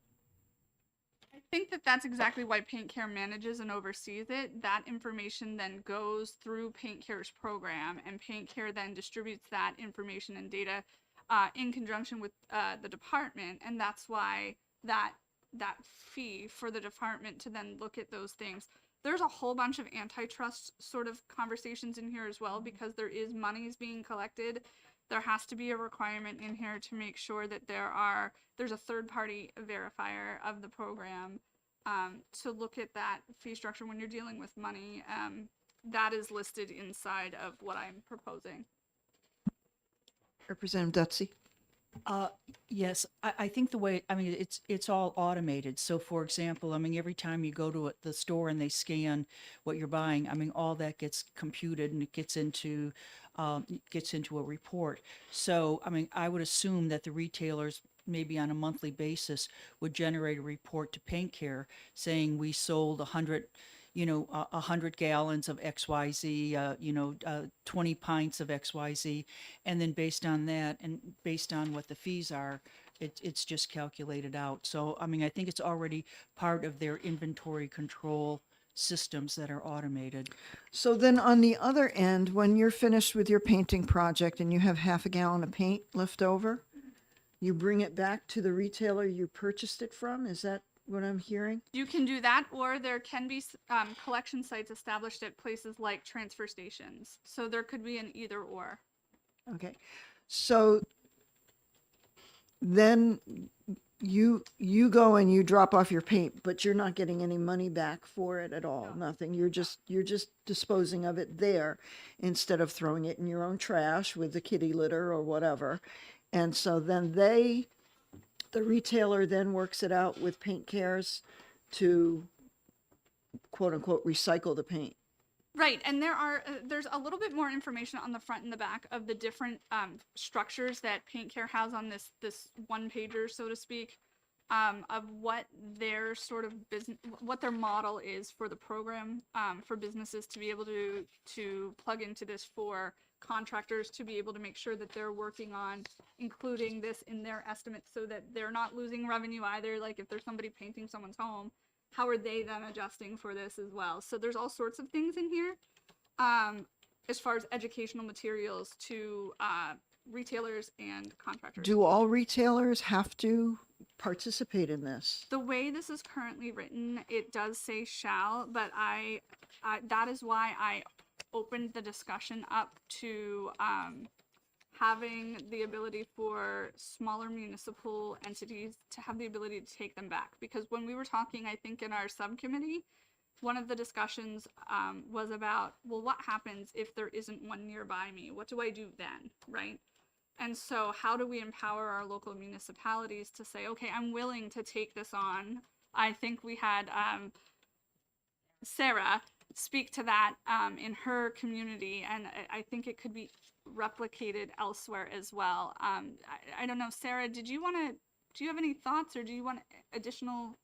I think that's exactly why Paint Care manages and oversees it. That information then goes through Paint Care's program, and Paint Care then distributes that information and data in conjunction with the department, and that's why that fee for the department to then look at those things. There's a whole bunch of antitrust sort of conversations in here as well, because there is monies being collected. There has to be a requirement in here to make sure that there's a third-party verifier of the program, to look at that fee structure when you're dealing with money. That is listed inside of what I'm proposing. Representative Dutsey. Yes, I think the way, I mean, it's all automated. So for example, I mean, every time you go to the store and they scan what you're buying, I mean, all that gets computed and it gets into a report. So, I mean, I would assume that the retailers, maybe on a monthly basis, would generate a report to Paint Care saying we sold 100 gallons of XYZ, 20 pints of XYZ. And then based on that and based on what the fees are, it's just calculated out. So, I mean, I think it's already part of their inventory control systems that are automated. So then on the other end, when you're finished with your painting project and you have half a gallon of paint left over, you bring it back to the retailer you purchased it from? Is that what I'm hearing? You can do that, or there can be collection sites established at places like transfer stations. So there could be an either or. Okay. So then you go and you drop off your paint, but you're not getting any money back for it at all. Nothing. You're just disposing of it there instead of throwing it in your own trash with the kitty litter or whatever. And so then the retailer then works it out with Paint Cares to quote unquote recycle the paint. Right, and there's a little bit more information on the front and the back of the different structures that Paint Care has on this one pager, so to speak, of what their sort of business, what their model is for the program, for businesses to be able to plug into this, for contractors to be able to make sure that they're working on including this in their estimates so that they're not losing revenue either. Like if there's somebody painting someone's home, how are they then adjusting for this as well? So there's all sorts of things in here, as far as educational materials to retailers and contractors. Do all retailers have to participate in this? The way this is currently written, it does say shall, but I that is why I opened the discussion up to having the ability for smaller municipal entities to have the ability to take them back. Because when we were talking, I think in our subcommittee, one of the discussions was about, well, what happens if there isn't one nearby me? What do I do then, right? And so how do we empower our local municipalities to say, okay, I'm willing to take this on? I think we had Sarah speak to that in her community, and I think it could be replicated elsewhere as well. I don't know, Sarah, do you have any thoughts, or do you want additional?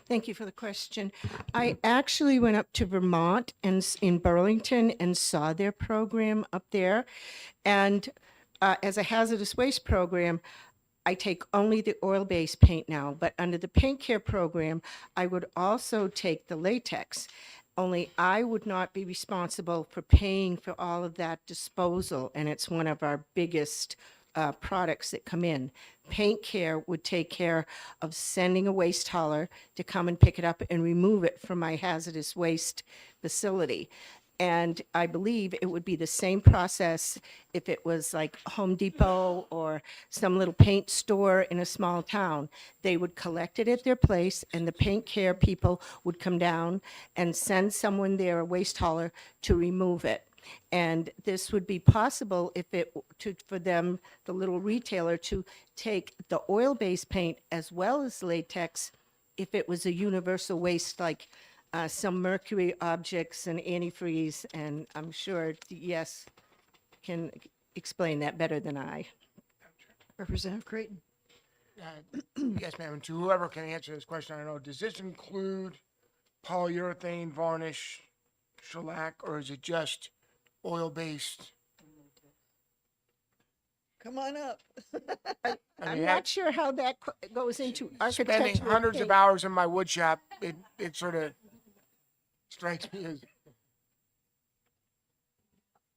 Thank you for the question. I actually went up to Vermont and in Burlington and saw their program up there. And as a hazardous waste program, I take only the oil-based paint now, but under the Paint Care program, I would also take the latex. Only I would not be responsible for paying for all of that disposal, and it's one of our biggest products that come in. Paint Care would take care of sending a waste hauler to come and pick it up and remove it from my hazardous waste facility. And I believe it would be the same process if it was like Home Depot or some little paint store in a small town. They would collect it at their place, and the Paint Care people would come down and send someone there, a waste hauler, to remove it. And this would be possible if for them, the little retailer, to take the oil-based paint as well as latex if it was a universal waste like some mercury objects and antifreeze, and I'm sure Yes can explain that better than I. Representative Creighton. Yes, ma'am. And to whoever can answer this question, I don't know, does this include polyurethane, varnish, shellac, or is it just oil-based? Come on up. I'm not sure how that goes into architecture. Spending hundreds of hours in my wood shop, it sort of strikes me as.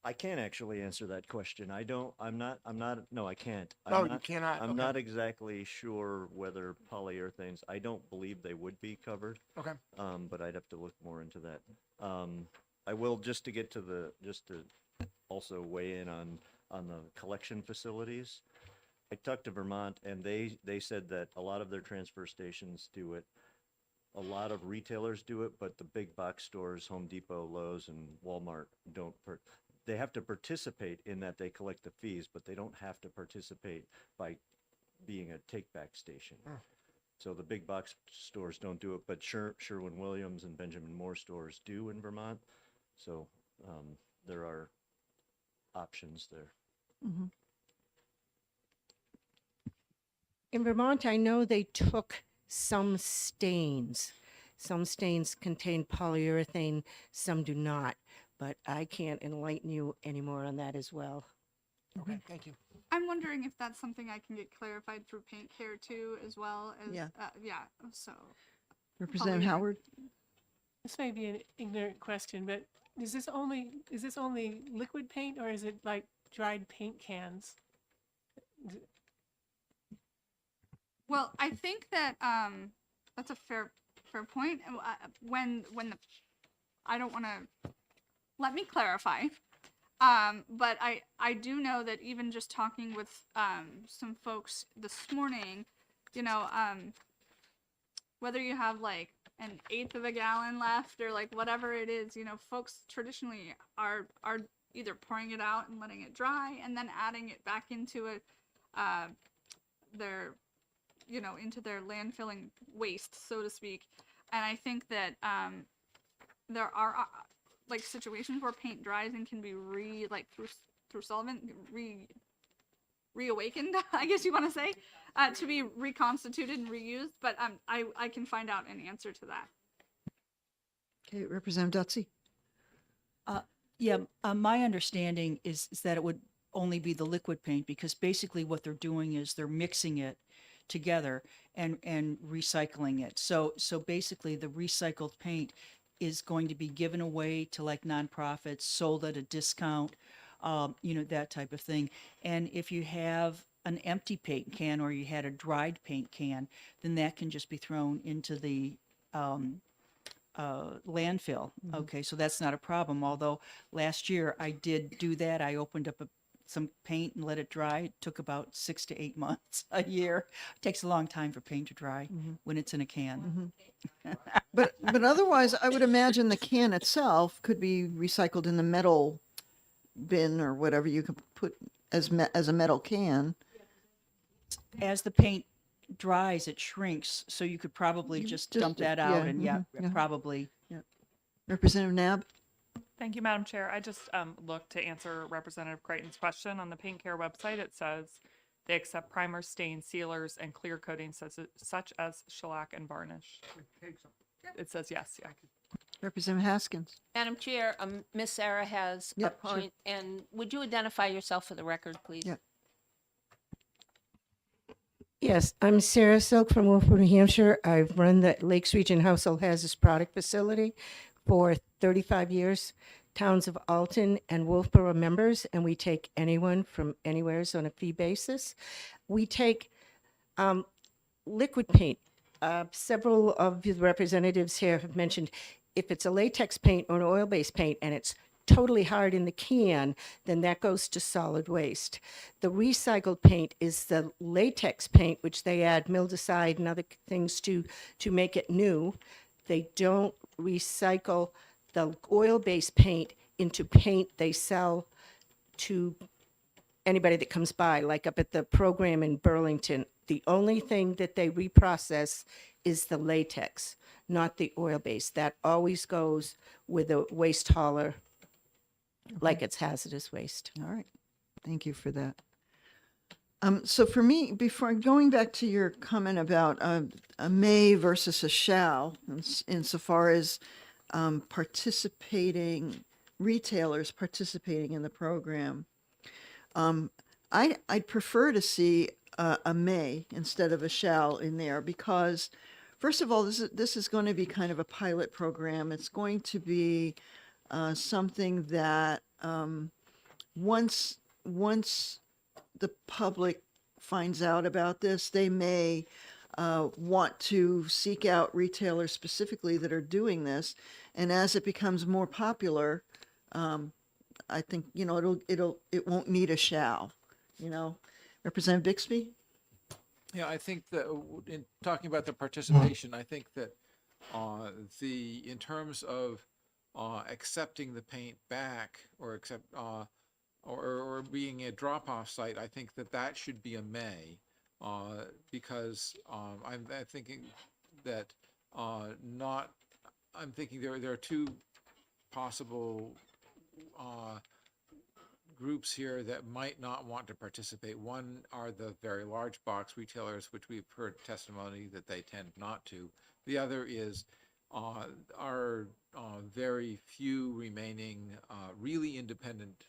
I can't actually answer that question. No, I can't. No, you cannot. I'm Okay. not exactly sure whether polyurethanes, I don't believe they would be covered. Okay. But I'd have to look more into that. I will, just to also weigh in on on the collection facilities. I talked to Vermont, and they said that a lot of their transfer stations do it. A lot of retailers do it, but the big box stores, Home Depot, Lowe's, and Walmart don't. They have to participate in that they collect the fees, but they don't have to participate by being a take-back station. So the big box stores don't do it, but Sherwin-Williams and Benjamin Moore stores do in Vermont. So there are options there. In Vermont, I know they took some stains. Some stains contain polyurethane, some do not. But I can't enlighten you anymore on that as well. Okay, thank you. I'm wondering if that's something I can get clarified through Paint Care too, as well as, Yeah. yeah, so. Representative Polyurethane. Howard? This may be an ignorant question, but is this only liquid paint or is it like dried paint cans? Well, I think that that's a fair point. When the I don't want to let me clarify. But I do know that even just talking with some folks this morning, you know, whether you have like an eighth of a gallon left or like whatever it is, you know, folks traditionally are either pouring it out and letting it dry and then adding it back into their, you know, into their landfilling waste, so to speak. And I think that there are like situations where paint dries and can be through solvent reawakened, I guess you want to say, to be reconstituted and reused. But I can find out an answer to that. Okay, Representative Dutsey? My understanding is that it would only be the liquid paint because basically what they're doing is they're mixing it together and recycling it. So basically the recycled paint is going to be given away to like nonprofits, sold at a discount, you know, that type of thing. And if you have an empty paint can or you had a dried paint can, then that can just be thrown into the landfill. Okay, so that's not a problem. Although last year I did do that. I opened up some paint and let it dry. It took about 6 to 8 months, a year. It takes a long time for paint to dry when it's in a can. But otherwise, I would imagine the can itself could be recycled in the metal bin or whatever you could put as a metal can. As the paint dries, it shrinks, so you could probably just dump that out and probably. Representative Nab? Thank you, Madam Chair. I just looked to answer Representative Crichton's question. On the Paint Care website, it says they accept primers, stains, sealers, and clear coatings such as shellac and varnish. It says yes, yeah. Representative Haskins? Madam Chair, Miss Sarah has a Yep, sure. point, and would you identify yourself for the record, please? Yep. Yes, I'm Sarah Silk from Wolfboro, New Hampshire. I've run the Lakes Region Household Hazardous Product Facility for 35 years. Towns of Alton and Wolfboro members, and we take anyone from anywhere on a fee basis. We take liquid paint. Several of the representatives here have mentioned if it's a latex paint or an oil-based paint and it's totally hard in the can, then that goes to solid waste. The recycled paint is the latex paint, which they add mildewcide and other things to make it new. They don't recycle the oil-based paint into paint they sell to anybody that comes by, like up at the program in Burlington. The only thing that they reprocess is the latex, not the oil-based. That always goes with a waste hauler, like it's hazardous waste. All right. Thank you for that. So for me, before going back to your comment about a may versus a shall, insofar as retailers participating in the program, I'd prefer to see a may instead of a shall in there because, first of all, this is going to be kind of a pilot program. It's going to be something that once the public finds out about this, they may want to seek out retailers specifically that are doing this. And as it becomes more popular, I think, it won't need a shall, Representative Bixby? Yeah, I think that in talking about the participation, I think that in terms of accepting the paint back or or being a drop-off site, I think that should be a may, because I'm thinking that I'm thinking there are two possible groups here that might not want to participate. One are the very large box retailers, which we've heard testimony that they tend not to. The other is our very few remaining really independent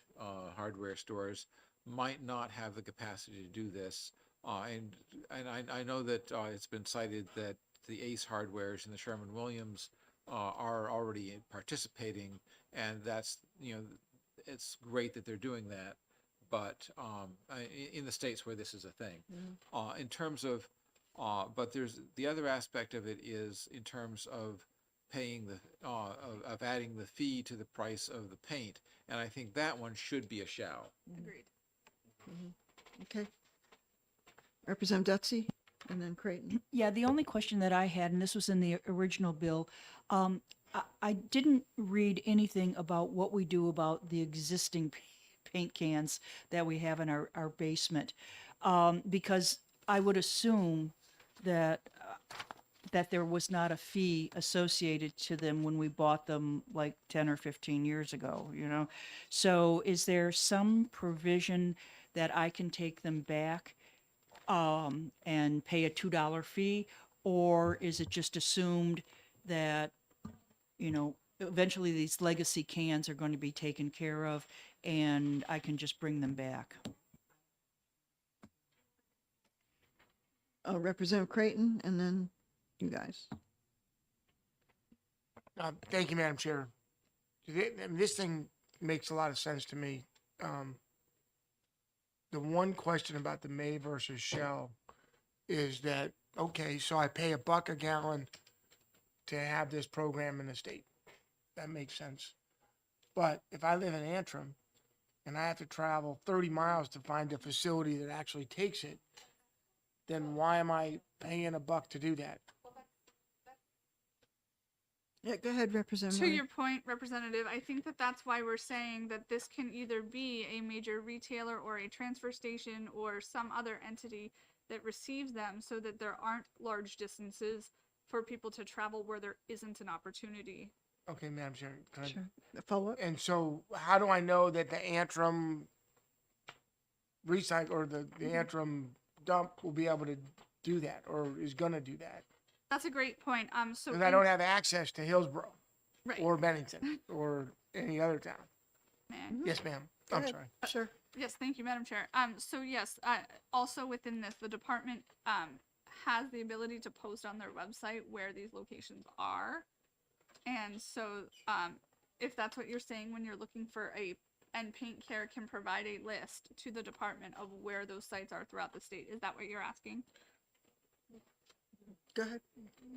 hardware stores might not have the capacity to do this. And I know that it's been cited that the Ace Hardwares and the Sherwin-Williams are already participating, and that's, it's great that they're doing that, but in the states where this is a thing. In terms of, but there's the other aspect of it is in terms of paying of adding the fee to the price of the paint, and I think that one should be a shall. Agreed. Okay. Representative Dutsey, and then Creighton. Yeah, the only question that I had, and this was in the original bill, I didn't read anything about what we do about the existing paint cans that we have in our basement, because I would assume that there was not a fee associated to them when we bought them like 10 or 15 years ago, So is there some provision that I can take them back and pay a $2 fee, or is it just assumed that eventually these legacy cans are going to be taken care of and I can just bring them back? Representative Creighton, and then you guys. Thank you, Madam Chair. This thing makes a lot of sense to me. The one question about the may versus shall is that, okay, so I pay $1 a gallon to have this program in the state. That makes sense. But if I live in Antrim and I have to travel 30 miles to find a facility that actually takes it, then why am I paying $1 to do that? Yeah, go ahead, Representative. To your point, Representative, I think that's why we're saying that this can either be a major retailer or a transfer station or some other entity that receives them, so that there aren't large distances for people to travel where there isn't an opportunity. Okay, Madam Chair. Can I- Sure. A follow-up? And so how do I know that the Antrim recycle or the Antrim dump will be able to do that or is going to do that? That's a great point. So Because I don't have access to Hillsborough right. or Bennington or any other town. Man. Yes, ma'am. Go I'm ahead. sorry. Sure. Yes, thank you, Madam Chair. So yes, also within this, the department has the ability to post on their website where these locations are. And so if that's what you're saying when you're looking for and Paint Care can provide a list to the department of where those sites are throughout the state. Is that what you're asking? Go ahead.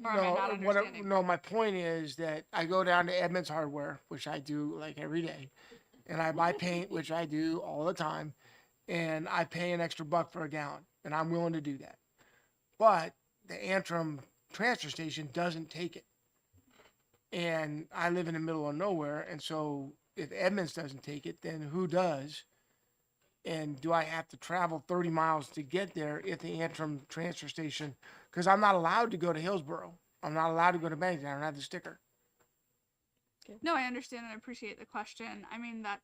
Or am I not understanding? No, my point is that I go down to Edmunds Hardware, which I do like every day, and I buy paint, which I do all the time, and I pay an extra $1 for a gallon, and I'm willing to do that. But the Antrim transfer station doesn't take it. And I live in the middle of nowhere, and so if Edmunds doesn't take it, then who does? And do I have to travel 30 miles to get there if the Antrim transfer station, because I'm not allowed to go to Hillsborough. I'm not allowed to go to Bennington. I don't have the sticker. No, I understand and I appreciate the question. I mean that.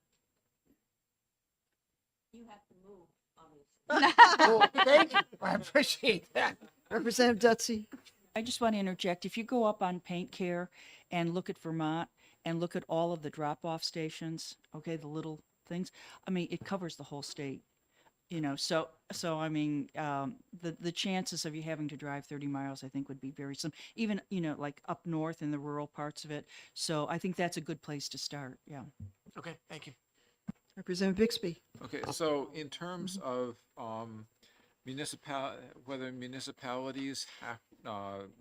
You have to move, obviously. Well, thank you. I appreciate that. Representative Dutsey. I just want to interject. If you go up on Paint Care and look at Vermont and look at all of the drop-off stations, okay, the little things, I mean, it covers the whole state. So I mean, the chances of you having to drive 30 miles, I think, would be very slim. Even, like up north in the rural parts of it. So I think that's a good place to start. Yeah. Okay, thank you. Representative Bixby. Okay, so in terms of whether municipalities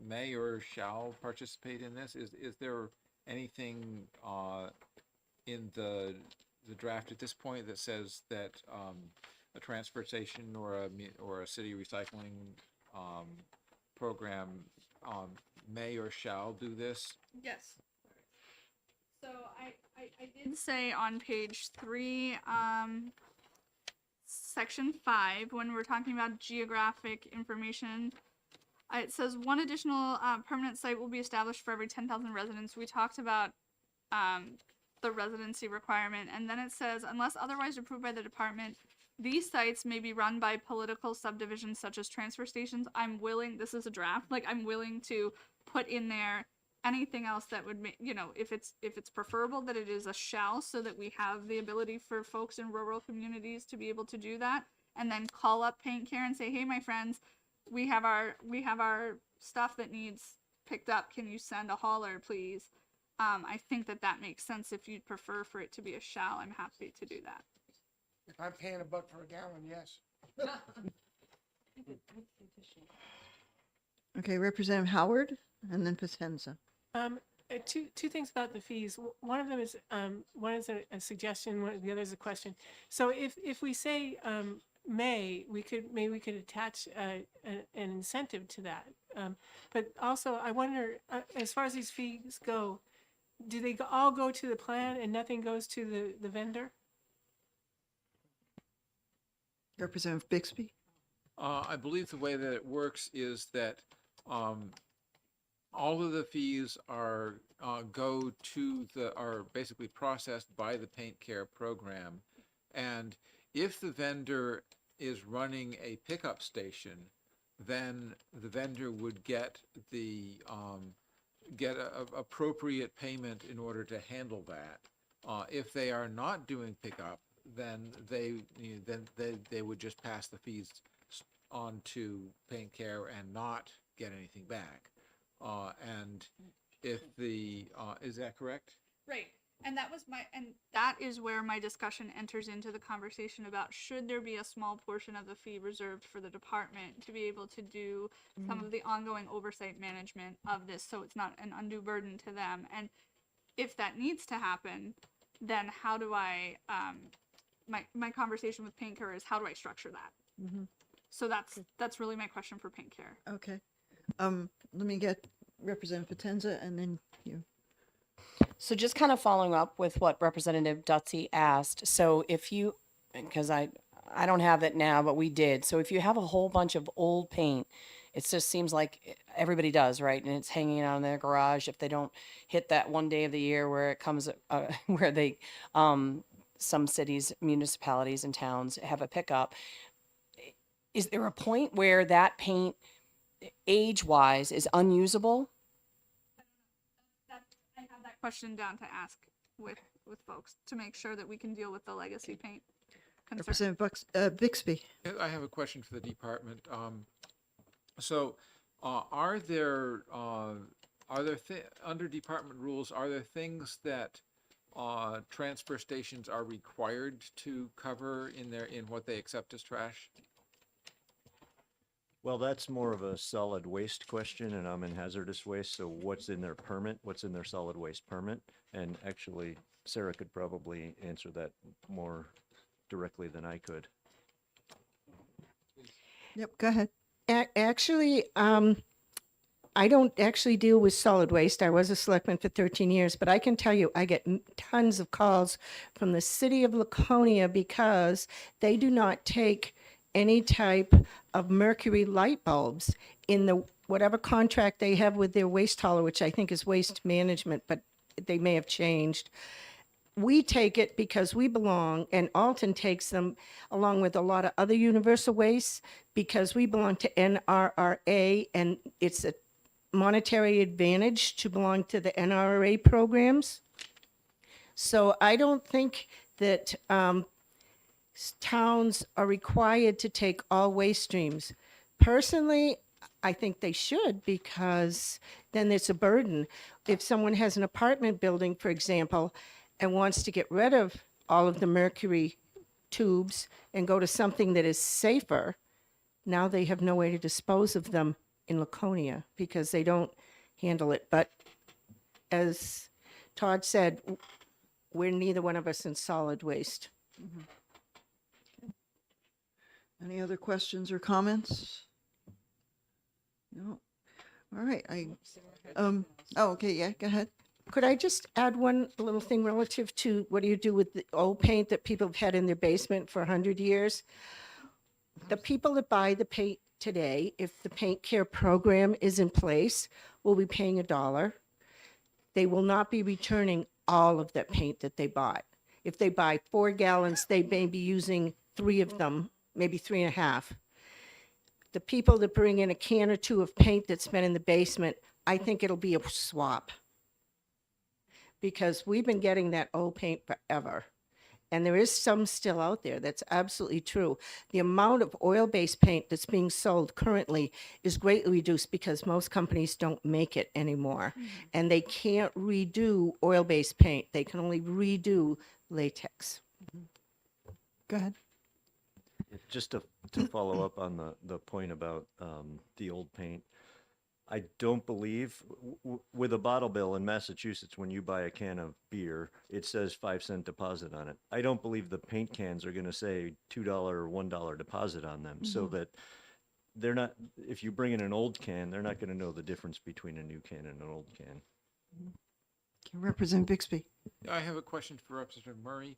may or shall participate in this, is there anything in the the draft at this point that says that, a transfer station or or a city recycling, program, may or shall do this? Yes. So I did say on page 3, section 5, when we're talking about geographic information, it says one additional permanent site will be established for every 10,000 residents. We talked about the residency requirement, and then it says unless otherwise approved by the department, these sites may be run by political subdivisions such as transfer stations. I'm willing, this is a draft, like I'm willing to put in there anything else that would make, if it's preferable that it is a shall, so that we have the ability for folks in rural communities to be able to do that, and then call up Paint Care and say, hey, my friends, we have our stuff that needs picked up. Can you send a hauler, please? I think that makes sense. If you'd prefer for it to be a shall, I'm happy to do that. If I'm paying $1 for a gallon, yes. Okay, Representative Howard and then Potenza. Two things about the fees. One of them is one is a suggestion. The other is a question. So if we say may, we could attach an incentive to that. But also, I wonder, as far as these fees go, do they all go to the plan and nothing goes to the vendor? Representative Bixby. I believe the way that it works is that, all of the fees are, are basically processed by the Paint Care program. And if the vendor is running a pickup station, then the vendor would get appropriate payment in order to handle that. If they are not doing pickup, then they would just pass the fees on to Paint Care and not get anything back. And if is that correct? Right. And that is where my discussion enters into the conversation about should there be a small portion of the fee reserved for the department to be able to do some of the ongoing oversight management of this, so it's not an undue burden to them. And if that needs to happen, then how do I, my conversation with Paint Care is how do I structure that? So that's really my question for Paint Care. Okay. Let me get Representative Potenza and then you. So just kind of following up with what Representative Dutsey asked. So if you, because I don't have it now, but we did. So if you have a whole bunch of old paint, it just seems like everybody does, right? And it's hanging out in their garage. If they don't hit that one day of the year where it comes, where they, some cities, municipalities and towns have a pickup, is there a point where that paint age-wise is unusable? I have that question down to ask with folks to make sure that we can deal with the legacy paint concern. Representative Bixby. I have a question for the department. So, are there under department rules, are there things that transfer stations are required to cover in what they accept as trash? Well, that's more of a solid waste question, and I'm in hazardous waste, so what's in their permit? What's in their solid waste permit? And actually, Sarah could probably answer that more directly than I could. Yep, go ahead. Actually, I don't actually deal with solid waste. I was a selectman for 13 years, but I can tell you I get tons of calls from the city of Laconia because they do not take any type of mercury light bulbs in the whatever contract they have with their waste hauler, which I think is waste management, but they may have changed. We take it because we belong, and Alton takes them along with a lot of other universal wastes because we belong to NRRA, and it's a monetary advantage to belong to the NRRA programs. So I don't think that towns are required to take all waste streams. Personally, I think they should because then it's a burden. If someone has an apartment building, for example, and wants to get rid of all of the mercury tubes and go to something that is safer, now they have no way to dispose of them in Laconia because they don't handle it. But as Todd said, we're neither one of us in solid waste. Any other questions or comments? No. All right, oh, okay, yeah, go ahead. Could I just add one little thing relative to what do you do with the old paint that people have had in their basement for 100 years? The people that buy the paint today, if the paint care program is in place, will be paying $1. They will not be returning all of that paint that they bought. If they buy 4 gallons, they may be using 3 of them, maybe 3.5. The people that bring in a can or 2 of paint that's been in the basement, I think it'll be a swap. Because we've been getting that old paint forever. And there is some still out there. That's absolutely true. The amount of oil-based paint that's being sold currently is greatly reduced because most companies don't make it anymore. And they can't redo oil-based paint. They can only redo latex. Go ahead. Just to follow up on the point about the old paint, I don't believe with a bottle bill in Massachusetts, when you buy a can of beer, it says 5-cent deposit on it. I don't believe the paint cans are going to say $2 or $1 deposit on them, so that they're not. If you bring in an old can, they're not going to know the difference between a new can and an old can. Representative Bixby. I have a question for Representative Murray.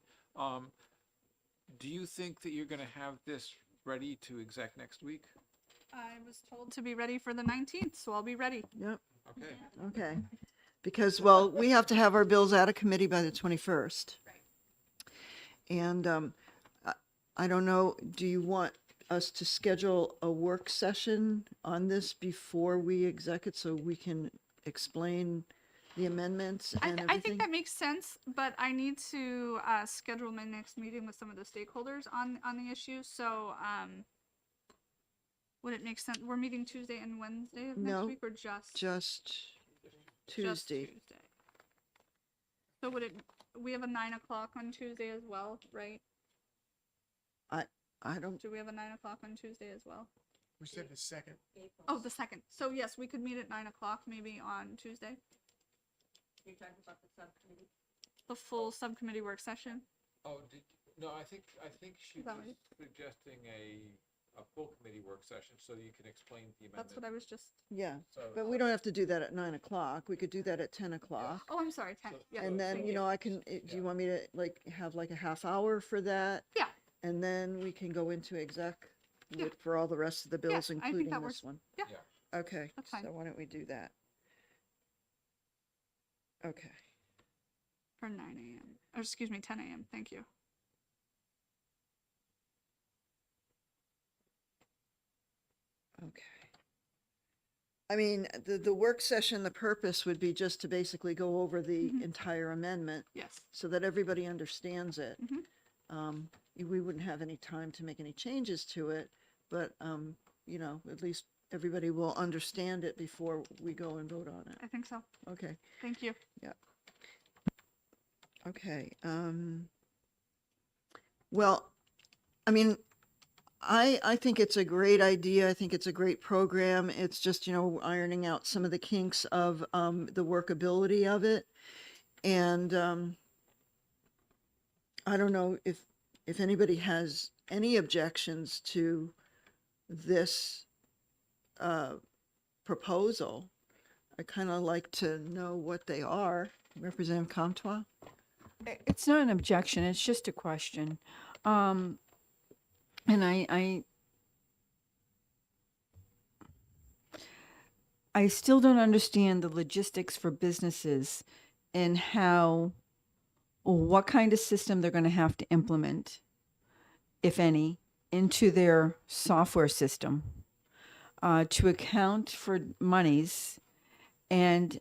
Do you think that you're going to have this ready to exec next week? I was told to be ready for the 19th, so I'll be ready. Yep, Okay. okay. Because, well, we have to have our bills out of committee by the 21st. And I don't know, do you want us to schedule a work session on this before we exec it so we can explain the amendments and everything? I think that makes sense, but I need to schedule my next meeting with some of the stakeholders on the issue. So would it make sense? We're meeting Tuesday and Wednesday of next No, week, or just Tuesday. Tuesday? So would it? We have a 9 o'clock on Tuesday as well, right? I don't, Do we have a 9 o'clock on Tuesday as well? We said the second. Oh, the 2nd. So yes, we could meet at 9 o'clock maybe on Tuesday. You're talking about the subcommittee? The full subcommittee work session. Oh, no, I think she Is that was right? suggesting a full committee work session so that you can explain the amendment. That's what I was just. yeah, So- but we don't have to do that at 9 o'clock. We could do that at 10 o'clock. Oh, I'm sorry, 10. Yeah. And then, thank you know, I can, do you want me to have like a half hour for that? Yeah. And then we can go into exec Yeah. for all the rest of the bills, I think including that this works. one. Yeah. Yeah. Okay, That's fine. so why don't we do that? Okay, For 9 a.m. Or excuse me, 10 a.m. Thank you. okay. I mean, the work session, the purpose would be just to basically go over the entire amendment Yes. so that everybody understands it. Mhm. We wouldn't have any time to make any changes to it, but, you know, at least everybody will understand it before we go and vote on it. I think so. Okay, Thank you. okay. Well, I mean, I think it's a great idea. I think it's a great program. It's just, you know, ironing out some of the kinks of the workability of it. And I don't know if anybody has any objections to this proposal. I kind of like to know what they are. Representative Comtois? It's not an objection, it's just a question. And I still don't understand the logistics for businesses and what kind of system they're going to have to implement, if any, into their software system to account for monies and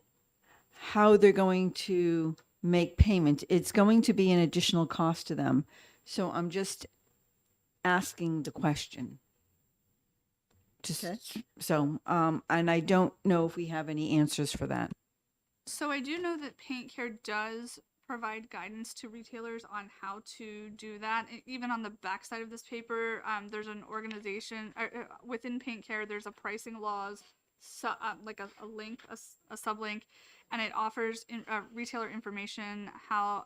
how they're going to make payment. It's going to be an additional cost to them. So I'm just asking the question. Okay. So, and I don't know if we have any answers for that. So I do know that Paint Care does provide guidance to retailers on how to do that. Even on the backside of this paper, there's an organization within Paint Care. There's a pricing laws like a link, a sublink, and it offers retailer information how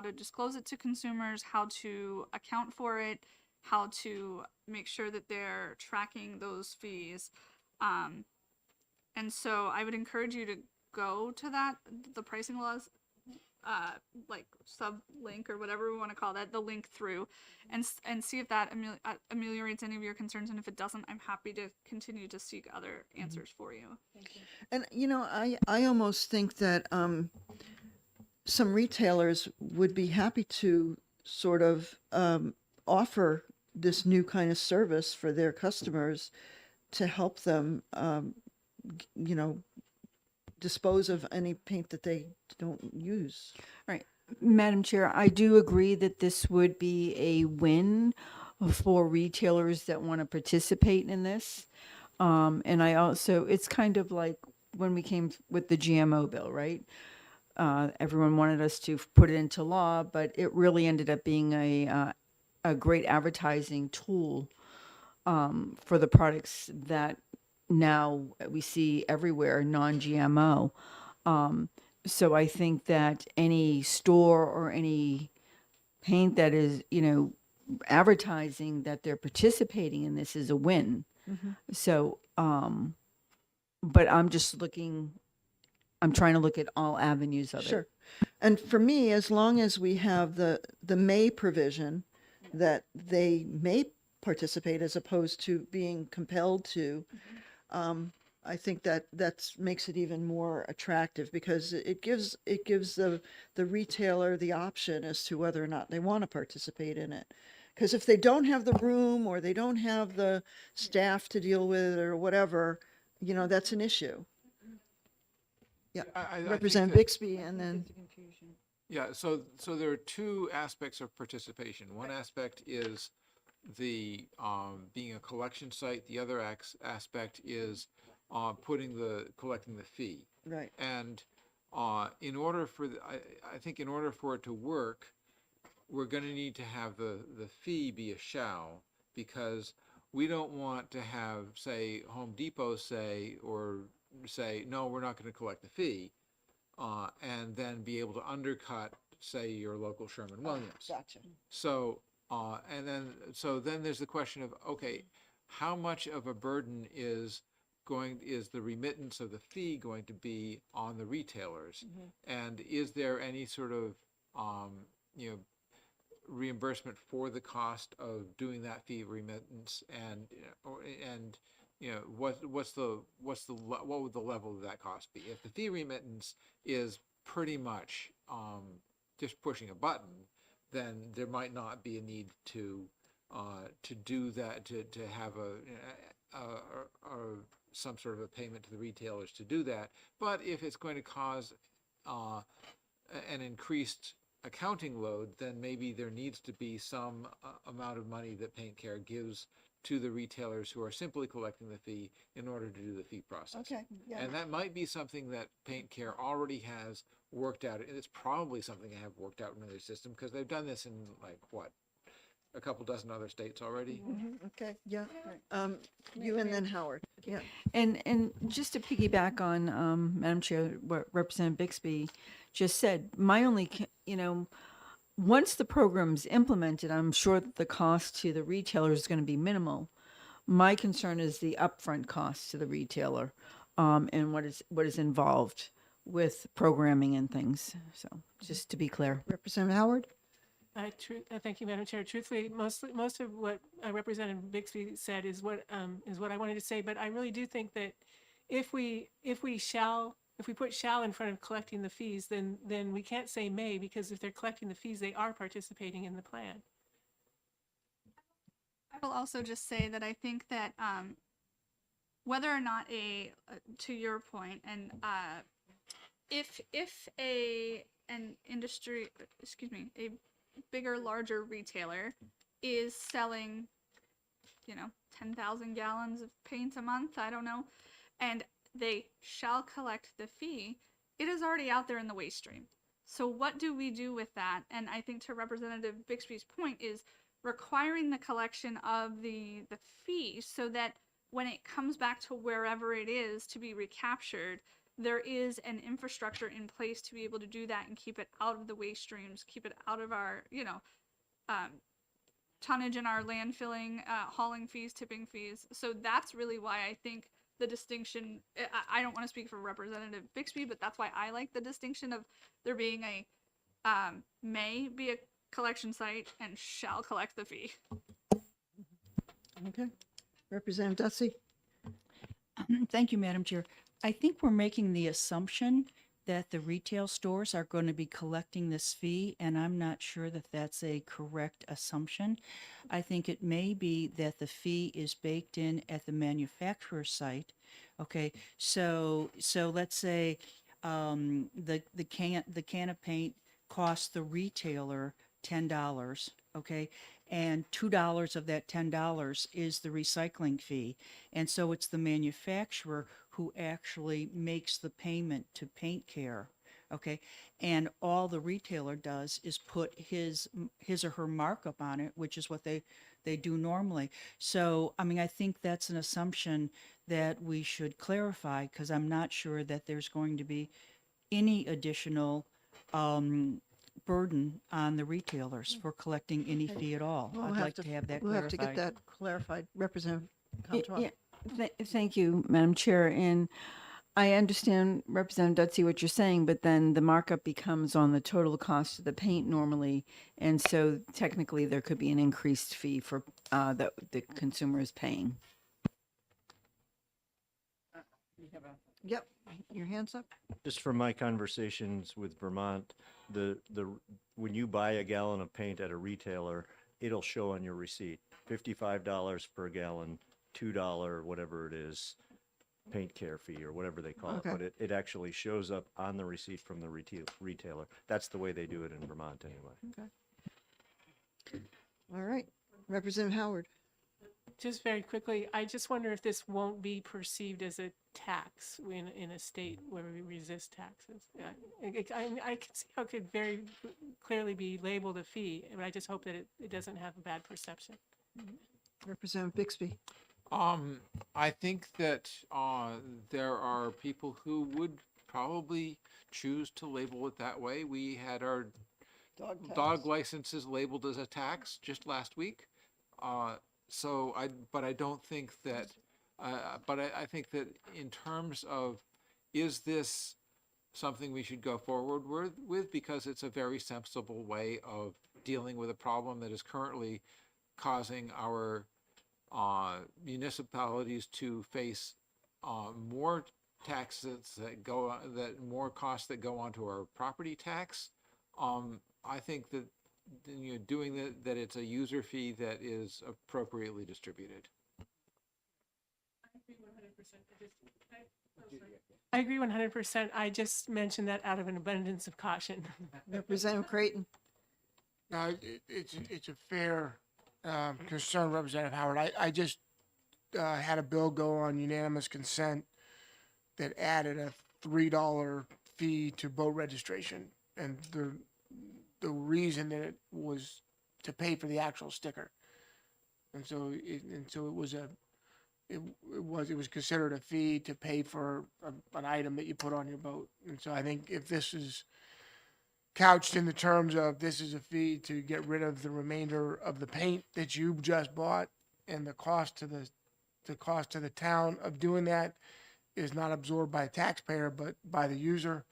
to disclose it to consumers, how to account for it, how to make sure that they're tracking those fees. And so I would encourage you to go to the pricing laws, like sub link or whatever we want to call that, the link through, and see if that ameliorates any of your concerns. And if it doesn't, I'm happy to continue to seek other answers for you. Thank you. And I almost think that some retailers would be happy to sort of offer this new kind of service for their customers to help them, dispose of any paint that they don't use. Right. Madam Chair, I do agree that this would be a win for retailers that want to participate in this. And I also, it's kind of like when we came with the GMO bill, right? Everyone wanted us to put it into law, but it really ended up being a great advertising tool for the products that now we see everywhere, non-GMO. So I think that any store or any paint that is, advertising that they're participating in this is a win. So, but I'm trying to look at all avenues of Sure. it. And for me, as long as we have the may provision that they may participate as opposed to being compelled to, I think that makes it even more attractive because it gives the retailer the option as to whether or not they want to participate in it. Because if they don't have the room or they don't have the staff to deal with it or whatever, that's an issue. Yeah, I think Representative that- Bixby, and then Yeah, so there are two aspects of participation. One aspect is the being a collection site. The other aspect is collecting the fee. right. And in order for I think in order for it to work, we're going to need to have the fee be a shall, because we don't want to have, say, Home Depot say no, we're not going to collect the fee, and then be able to undercut, say, your local Sherwin-Williams. Gotcha. So then there's the question of, okay, how much of a burden is the remittance of the fee going to be on the retailers? And is there any sort of, reimbursement for the cost of doing that fee remittance? And, what would the level of that cost be? If the fee remittance is pretty much, just pushing a button, then there might not be a need to do that, to have some sort of a payment to the retailers to do that. But if it's going to cause an increased accounting load, then maybe there needs to be some amount of money that Paint Care gives to the retailers who are simply collecting the fee in order to do the fee process. Okay. Yeah. And that might be something that Paint Care already has worked out. And it's probably something they have worked out in their system, because they've done this in a couple dozen other states already. Okay. Yeah. You and then Howard. Yeah. And just to piggyback on Madam Chair, what Representative Bixby just said, my only, once the program's implemented, I'm sure that the cost to the retailer is going to be minimal. My concern is the upfront cost to the retailer, and what is involved with programming and things. So just to be clear. Representative Howard. Thank you, Madam Chair. Truthfully, most of what Representative Bixby said is what I wanted to say. But I really do think that if we put shall in front of collecting the fees, then we can't say may, because if they're collecting the fees, they are participating in the plan. I will also just say that I think that whether or not to your point, and if an industry, a bigger, larger retailer is selling, 10,000 gallons of paint a month, I don't know, and they shall collect the fee, it is already out there in the waste stream. So what do we do with that? And I think to Representative Bixby's point is requiring the collection of the fee so that when it comes back to wherever it is to be recaptured, there is an infrastructure in place to be able to do that and keep it out of the waste streams, keep it out of our, tonnage in our landfilling, hauling fees, tipping fees. So that's really why I think the distinction, I don't want to speak for Representative Bixby, but that's why I like the distinction of there being a may be a collection site and shall collect the fee. Okay. Representative Dutsey? Thank you, Madam Chair. I think we're making the assumption that the retail stores are going to be collecting this fee, and I'm not sure that that's a correct assumption. I think it may be that the fee is baked in at the manufacturer site. Okay, so let's say the can of paint costs the retailer $10. Okay, and $2 of that $10 is the recycling fee, and so it's the manufacturer who actually makes the payment to Paint Care. Okay, and all the retailer does is put his or her markup on it, which is what they do normally. So I mean, I think that's an assumption that we should clarify, because I'm not sure that there's going to be any additional burden on the retailers for collecting any fee at all. We'll I'd have like to have that We'll clarified. have to get that clarified. Representative Y- Comtois? yeah, Thank you, Madam Chair. And I understand, Representative Dutsey, what you're saying, but then the markup becomes on the total cost of the paint normally. And so technically there could be an increased fee for that the consumer is paying. Yep. Your hands up? Just from my conversations with Vermont, when you buy a gallon of paint at a retailer, it'll show on your receipt, $55 per gallon, $2, whatever it is, Paint Care fee or whatever they call Okay. it. But it actually shows up on the receipt from the retailer. That's the way they do it in Vermont anyway. Okay. All right. Representative Howard? Just very quickly, I just wonder if this won't be perceived as a tax in a state where we resist taxes. I can see how it could very clearly be labeled a fee, but I just hope that it doesn't have a bad perception. Representative Bixby? I think that there are people who would probably choose to label it that way. We had our dog licenses labeled as a tax just last week. But I don't think that, I think that in terms of, is this something we should go forward with? Because it's a very sensible way of dealing with a problem that is currently causing our municipalities to face more taxes more costs that go onto our property tax. I think that doing that it's a user fee that is appropriately distributed. I agree 100%. I just mentioned that out of an abundance of caution. Representative Creighton? No, it's a fair concern, Representative Howard. I just had a bill go on unanimous consent that added a $3 fee to boat registration, and the reason that it was to pay for the actual sticker, and so it was considered a fee to pay for an item that you put on your boat. And so I think if this is couched in the terms of this is a fee to get rid of the remainder of the paint that you just bought, and the cost to the town of doing that is not absorbed by a taxpayer but by the user,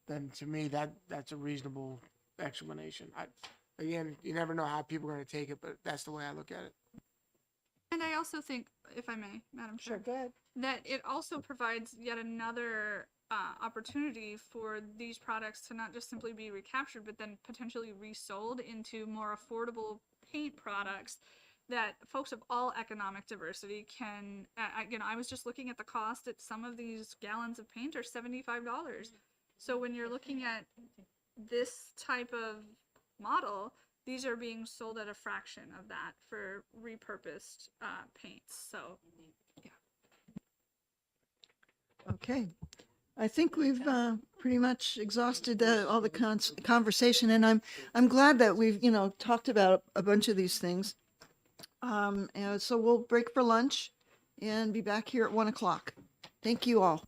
then to me that's a reasonable explanation. Again, you never know how people are going to take it, but that's the way I look at it. And I also think, if I may, Madam Chair, Go ahead. that it also provides yet another opportunity for these products to not just simply be recaptured, but then potentially resold into more affordable paint products that folks of all economic diversity can, I was just looking at the cost at some of these gallons of paint are $75. So when you're looking at this type of model, these are being sold at a fraction of that for repurposed paints. So, yeah. Okay. I think we've pretty much exhausted all the conversation, and I'm glad that we've talked about a bunch of these things. And so we'll break for lunch, and be back here at 1 o'clock. Thank you all.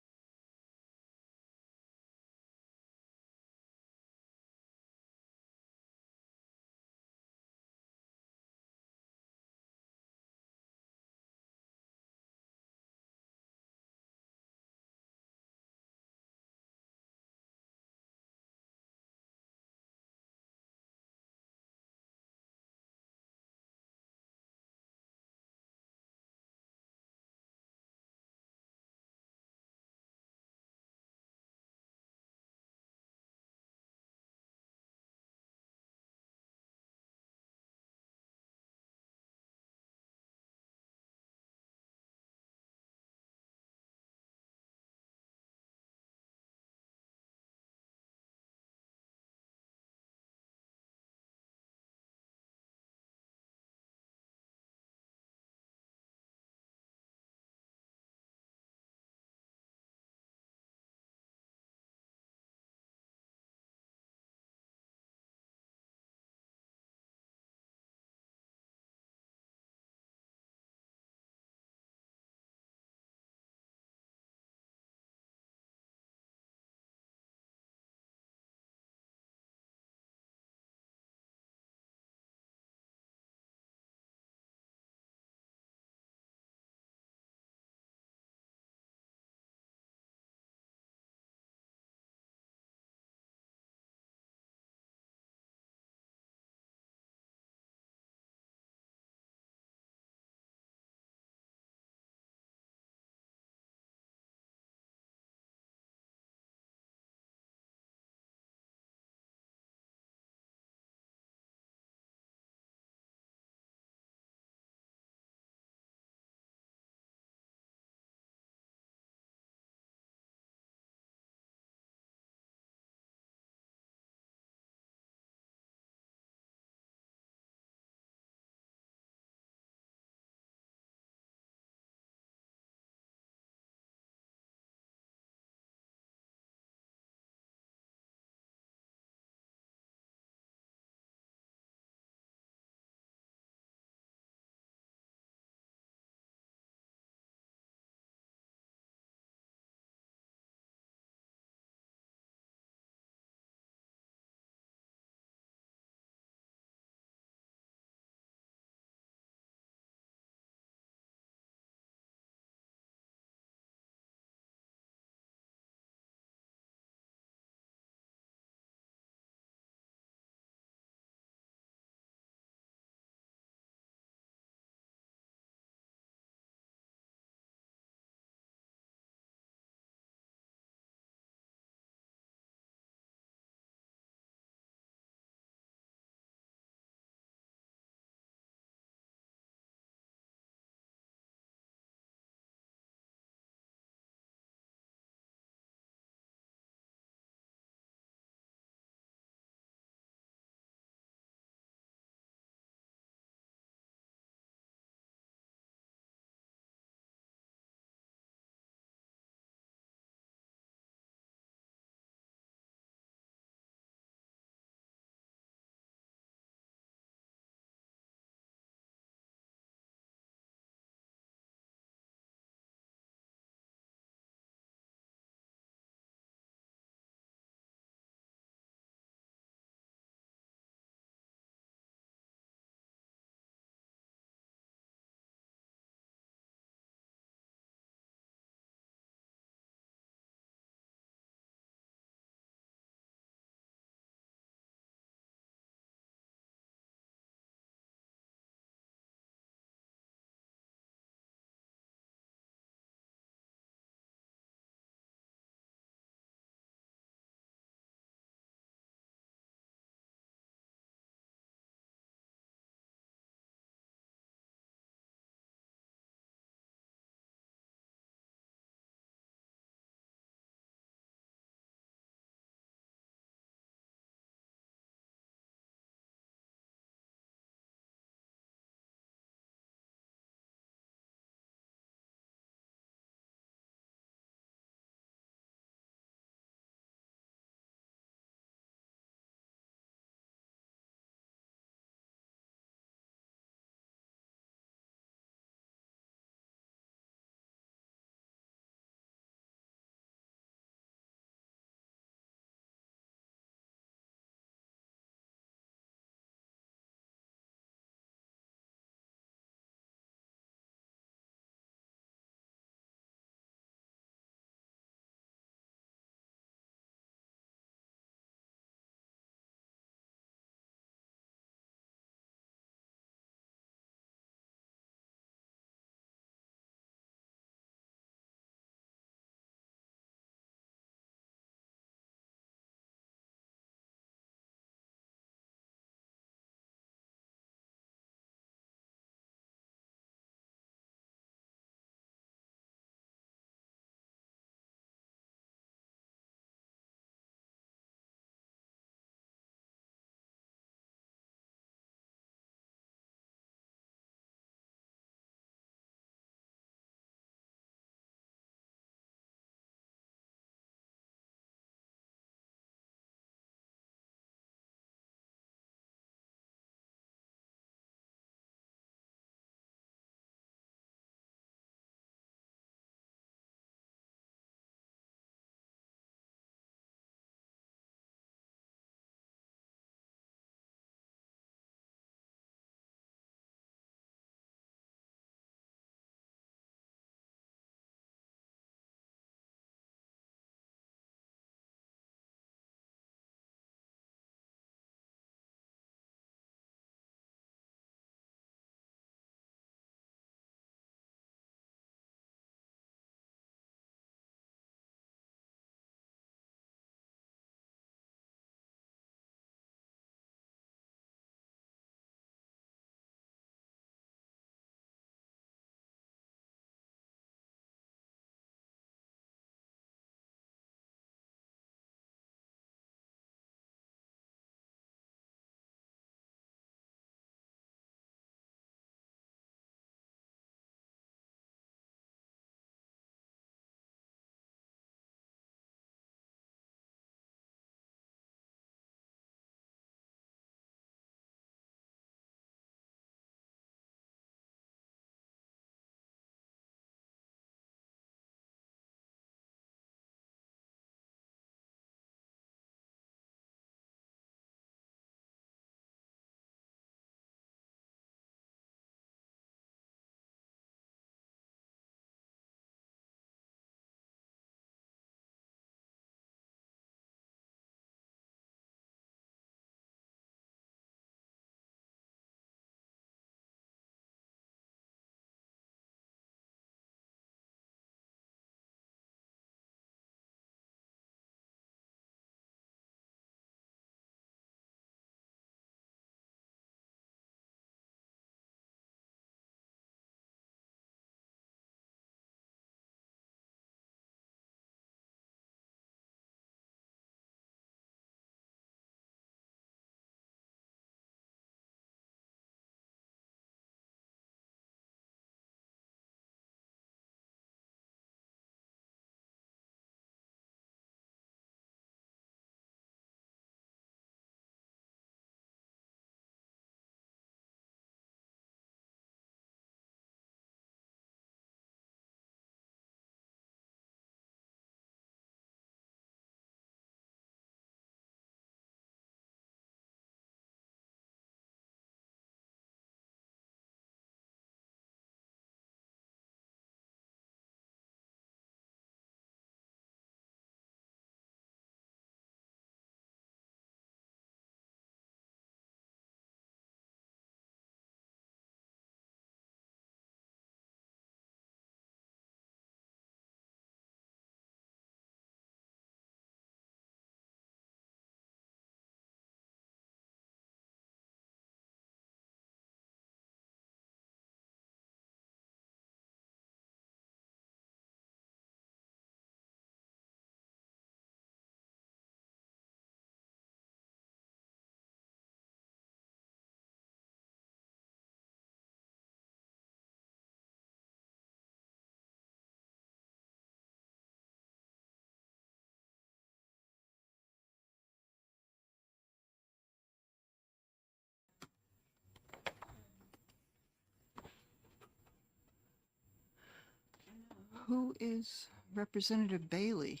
who is Representative Bailey?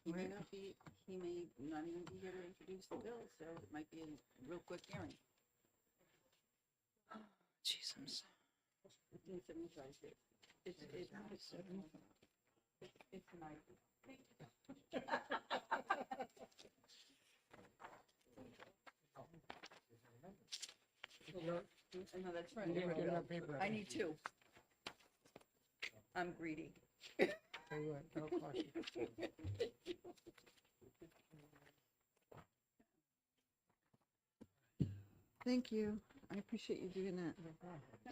He may not be, he may not even be here to introduce the bill, so it might be a real quick hearing. Jesus. 1575. It's an idea. No, that's right. Give it enough paper. I need two. I'm greedy. Tell you what, that'll cost you. Thank you. I appreciate you doing that.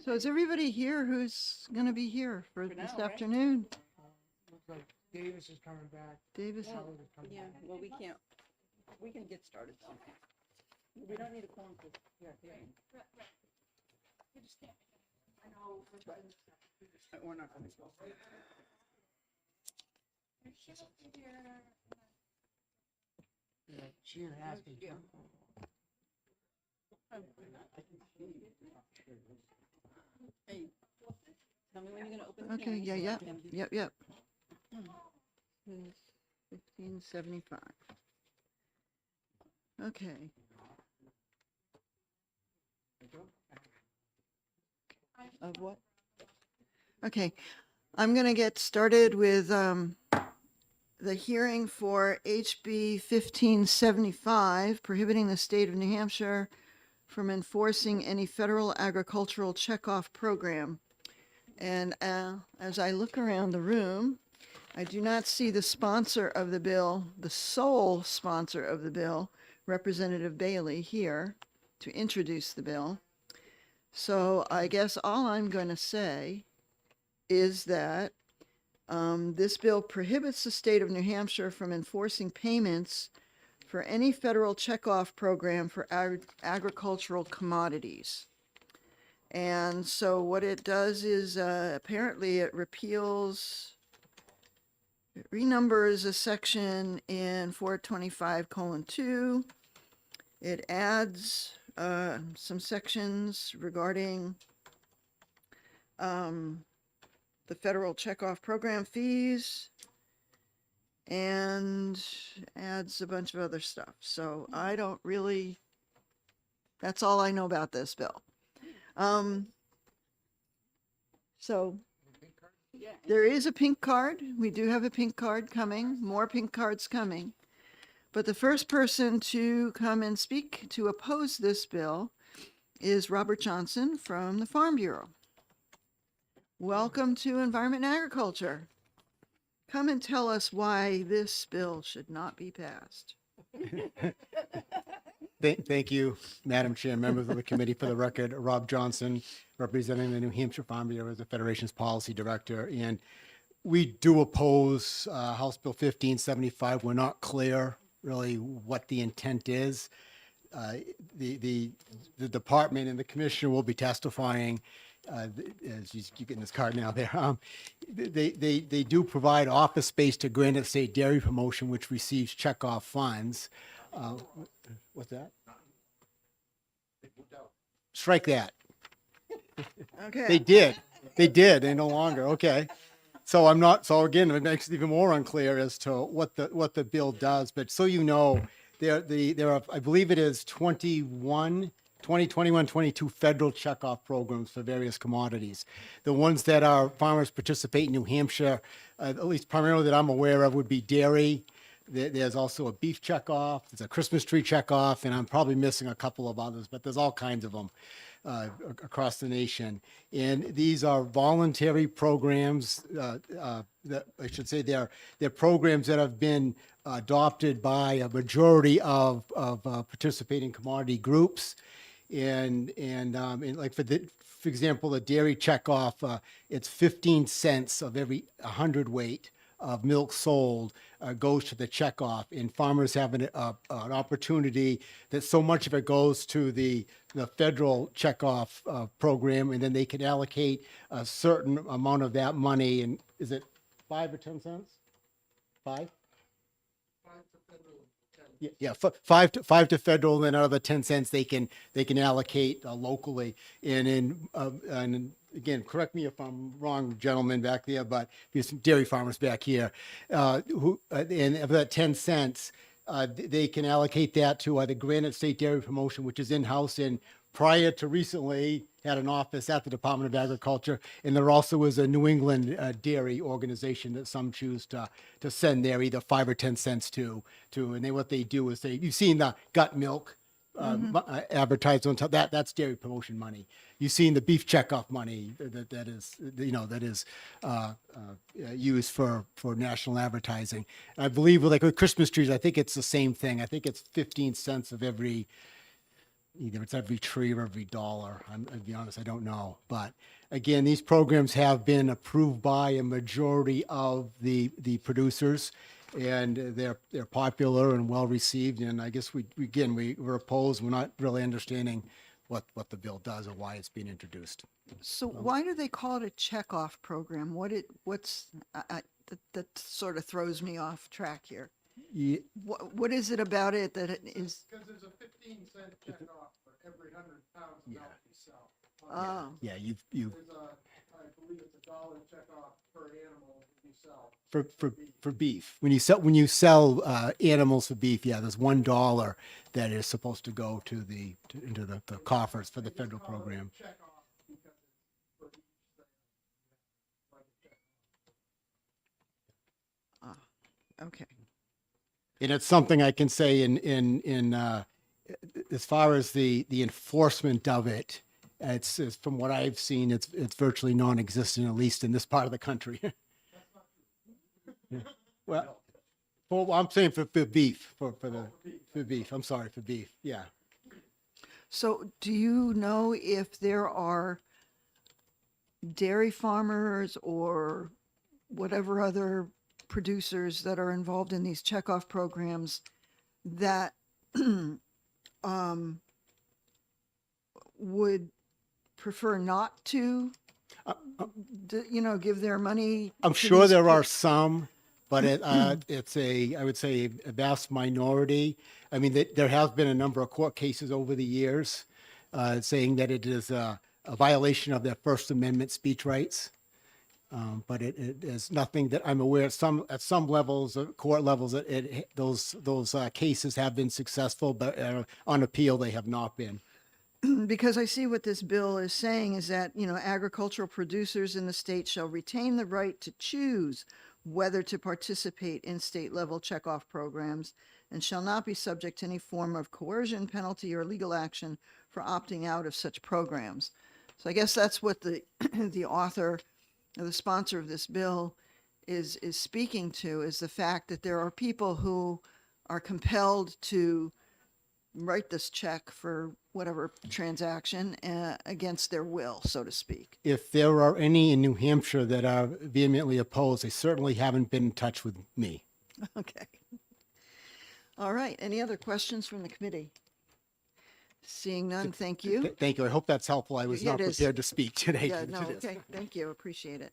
So is everybody here who's going to be here for For this now, right? afternoon? Looks like Davis is coming back. Davis? Howard is coming Yeah, back. well, we can get started. We don't need a quorum for hearing. We're not going to go. Yeah, she didn't ask me. Hey, tell me when you're gonna open the Okay, hearing. yeah, so I yeah, can- yep. 1575. Okay. Of what? Okay, I'm going to get started with the hearing for HB 1575, prohibiting the state of New Hampshire from enforcing any federal agricultural checkoff program. And as I look around the room, I do not see the sponsor of the bill, the sole sponsor of the bill, Representative Bailey, here to introduce the bill. So I guess all I'm going to say is that this bill prohibits the state of New Hampshire from enforcing payments for any federal checkoff program for agricultural commodities. And so what it does is apparently it repeals, it renumbers a section in 425:2. It adds some sections regarding the federal checkoff program fees and adds a bunch of other stuff. So I don't really, that's all I know about this bill. So there is a pink card. We do have a pink card coming, more pink cards coming. But the first person to come and speak to oppose this bill is Robert Johnson from the Farm Bureau. Welcome to Environment and Agriculture. Come and tell us why this bill should not be passed. Thank you, Madam Chair, members of the committee. For the record, Rob Johnson, representing the New Hampshire Farm Bureau as the Federation's policy director. And we do oppose House Bill 1575. We're not clear really what the intent is. The department and the commissioner will be testifying as you keep getting this card now there. They do provide office space to Granite State Dairy Promotion, which receives checkoff funds. What's that? Strike that. Okay. They did. They no longer. Okay. So I'm not, so again, it makes it even more unclear as to what the bill does. But so you know, there are, I believe it is 21 21, 22 federal checkoff programs for various commodities. The ones that our farmers participate in New Hampshire, at least primarily that I'm aware of, would be dairy. There's also a beef checkoff, there's a Christmas tree checkoff, and I'm probably missing a couple of others, but there's all kinds of them across the nation. And these are voluntary programs that I should say they're programs that have been adopted by a majority of participating commodity groups. And like for example, the dairy checkoff, it's 15 cents of every 100 weight of milk sold goes to the checkoff, and farmers have an opportunity that so much of it goes to the federal checkoff program, and then they can allocate a certain amount of that money. And is it 5 or 10 cents? 5? Yeah, 5 to federal, and then out of the 10 cents they can allocate locally. And in again, correct me if I'm wrong, gentlemen back there, but there's some dairy farmers back here, and of that 10 cents, they can allocate that to the Granite State Dairy Promotion, which is in-house, and prior to recently had an office at the Department of Agriculture, and there also is a New England dairy organization that some choose to send there either 5 or 10 cents to, and what they do is you've seen the gut milk advertised on top, that's dairy promotion money. You've seen the beef checkoff money that is used for national advertising. I believe with Christmas trees, I think it's the same thing. I think it's 15 cents of either it's every tree or every dollar. I'll be honest, I don't know. But again, these programs have been approved by a majority of the producers, and they're popular and well received. And I guess we're opposed. We're not really understanding what the bill does or why it's being introduced. So why do they call it a checkoff program? That sort of throws me off track here. Yeah, What is it about it that it is? Because there's a 15-cent check off for every 100 pounds of milk you sell. Oh, yeah, you There's I believe it's $1 check off per animal you sell. for beef. When you sell animals for beef, yeah, there's $1 that is supposed to go into the coffers for the federal program. Check off because it's for each thing. Like a check. okay. And it's something I can say in as far as the enforcement of it, it's from what I've seen, it's virtually non-existent, at least in this part of the country. Yeah. Well, I'm saying for beef, for beef. I'm sorry, for beef. Yeah. So do you know if there are dairy farmers or whatever other producers that are involved in these checkoff programs that would prefer not to, give their money? I'm to sure these there are kids? some, but it's I would say a vast minority. I mean, there have been a number of court cases over the years saying that it is a violation of their First Amendment speech rights. But it is nothing that I'm aware of. At some levels, court levels, those cases have been successful, but on appeal they have not been. Because I see what this bill is saying is that, agricultural producers in the state shall retain the right to choose whether to participate in state level checkoff programs and shall not be subject to any form of coercion, penalty, or legal action for opting out of such programs. So I guess that's what the author, or the sponsor of this bill is speaking to, is the fact that there are people who are compelled to write this check for whatever transaction against their will, so to speak. If there are any in New Hampshire that are vehemently opposed, they certainly haven't been in touch with me. Okay. All right. Any other questions from the committee? Seeing none, thank you. Thank you. I hope that's helpful. I was Yeah, not it is. prepared to speak today. Yeah, no, okay. Thank you. Appreciate it.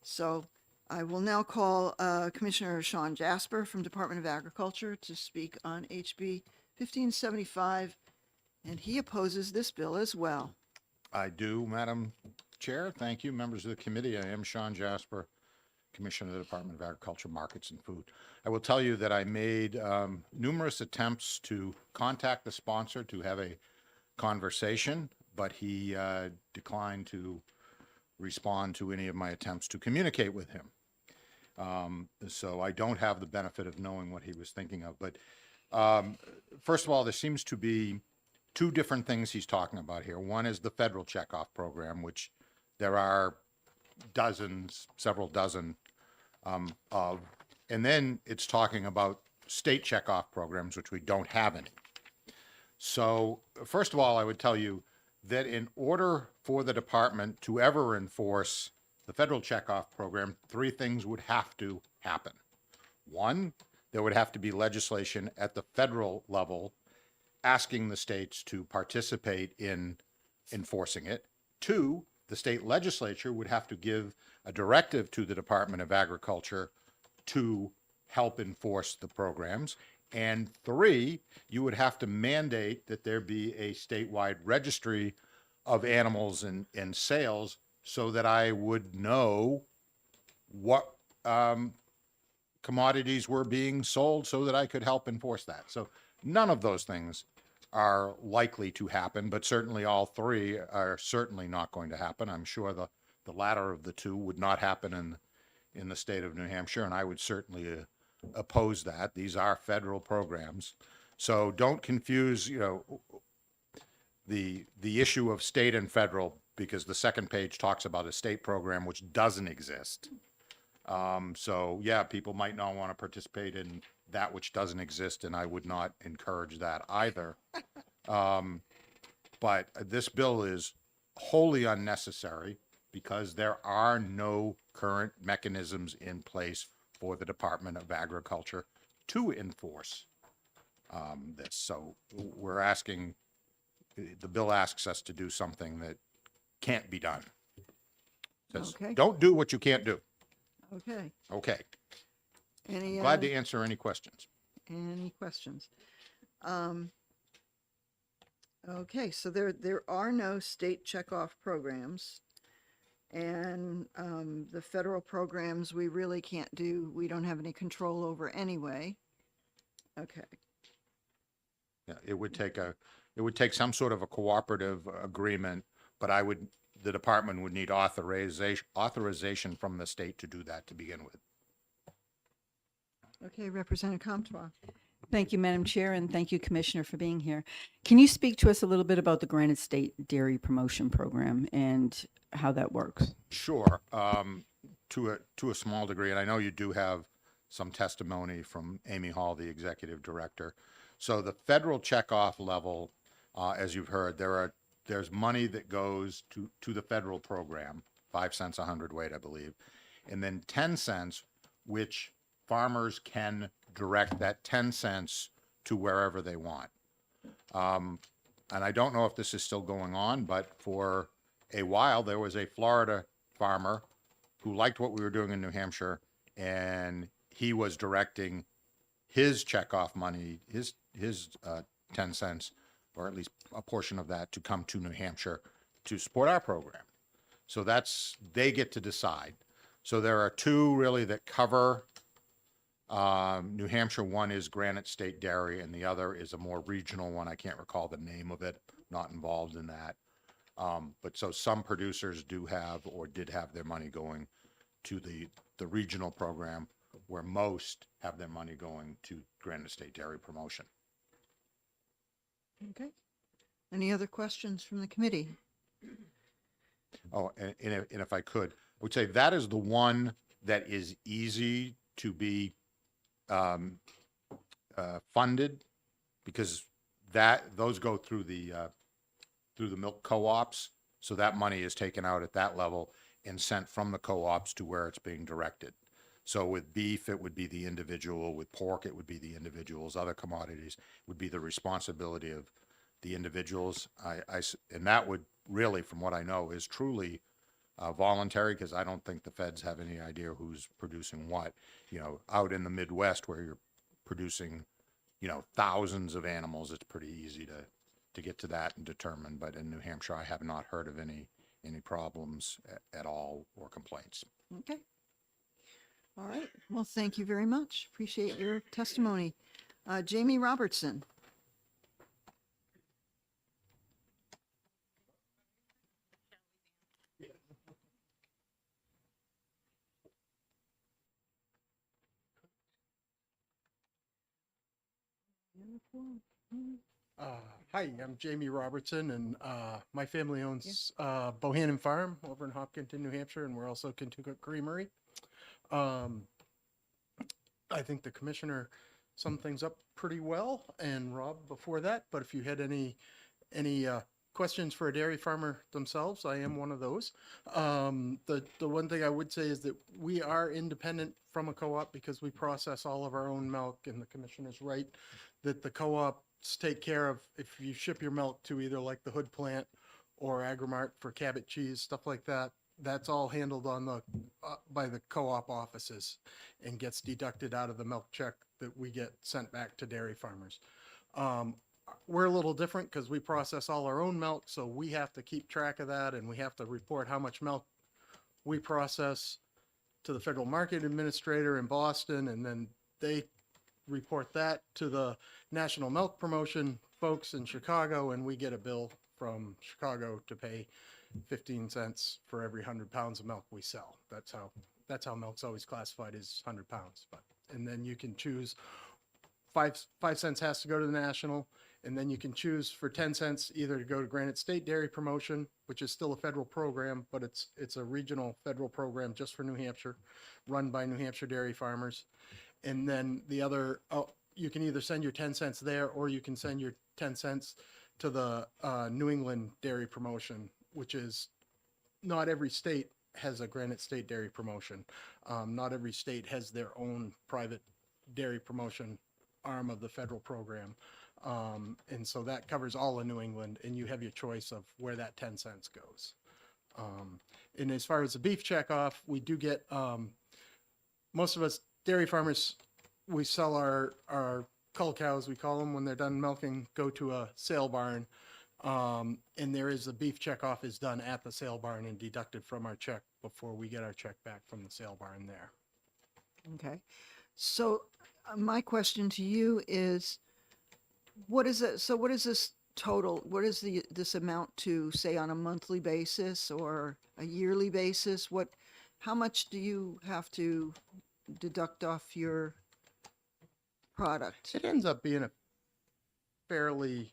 So I will now call Commissioner Sean Jasper from Department of Agriculture to speak on HB 1575, and he opposes this bill as well. I do, Madam Chair. Thank you, members of the committee. I am Sean Jasper, Commissioner of the Department of Agriculture, Markets, and Food. I will tell you that I made numerous attempts to contact the sponsor to have a conversation, but he declined to respond to any of my attempts to communicate with him. So I don't have the benefit of knowing what he was thinking of. But first of all, there seems to be two different things he's talking about here. One is the federal checkoff program, which there are several dozen of. And then it's talking about state checkoff programs, which we don't have any. So first of all, I would tell you that in order for the department to ever enforce the federal checkoff program, three things would have to happen. One, there would have to be legislation at the federal level asking the states to participate in enforcing it. Two, the state legislature would have to give a directive to the Department of Agriculture to help enforce the programs. And three, you would have to mandate that there be a statewide registry of animals in sales so that I would know what commodities were being sold so that I could help enforce that. So none of those things are likely to happen, but certainly all three are certainly not going to happen. I'm sure the latter of the two would not happen in the state of New Hampshire, and I would certainly oppose that. These are federal programs. So don't confuse, the issue of state and federal, because the second page talks about a state program which doesn't exist. So yeah, people might not want to participate in that which doesn't exist, and I would not encourage that either. But this bill is wholly unnecessary because there are no current mechanisms in place for the Department of Agriculture to enforce this. So we're asking, the bill asks us to do something that can't be done. Says, Okay. don't do what you can't do. Okay. Okay. Any, Glad to answer any questions. any questions? Okay, so there are no state checkoff programs. And the federal programs we really can't do, we don't have any control over anyway. Okay. Yeah, it would take some sort of a cooperative agreement, but the department would need authorization from the state to do that to begin with. Okay, Representative Comtois. Thank you, Madam Chair, and thank you, Commissioner, for being here. Can you speak to us a little bit about the Granite State Dairy Promotion Program and how that works? Sure, to a small degree, and I know you do have some testimony from Amy Hall, the executive director. So the federal checkoff level, as you've heard, there's money that goes to the federal program, 5 cents a hundredweight, I believe, and then 10 cents, which farmers can direct that 10 cents to wherever they want. And I don't know if this is still going on, but for a while, there was a Florida farmer who liked what we were doing in New Hampshire, and he was directing his checkoff money, his 10 cents, or at least a portion of that, to come to New Hampshire to support our program. So they get to decide. So there are two really that cover New Hampshire. One is Granite State Dairy, and the other is a more regional one. I can't recall the name of it, not involved in that. But so some producers do have or did have their money going to the regional program, where most have their money going to Granite State Dairy Promotion. Okay. Any other questions from the committee? Oh, and if I could, I would say that is the one that is easy to be funded, because those go through the milk co-ops. So that money is taken out at that level and sent from the co-ops to where it's being directed. So with beef, it would be the individual. With pork, it would be the individuals. Other commodities would be the responsibility of the individuals. And that would really, from what I know, is truly voluntary, because I don't think the feds have any idea who's producing what. Out in the Midwest, where you're producing, thousands of animals, it's pretty easy to get to that and determine. But in New Hampshire, I have not heard of any problems at all or complaints. Okay. All right. Well, thank you very much. Appreciate your testimony. Jamie Robertson. Hi, I'm Jamie Robertson, and my family owns Bohannon Farm over in Hopkinton, New Hampshire, and we're also Kentucky Creamery. I think the commissioner summed things up pretty well, and Rob before that. But if you had any questions for a dairy farmer themselves, I am one of those. The one thing I would say is that we are independent from a co-op because we process all of our own milk, and the commissioner's right that the co-ops take care of if you ship your milk to either like the Hood plant or Agrimart for Cabot cheese, stuff like that. That's all handled on the by the co-op offices and gets deducted out of the milk check that we get sent back to dairy farmers. we're a little different because we process all our own milk, so we have to keep track of that and we have to report how much milk we process to the Federal Market Administrator in Boston, and then they report that to the National Milk Promotion folks in Chicago, and we get a bill from Chicago to pay 15 cents for every 100 pounds of milk we sell. That's how milk's always classified as 100 pounds. But and then you can choose 5 cents has to go to the national, and then you can choose for 10 cents either to go to Granite State Dairy Promotion, which is still a federal program, but it's a regional federal program just for New Hampshire, run by New Hampshire dairy farmers. And then the other, you can either send your 10 cents there, or you can send your 10 cents to the New England Dairy Promotion, which is not every state has a Granite State Dairy Promotion. Not every state has their own private dairy promotion arm of the federal program. And so that covers all of New England, and you have your choice of where that 10 cents goes. And as far as the beef checkoff, we do get, most of us dairy farmers, we sell our cull cows, we call them, when they're done milking, go to a sale barn. And there is the beef checkoff is done at the sale barn and deducted from our check before we get our check back from the sale barn there. Okay. So my question to you is, what is it? So what is this total? What is this amount to, say, on a monthly basis or a yearly basis? How much do you have to deduct off your product? It ends up being a fairly,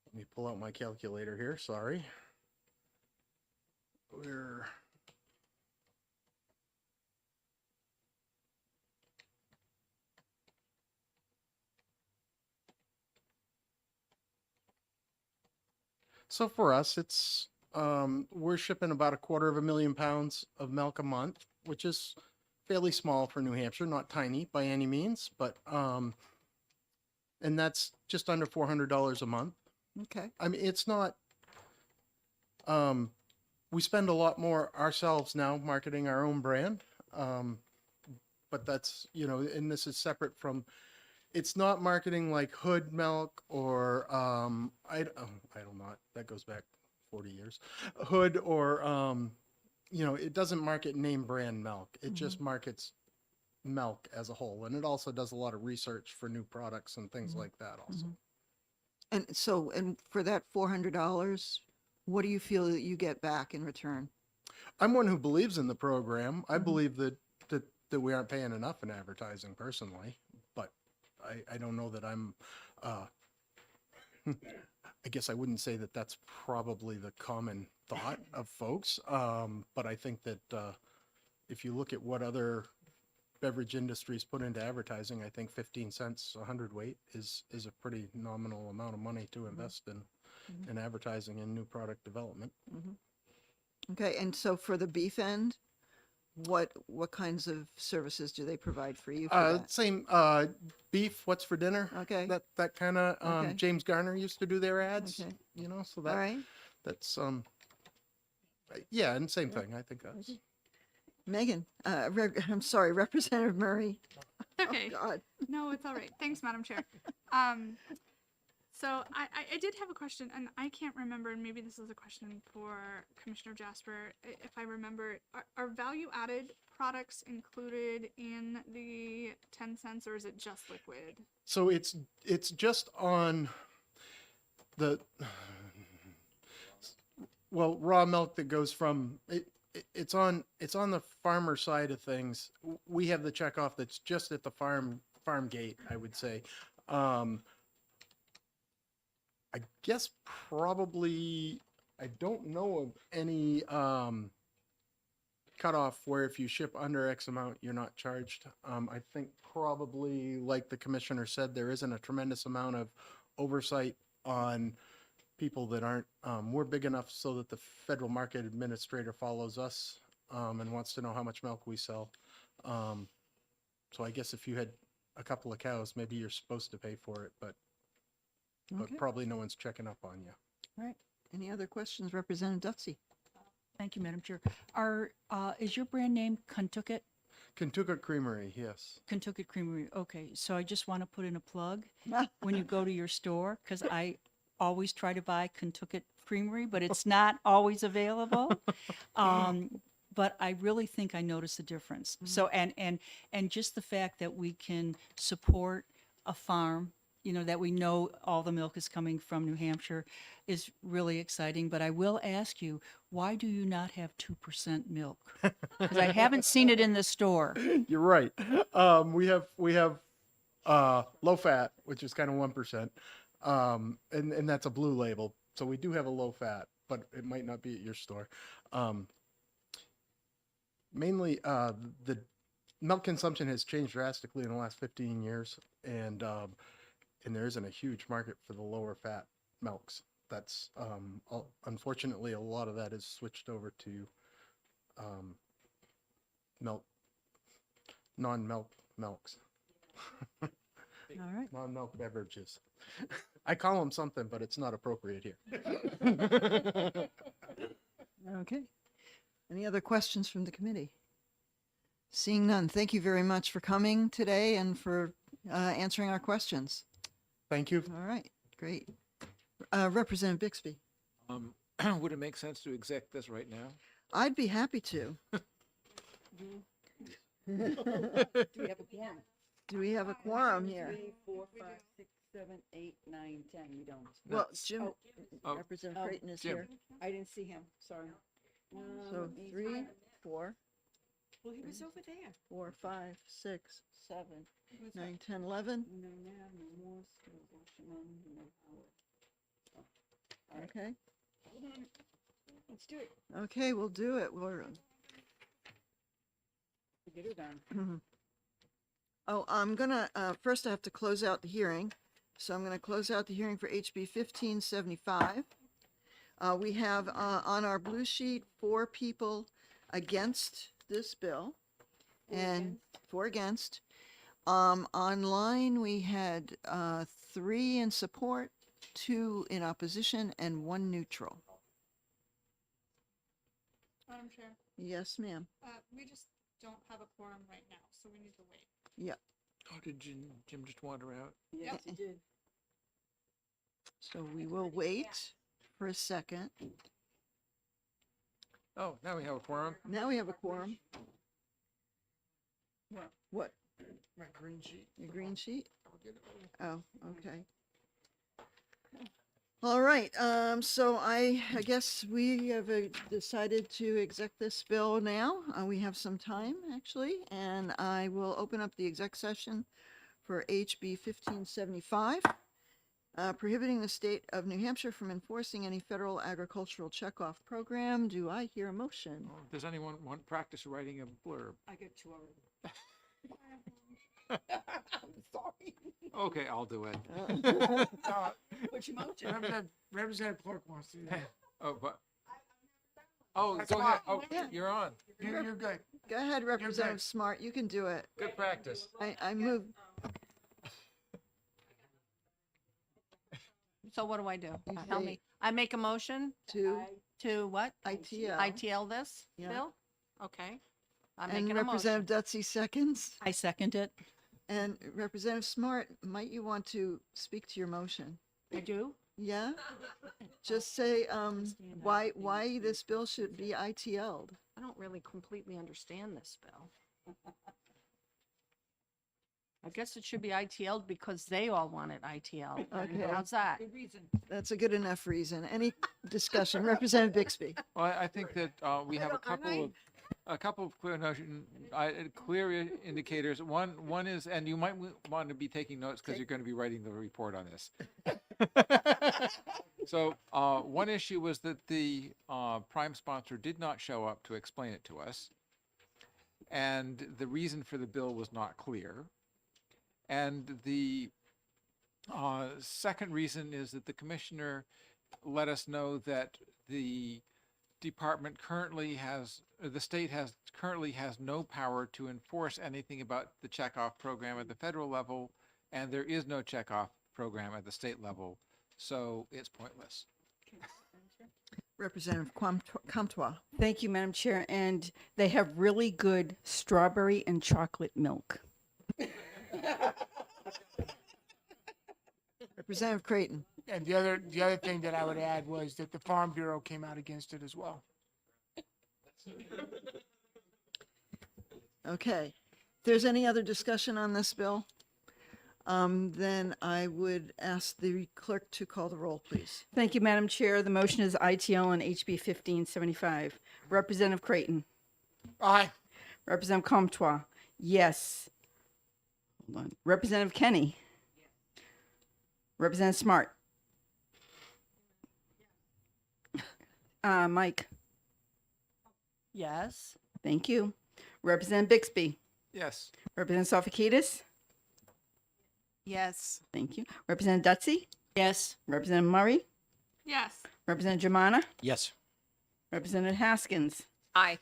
let me pull out my calculator here, sorry. So for us, it's, we're shipping about 250,000 pounds of milk a month, which is fairly small for New Hampshire, not tiny by any means, but, and that's just under $400 a month. Okay. I mean, it's not, we spend a lot more ourselves now marketing our own brand. But that's, and this is separate from, it's not marketing like Hood Milk or, Idle Not, that goes back 40 years. Hood or, it doesn't market name brand milk. It just markets milk as a whole. And it also does a lot of research for new products and things like that also. And so, and for that $400, what do you feel that you get back in return? I'm one who believes in the program. I believe that we aren't paying enough in advertising personally, but I don't know that I'm, I guess I wouldn't say that that's probably the common thought of folks. But I think that if you look at what other beverage industries put into advertising, I think 15 cents a hundredweight is a pretty nominal amount of money to invest in advertising and new product development. Okay, and so for the beef end, what kinds of services do they provide for you? For that? Same beef. What's for dinner? Okay. That kind of Okay. James Garner used to do their ads. Okay. So All right. that's yeah, and same thing. I think that's. Megan, I'm sorry, Representative Murray. Okay. Oh, God. No, it's all right. Thanks, Madam Chair. So I did have a question, and I can't remember, and maybe this is a question for Commissioner Jasper. If I remember, are value-added products included in the 10 cents, or is it just liquid? So it's just on the raw milk that goes from it. It's on the farmer side of things. We have the checkoff that's just at the farm gate, I would say. I guess probably I don't know of any cutoff where if you ship under X amount, you're not charged. I think probably, like the commissioner said, there isn't a tremendous amount of oversight on people that aren't, we're big enough so that the Federal Market Administrator follows us and wants to know how much milk we sell. So I guess if you had a couple of cows, maybe you're supposed to pay for it, but Okay. probably no one's checking up on you. All right. Any other questions, Representative Dutsey? Thank you, Madam Chair. Is your brand name Kentucket? Kentucky Creamery, yes. Kentucky Creamery. Okay, so I just want to put in a plug when you go to your store, because I always try to buy Kentucky Creamery, but it's not always available. But I really think I notice a difference. So, and just the fact that we can support a farm, you know, that we know all the milk is coming from New Hampshire is really exciting. But I will ask you, why do you not have 2% milk? Because I haven't seen it in the store. You're right. We have low fat, which is kind of 1%. And that's a blue label. So we do have a low fat, but it might not be at your store. Mainly, the milk consumption has changed drastically in the last 15 years, and there isn't a huge market for the lower fat milks. That's unfortunately a lot of that is switched over to milk, non-milk milks. All right. Non-milk beverages. I call them something, but it's not appropriate here. Okay. Any other questions from the committee? Seeing none, thank you very much for coming today and for answering our questions. Thank you. All right, great. Representative Bixby. Would it make sense to exec this right now? I'd be happy to. Do we have a quorum? Do we have a quorum here? 3, 4, 5, 6, 7, 8, 9, 10. We don't. Well, Jim, Oh. Representative Creighton is Jim. here. I didn't see him. Sorry. So 3, 4, Well, he was over there. 4, 5, 6, 7, He was 9, 10, 11. No, Nav, no Morse, no Wasserman, no Howard. All right. Okay. Hold on. Let's do it. Okay, we'll do it. We'll, Get her done. Oh, I'm gonna, first I have to close out the hearing. So I'm gonna close out the hearing for HB 1575. We have, on our blue sheet, 4 people against this bill and 4 against. Online, we had, 3 in support, 2 in opposition, and 1 neutral. Madam Chair, Yes, ma'am. we just don't have a quorum right now, so we need to wait. Yep. Oh, did Jim just wander out? Yes, he did. So we will wait for a second. Oh, now we have a quorum. Now we have a quorum. What? What? My green sheet. Your green sheet? Oh, okay. All right, so I guess we have decided to exec this bill now. We have some time, actually, and I will open up the exec session for HB 1575, prohibiting the state of New Hampshire from enforcing any federal agricultural checkoff program. Do I hear a motion? Oh, does anyone want practice writing a blurb? I got 2 already. Sorry. Okay, I'll do it. What's your motion? Representative Clark wants to do that. Oh, but. Oh, That's go ahead. fine. Oh, you're on. You're good. Go ahead, Representative Smart, you can do it. Good practice. I move, So what do I do? You Tell say- me. I make a motion to what? ITL. ITL this Yeah. bill? Okay. I'm And making a motion. Representative Dutsey seconds. I second it. And Representative Smart, might you want to speak to your motion? I do? Yeah? Just say, why this bill should be ITL'd. I don't really completely understand this bill. I guess it should be ITL'd because they all want it ITL. Okay. How's that? Good reason. That's a good enough reason. Any discussion? Representative Bixby. Well, I think that we have a couple of clear indicators. One is, and you might want to be taking notes because you're going to be writing the report on this. So one issue was that the prime sponsor did not show up to explain it to us, and the reason for the bill was not clear. And the second reason is that the commissioner let us know that the department currently has, the state currently has no power to enforce anything about the checkoff program at the federal level, and there is no checkoff program at the state level, so it's pointless. Representative Comtois. Thank you, Madam Chair. And they have really good strawberry and chocolate milk. Representative Creighton. And the other thing that I would add was that the Farm Bureau came out against it as well. Okay. If there's any other discussion on this bill, then I would ask the clerk to call the roll, please. Thank you, Madam Chair. The motion is ITL on HB 1575. Representative Creighton. Aye. Representative Comtois. Yes. Hold on. Representative Kenny. Representative Smart. Mike. Yes. Thank you. Representative Bixby. Yes. Representative Sofakidis. Yes. Thank you. Representative Dutsy. Yes. Representative Murray. Yes. Representative Jamana. Yes. Representative Haskins. Aye.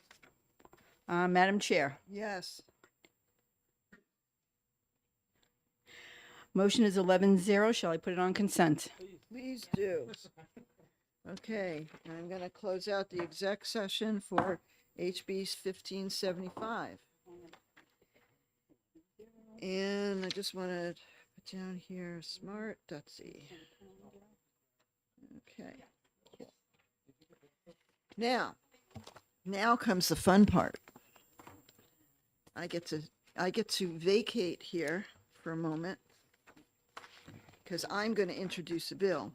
Madam Chair. Yes. Motion is 11-0. Shall I put it on consent? Please do. Okay, I'm going to close out the exec session for HB 1575. And I just want to put down here, Smart, Dutsy. Okay. Cool. Now comes the fun part. I get to vacate here for a moment because I'm going to introduce a bill.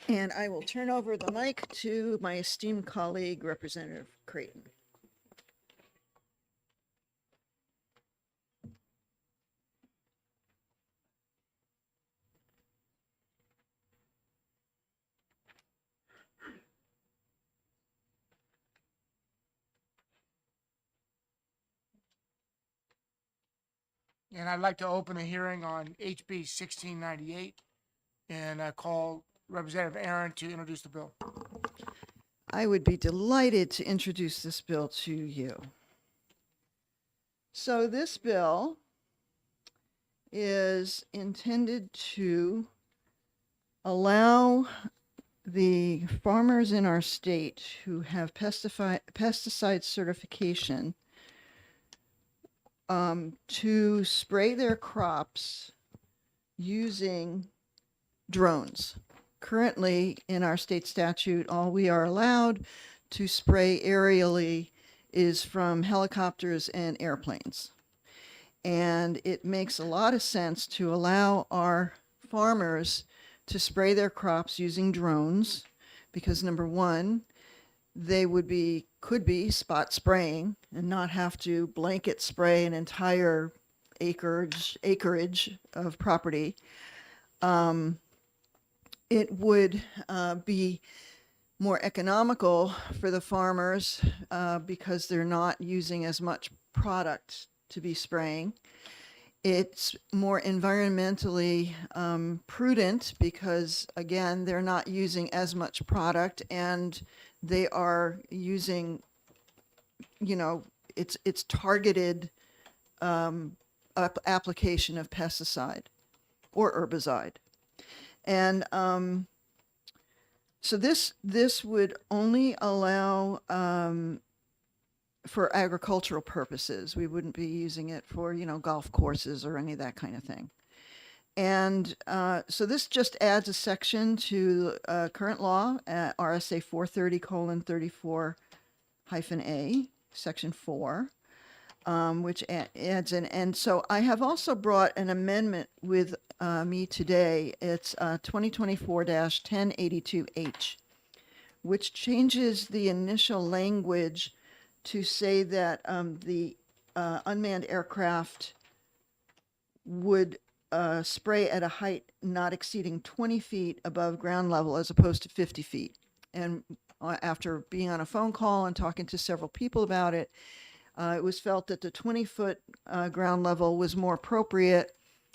And I will turn over the mic to my esteemed colleague, Representative Creighton. And I'd like to open a hearing on HB 1698 and call Representative Aaron to introduce the bill. I would be delighted to introduce this bill to you. So this bill is intended to allow the farmers in our state who have pesticide certification to spray their crops using drones. Currently, in our state statute, all we are allowed to spray aerially is from helicopters and airplanes. And it makes a lot of sense to allow our farmers to spray their crops using drones because, number one, they could be spot spraying and not have to blanket spray an entire acreage of property. It would be more economical for the farmers because they're not using as much product to be spraying. It's more environmentally prudent because, again, they're not using as much product and they are using, it's targeted application of pesticide or herbicide. And so this would only allow for agricultural purposes. We wouldn't be using it for, golf courses or any of that kind of thing. And so this just adds a section to current law at RSA 430:34-A, section 4, which adds in. And so I have also brought an amendment with me today. It's 2024-1082H, which changes the initial language to say that the unmanned aircraft would spray at a height not exceeding 20 feet above ground level as opposed to 50 feet. And after being on a phone call and talking to several people about it, it was felt that the 20-foot ground level was more appropriate,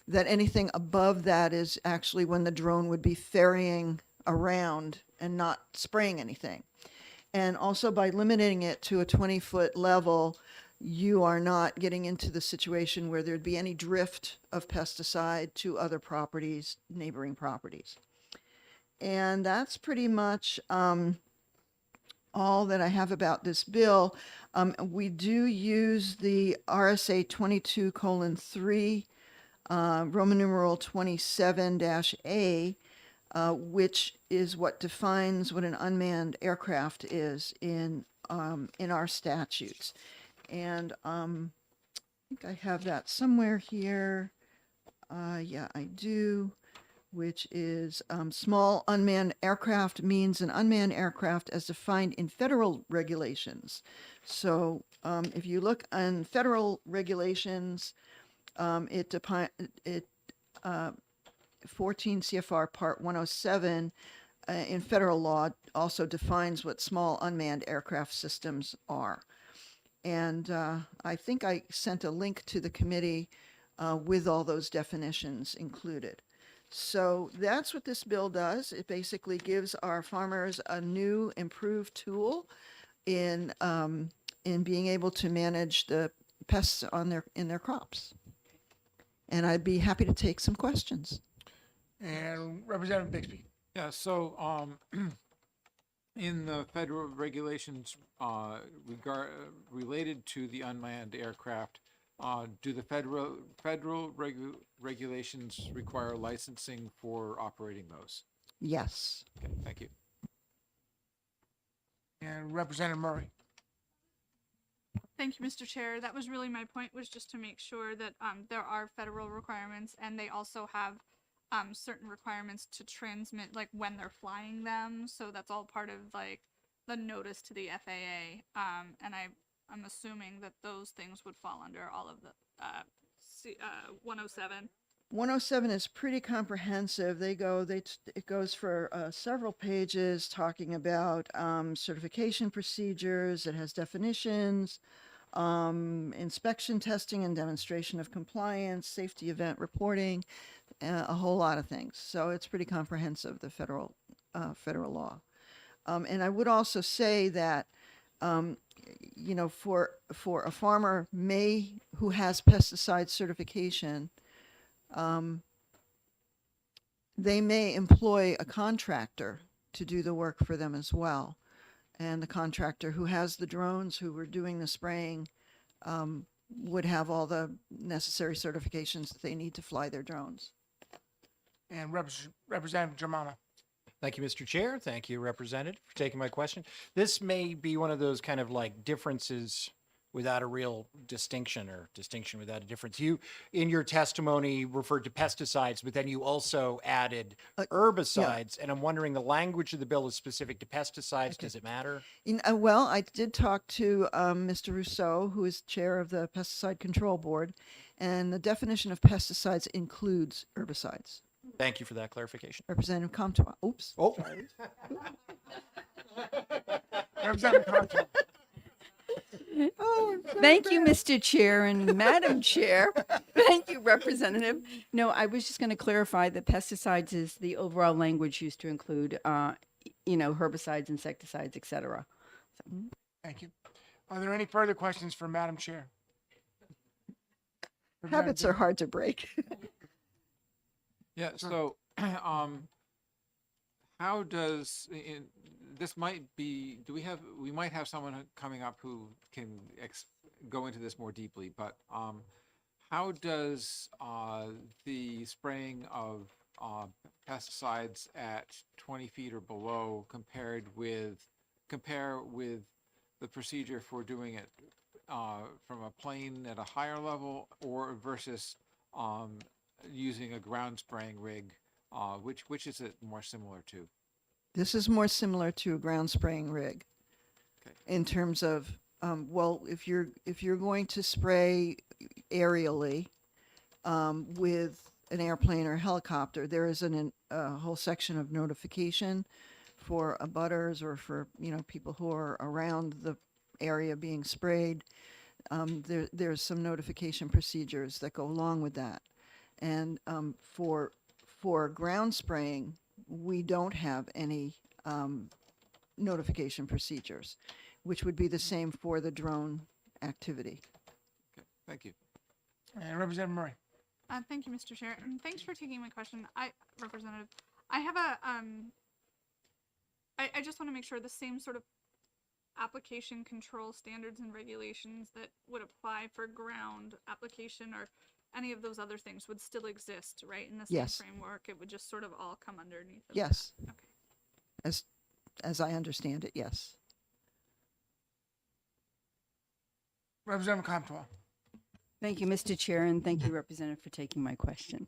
that anything above that is actually when the drone would be ferrying around and not spraying anything. And also by limiting it to a 20-foot level, you are not getting into the situation where there'd be any drift of pesticide to other properties, neighboring properties. And that's pretty much all that I have about this bill. We do use the RSA 22:3, Roman numeral 27-A, which is what defines what an unmanned aircraft is in our statutes. And I think I have that somewhere here. Yeah, I do, which is small unmanned aircraft means an unmanned aircraft as defined in federal regulations. So if you look on federal regulations, 14 CFR Part 107 in federal law also defines what small unmanned aircraft systems are. And I think I sent a link to the committee with all those definitions included. So that's what this bill does. It basically gives our farmers a new, improved tool in being able to manage the pests in their crops. And I'd be happy to take some questions. And Representative Bixby. Yeah, so in the federal regulations related to the unmanned aircraft, do the federal regulations require licensing for operating those? Yes. Okay, thank you. And Representative Murray. Thank you, Mr. Chair. That was really my point, was just to make sure that there are federal requirements, and they also have certain requirements to transmit, like when they're flying them. So that's all part of like the notice to the FAA. And I'm assuming that those things would fall under all of the 107. 107 is pretty comprehensive. It goes for several pages talking about certification procedures. It has definitions, inspection, testing, and demonstration of compliance, safety event reporting, a whole lot of things. So it's pretty comprehensive, the federal law. And I would also say that for a farmer who has pesticide certification, they may employ a contractor to do the work for them as well. And the contractor who has the drones who were doing the spraying would have all the necessary certifications that they need to fly their drones. And Representative Germano. Thank you, Mr. Chair. Thank you, Representative, for taking my question. This may be one of those kind of like differences without a real distinction, or distinction without a difference. You, in your testimony, referred to pesticides, but then you also added herbicides. And I'm wondering, the language of the bill is specific to pesticides. Okay. Does it matter? Well, I did talk to Mr. Rousseau, who is chair of the Pesticide Control Board, and the definition of pesticides includes herbicides. Thank you for that clarification. Representative Comtois. Oops. Oh. Representative Comtois. Oh, Thank you, Mr. Chair and Madam Chair. Thank you, Representative. No, I was just going to clarify that pesticides is the overall language used to include, herbicides, insecticides, etc. So. Thank you. Are there any further questions for Madam Chair? Habits are hard to break. Yeah, so how does this might be, we might have someone coming up who can go into this more deeply, but how does the spraying of pesticides at 20 feet or below compare with the procedure for doing it from a plane at a higher level, or versus using a ground spraying rig? Which is it more similar to? This is more similar to a ground spraying rig. Okay. In terms of, if you're going to spray aerially with an airplane or a helicopter, there is a whole section of notification for abutters or for people who are around the area being sprayed. There's some notification procedures that go along with that. And for ground spraying, we don't have any notification procedures, which would be the same for the drone activity. Okay, thank you. And Representative Murray. Thank you, Mr. Chair, and thanks for taking my question. Representative, I have a I just want to make sure the same sort of application control standards and regulations that would apply for ground application or any of those other things would still exist, right? In the same Yes. framework, it would just sort of all come underneath of that. Yes. Okay. As I understand it, yes. Representative Comtois. Thank you, Mr. Chair, and thank you, Representative, for taking my question.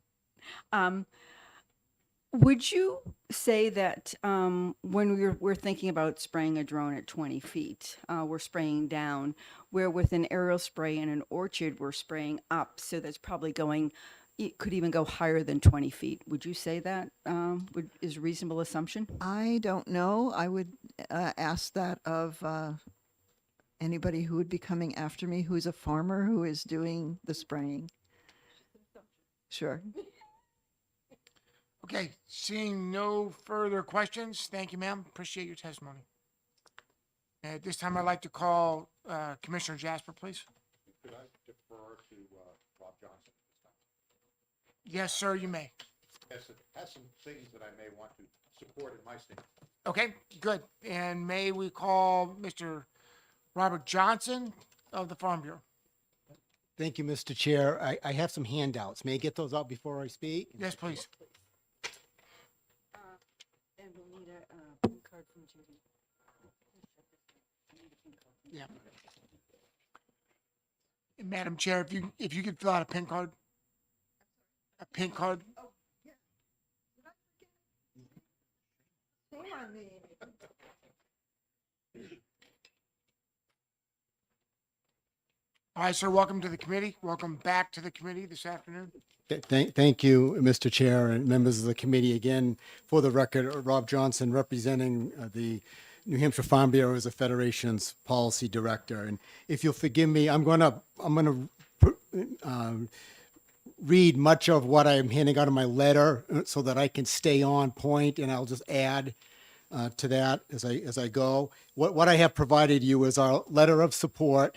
Would you say that when we're thinking about spraying a drone at 20 feet, we're spraying down, where with an aerial spray in an orchard, we're spraying up, so that's probably going, it could even go higher than 20 feet. Would you say that is a reasonable assumption? I don't know. I would ask that of anybody who would be coming after me who is a farmer who is doing the spraying. Sure. Okay, seeing no further questions, thank you, ma'am. Appreciate your testimony. At this time, I'd like to call Commissioner Jasper, please. Could I defer to Rob Johnson? Yes, sir, you may. Yes, it has some things that I may want to support in my state. Okay, good. And may we call Mr. Robert Johnson of the Farm Bureau? Thank you, Mr. Chair. I have some handouts. May I get those out before I speak? Yes, please. And we'll need a PIN card from Judy. Yeah. Madam Chair, if you could fill out a PIN card. A PIN card. Shame on me. All right, sir, welcome to the committee. Welcome back to the committee this afternoon. Thank you, Mr. Chair, and members of the committee. Again, for the record, Rob Johnson, representing the New Hampshire Farm Bureau as the Federation's policy director. And if you'll forgive me, I'm going to read much of what I'm handing out in my letter so that I can stay on point, and I'll just add to that as I go. What I have provided you is our letter of support.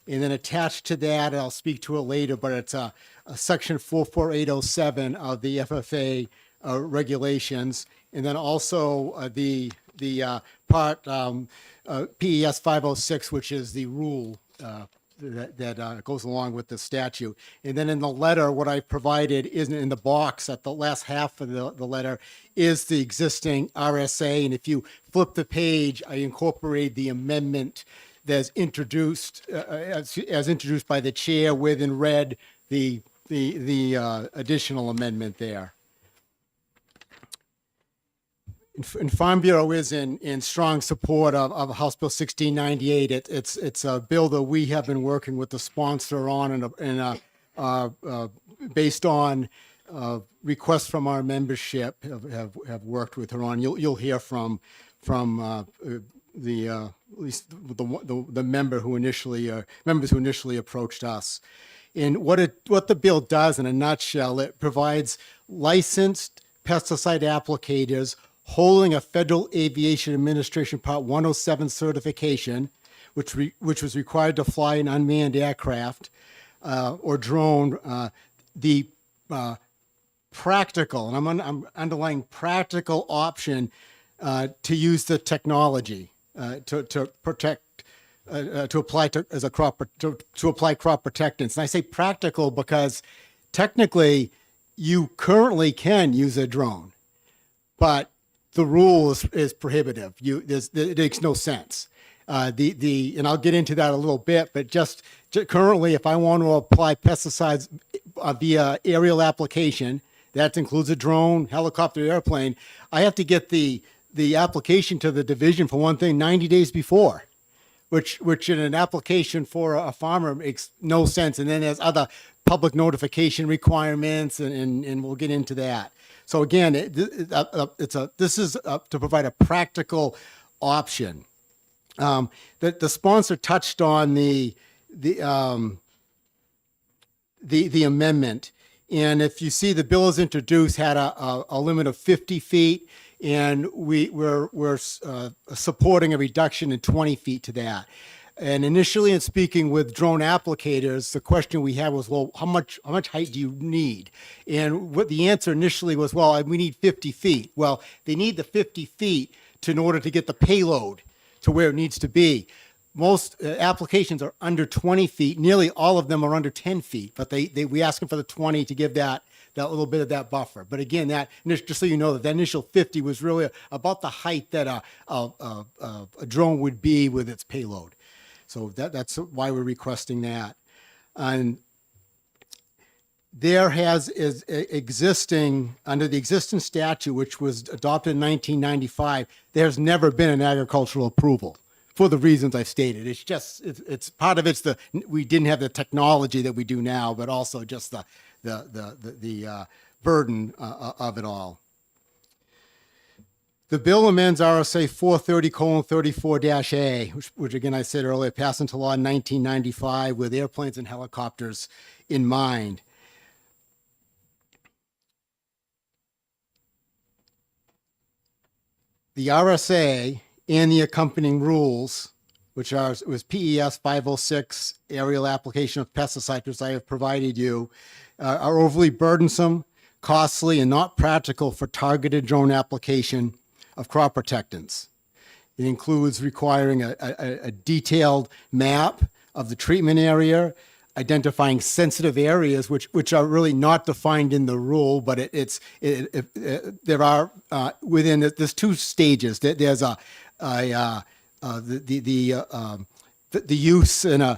And then attached to that, I'll speak to it later, but it's a section 44807 of the FFA regulations. And then also the part PES 506, which is the rule that goes along with the statute. And then in the letter, what I provided is in the box at the last half of the letter is the existing RSA. And if you flip the page, I incorporate the amendment that's introduced as introduced by the chair with in red the additional amendment there. And Farm Bureau is in strong support of House Bill 1698. It's a bill that we have been working with the sponsor on and based on requests from our membership have worked with her on. You'll hear from at least the members who initially approached us. And what the bill does in a nutshell, it provides licensed pesticide applicators holding a Federal Aviation Administration Part 107 certification, which was required to fly an unmanned aircraft or drone. The practical, and I'm underlying practical option to use the technology to protect, to apply to as a crop to apply crop protectants. And I say practical because technically you currently can use a drone, but the rule is prohibitive. It makes no sense. And I'll get into that a little bit, but just currently, if I want to apply pesticides via aerial application, that includes a drone, helicopter, airplane, I have to get the application to the division for one thing 90 days before, which in an application for a farmer makes no sense. And then there's other public notification requirements, and we'll get into that. So again, this is to provide a practical option. The sponsor touched on the amendment, and if you see the bill is introduced had a limit of 50 feet. And we're supporting a reduction in 20 feet to that. And initially, in speaking with drone applicators, the question we had was, well, how much height do you need? And what the answer initially was, well, we need 50 feet. Well, they need the 50 feet in order to get the payload to where it needs to be. Most applications are under 20 feet. Nearly all of them are under 10 feet, but we ask them for the 20 to give that little bit of that buffer. But again, just so you know, that initial 50 was really about the height that a drone would be with its payload. So that's why we're requesting that. And there is existing, under the existing statute, which was adopted in 1995, there's never been an agricultural approval for the reasons I've stated. It's just, it's part of it's we didn't have the technology that we do now, but also just the burden of it all. The bill amends RSA 430:34-A, which again I said earlier, passed into law in 1995 with airplanes and helicopters in mind. The RSA and the accompanying rules, which was PES 506, aerial application of pesticides, which I have provided you, are overly burdensome, costly, and not practical for targeted drone application of crop protectants. It includes requiring a detailed map of the treatment area, identifying sensitive areas, which are really not defined in the rule, but there are there's two stages. There's the use in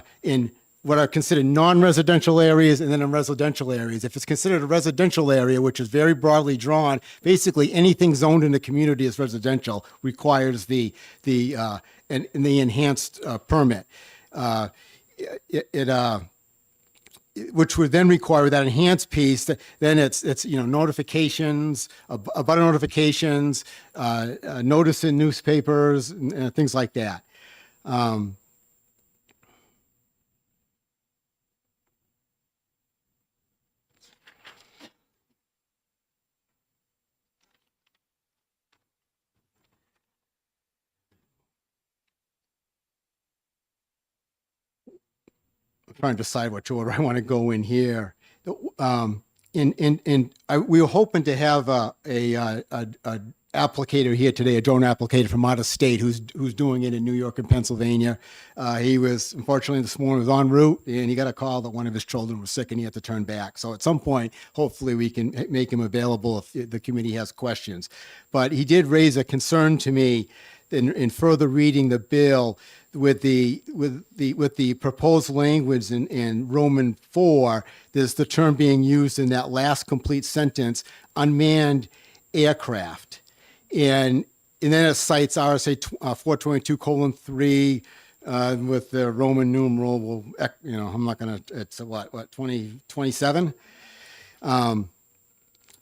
what are considered non-residential areas and then in residential areas. If it's considered a residential area, which is very broadly drawn, basically anything zoned in the community as residential requires the enhanced permit. Which would then require that enhanced piece. Then it's notifications, abutter notifications, notice in newspapers, and things like that. Trying to decide which order I want to go in here. We were hoping to have a applicator here today, a drone applicator from out of state who's doing it in New York and Pennsylvania. He was, unfortunately, this morning was en route and he got a call that one of his children was sick and he had to turn back. So at some point, hopefully we can make him available if the committee has questions. But he did raise a concern to me in further reading the bill with the proposed language in Roman 4. There's the term being used in that last complete sentence, unmanned aircraft. And then it cites RSA 422:3 with the Roman numeral. I'm not going to, it's what, 2027?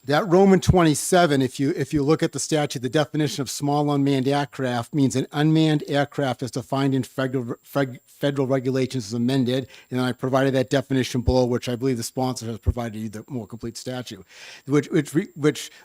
That Roman 27, if you look at the statute, the definition of small unmanned aircraft means an unmanned aircraft as defined in federal regulations is amended. And I provided that definition below, which I believe the sponsor has provided you the more complete statute, which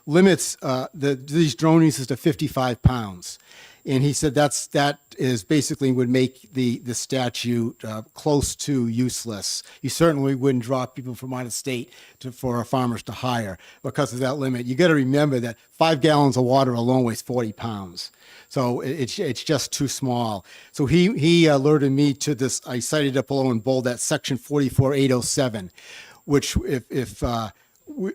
limits these drone uses to 55 pounds. And he said that is basically would make the statute close to useless. You certainly wouldn't draw people from out of state for our farmers to hire because of that limit. You got to remember that 5 gallons of water alone weighs 40 pounds. So it's just too small. So he alerted me to this. I cited up below in bold that section 44807, which if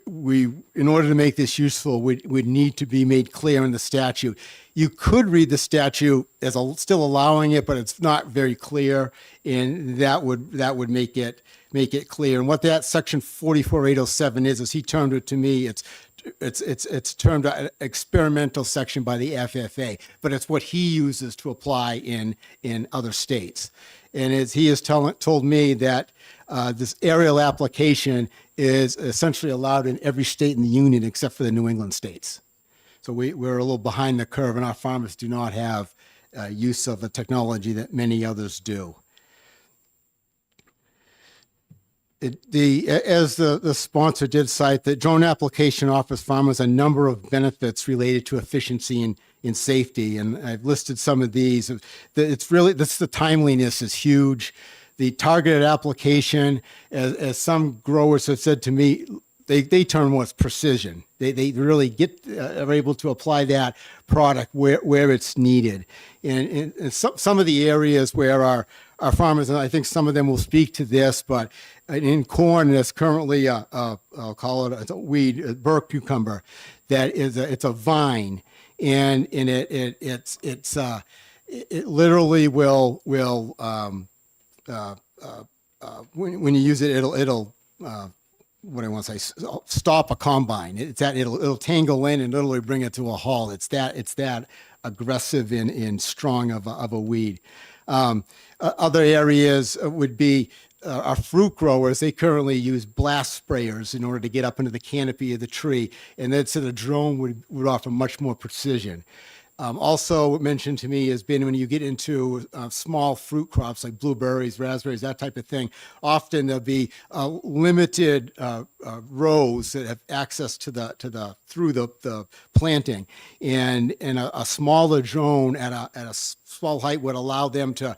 we in order to make this useful would need to be made clear in the statute. You could read the statute as still allowing it, but it's not very clear, and that would make it clear. And what that section 44807 is he termed it to me. It's termed an experimental section by the FFA, but it's what he uses to apply in other states. And as he has told me that this aerial application is essentially allowed in every state in the union except for the New England states. So we're a little behind the curve, and our farmers do not have use of the technology that many others do. As the sponsor did cite, the drone application offers farmers a number of benefits related to efficiency and safety, and I've listed some of these. The timeliness is huge. The targeted application, as some growers have said to me, they term what's precision. They really are able to apply that product where it's needed. And some of the areas where our farmers, and I think some of them will speak to this, but in corn, there's currently I'll call it a weed, a Burke cucumber, that it's a vine, and it literally will when you use it, it'll what I want to say, stop a combine. It'll tangle in and literally bring it to a halt. It's that aggressive and strong of a weed. Other areas would be our fruit growers. They currently use blast sprayers in order to get up into the canopy of the tree, and that's so the drone would offer much more precision. Also mentioned to me has been when you get into small fruit crops like blueberries, raspberries, that type of thing, often there'll be limited rows that have access to through the planting, and a smaller drone at a small height would allow them to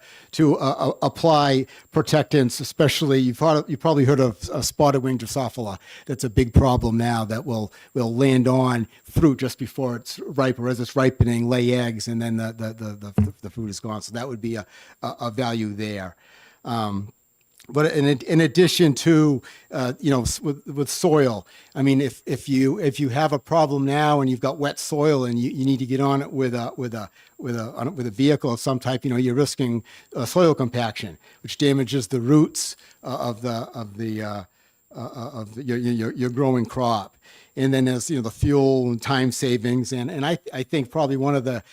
apply protectants. Especially you've probably heard of spotted wing Drosophila. That's a big problem now that will land on fruit just before it's ripe or as it's ripening, lay eggs, and then the fruit is gone. So that would be a value there. But in addition to, with soil, I mean, if you have a problem now and you've got wet soil and you need to get on it with a vehicle of some type, you're risking soil compaction, which damages the roots of your growing crop. And then there's the fuel and time savings, and I think probably one of the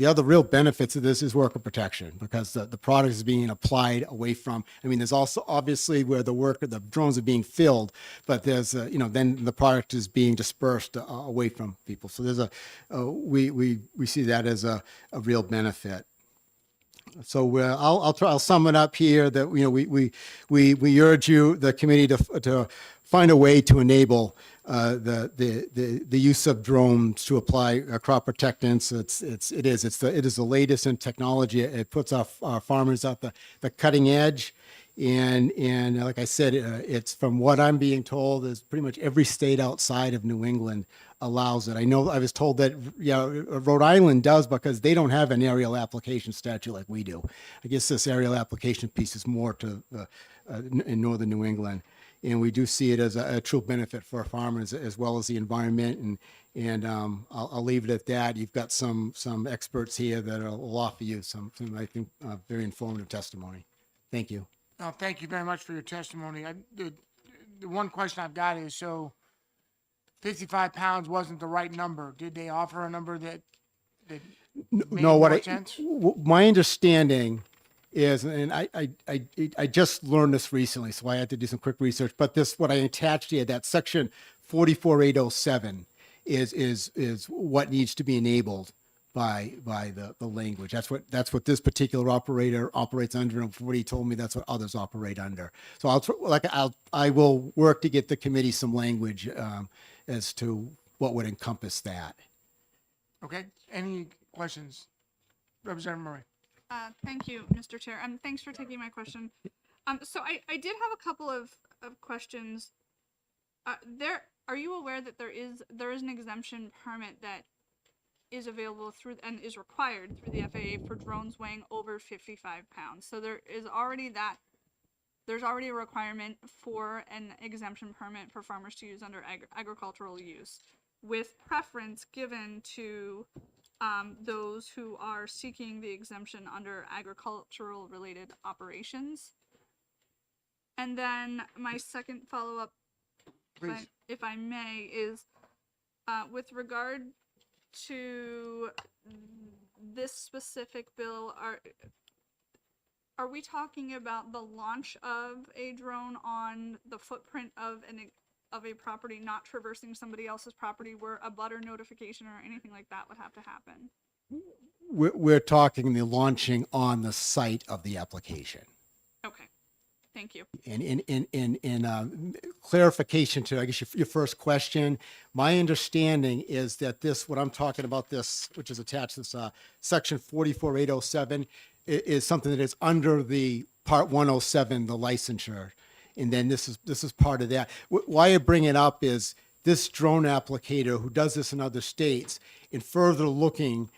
other real benefits of this is worker protection, because the product is being applied away from. I mean, there's also obviously where the drones are being filled, but there's then the product is being dispersed away from people. So there's we see that as a real benefit. So I'll sum it up here that we urge you, the committee, to find a way to enable the use of drones to apply crop protectants. It is the latest in technology. It puts our farmers at the cutting edge. And like I said, it's, from what I'm being told, is pretty much every state outside of New England allows it. I know I was told that Rhode Island does, because they don't have an aerial application statute like we do. I guess this aerial application piece is more to in northern New England, and we do see it as a true benefit for our farmers as well as the environment. And I'll leave it at that. You've got some experts here that will offer you some I think very informative testimony. Thank you. No, thank you very much for your testimony. The one question I've got is, so 55 pounds wasn't the right number. Did they offer a number that made more sense? My understanding is, and I just learned this recently, so I had to do some quick research, but what I attached here, that section 44807 is what needs to be enabled by the language. That's what this particular operator operates under, and what he told me, that's what others operate under. So I will work to get the committee some language as to what would encompass that. Okay. Any questions? Representative Murray. Thank you, Mr. Chair. Thanks for taking my question. So I did have a couple of questions. Are you aware that there is an exemption permit that is available through and is required through the FAA for drones weighing over 55 pounds? So there's already a requirement for an exemption permit for farmers to use under agricultural use, with preference given to those who are seeking the exemption under agricultural related operations. And then my second follow-up, if I may, is with regard to this specific bill, are we talking about the launch of a drone on the footprint of a property, not traversing somebody else's property, where a butter notification or anything like that would have to happen? We're talking the launching on the site of the application. Okay, thank you. And in clarification to, I guess, your first question, my understanding is that what I'm talking about, which is attached to this section 44807, is something that is under the Part 107, the licensure. And then this is part of that. Why I bring it up is this drone applicator who does this in other states, in further looking,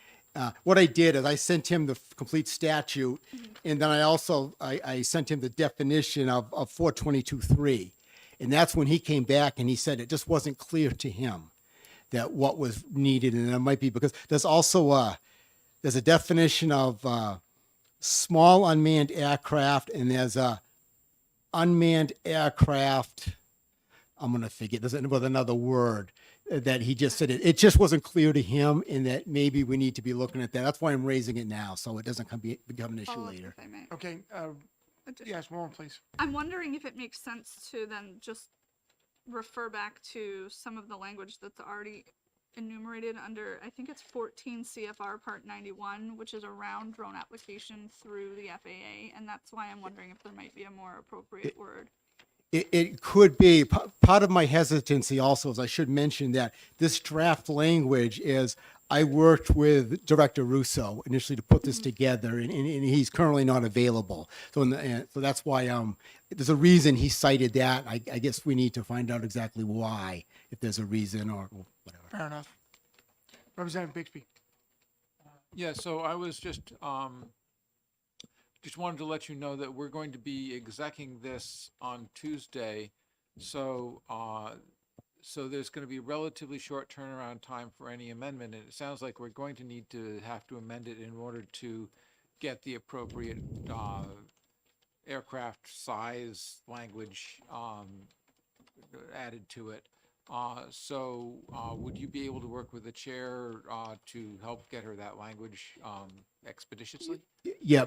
what I did is I sent him the complete statute, and then I sent him the definition of 422.3. And that's when he came back and he said it just wasn't clear to him that what was needed. And it might be because there's also there's a definition of small unmanned aircraft, and there's a unmanned aircraft. I'm going to forget, there's another word that he just said it just wasn't clear to him, and that maybe we need to be looking at that. That's why I'm raising it now, so it doesn't become an issue Follow up, later. if I may. Okay, yes, Warren, please. I'm wondering if it makes sense to then just refer back to some of the language that's already enumerated under, I think it's 14 CFR Part 91, which is around drone application through the FAA, and that's why I'm wondering if there might be a more appropriate word. It could be. Part of my hesitancy also is I should mention that this draft language is, I worked with Director Russo initially to put this together, and he's currently not available. So so that's why there's a reason he cited that. I guess we need to find out exactly why, if there's a reason or whatever. Fair enough. Representative Bixby. Yeah, so I was just wanted to let you know that we're going to be execing this on Tuesday. So so there's going to be a relatively short turnaround time for any amendment. And it sounds like we're going to need to have to amend it in order to get the appropriate aircraft size language added to it. So would you be able to work with the chair to help get her that language expeditiously? Yeah,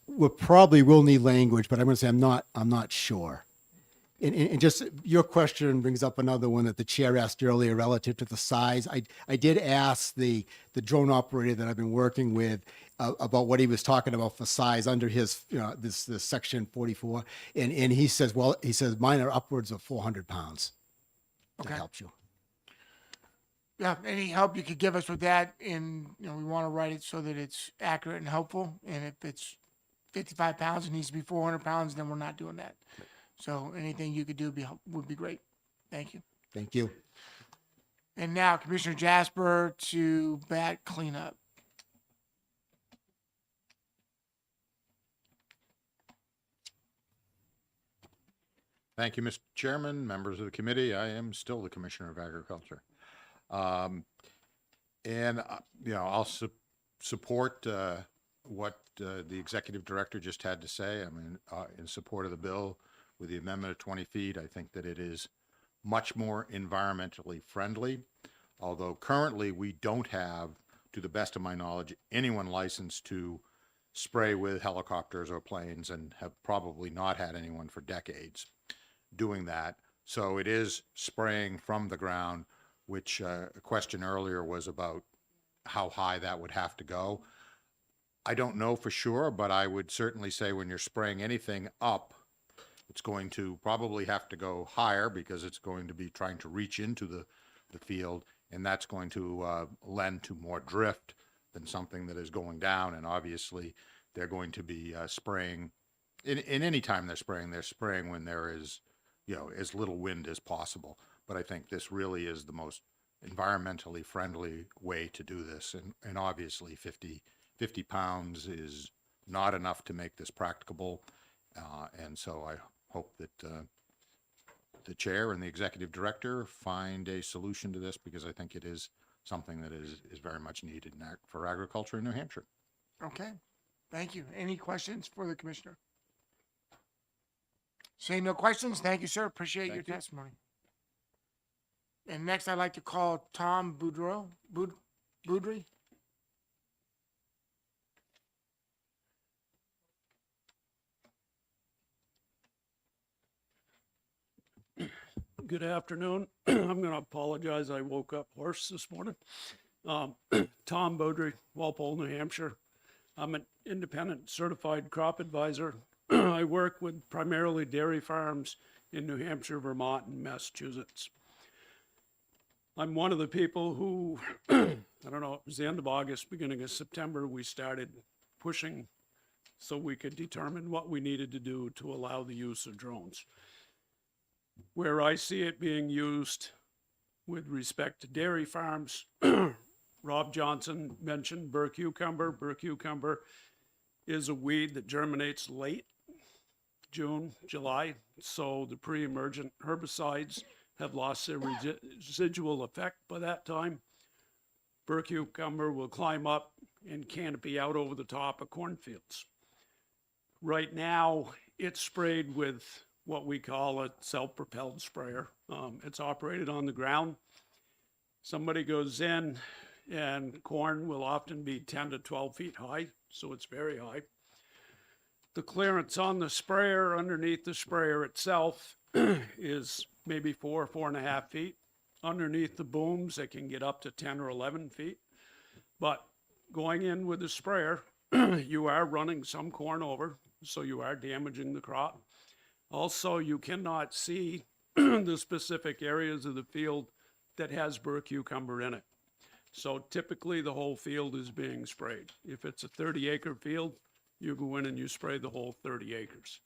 we probably will need language, but I'm going to say I'm not sure. And just your question brings up another one that the chair asked earlier relative to the size. I did ask the drone operator that I've been working with about what he was talking about for size under his this section 44, and he says mine are upwards of 400 pounds. If that helps you. Yeah, any help you could give us with that, and we want to write it so that it's accurate and helpful. And if it's 55 pounds, it needs to be 400 pounds, then we're not doing that. So anything you could do would be great. Thank you. Thank you. And now Commissioner Jasper to bat cleanup. Thank you, Mr. Chairman, members of the committee. I am still the Commissioner of Agriculture. I'll support what the Executive Director just had to say. I mean, in support of the bill with the amendment of 20 feet, I think that it is much more environmentally friendly. Although currently we don't have, to the best of my knowledge, anyone licensed to spray with helicopters or planes, and have probably not had anyone for decades doing that. So it is spraying from the ground, which a question earlier was about how high that would have to go. I don't know for sure, but I would certainly say when you're spraying anything up, it's going to probably have to go higher because it's going to be trying to reach into the field, and that's going to lend to more drift than something that is going down. And obviously they're going to be spraying in any time they're spraying when there is as little wind as possible. But I think this really is the most environmentally friendly way to do this. And obviously 50 pounds is not enough to make this practicable. And so I hope that the chair and the executive director find a solution to this, because I think it is something that is very much needed for agriculture in New Hampshire. Okay, thank you. Any questions for the commissioner? Seeing no questions, thank you, sir. Appreciate your testimony. And next, I'd like to call Tom Boudry. Good afternoon. I'm going to apologize. I woke up hoarse this morning. Tom Beaudry, Walpole, New Hampshire. I'm an independent certified crop advisor. I work with primarily dairy farms in New Hampshire, Vermont, and Massachusetts. I'm one of the people who, I don't know, it was the end of August, beginning of September, we started pushing so we could determine what we needed to do to allow the use of drones. Where I see it being used with respect to dairy farms, Rob Johnson mentioned burr cucumber. Burr cucumber is a weed that germinates late June, July, so the pre-emergent herbicides have lost their residual effect by that time. Burr cucumber will climb up and canopy out over the top of cornfields. Right now, it's sprayed with what we call a self-propelled sprayer. It's operated on the ground. Somebody goes in, and corn will often be 10 to 12 feet high, so it's very high. The clearance on the sprayer underneath the sprayer itself is maybe 4.5 feet. Underneath the booms, it can get up to 10 or 11 feet. But going in with the sprayer, you are running some corn over, so you are damaging the crop. Also, you cannot see the specific areas of the field that has burr cucumber in it. So typically the whole field is being sprayed. If it's a 30-acre field, you go in and you spray the whole 30 acres.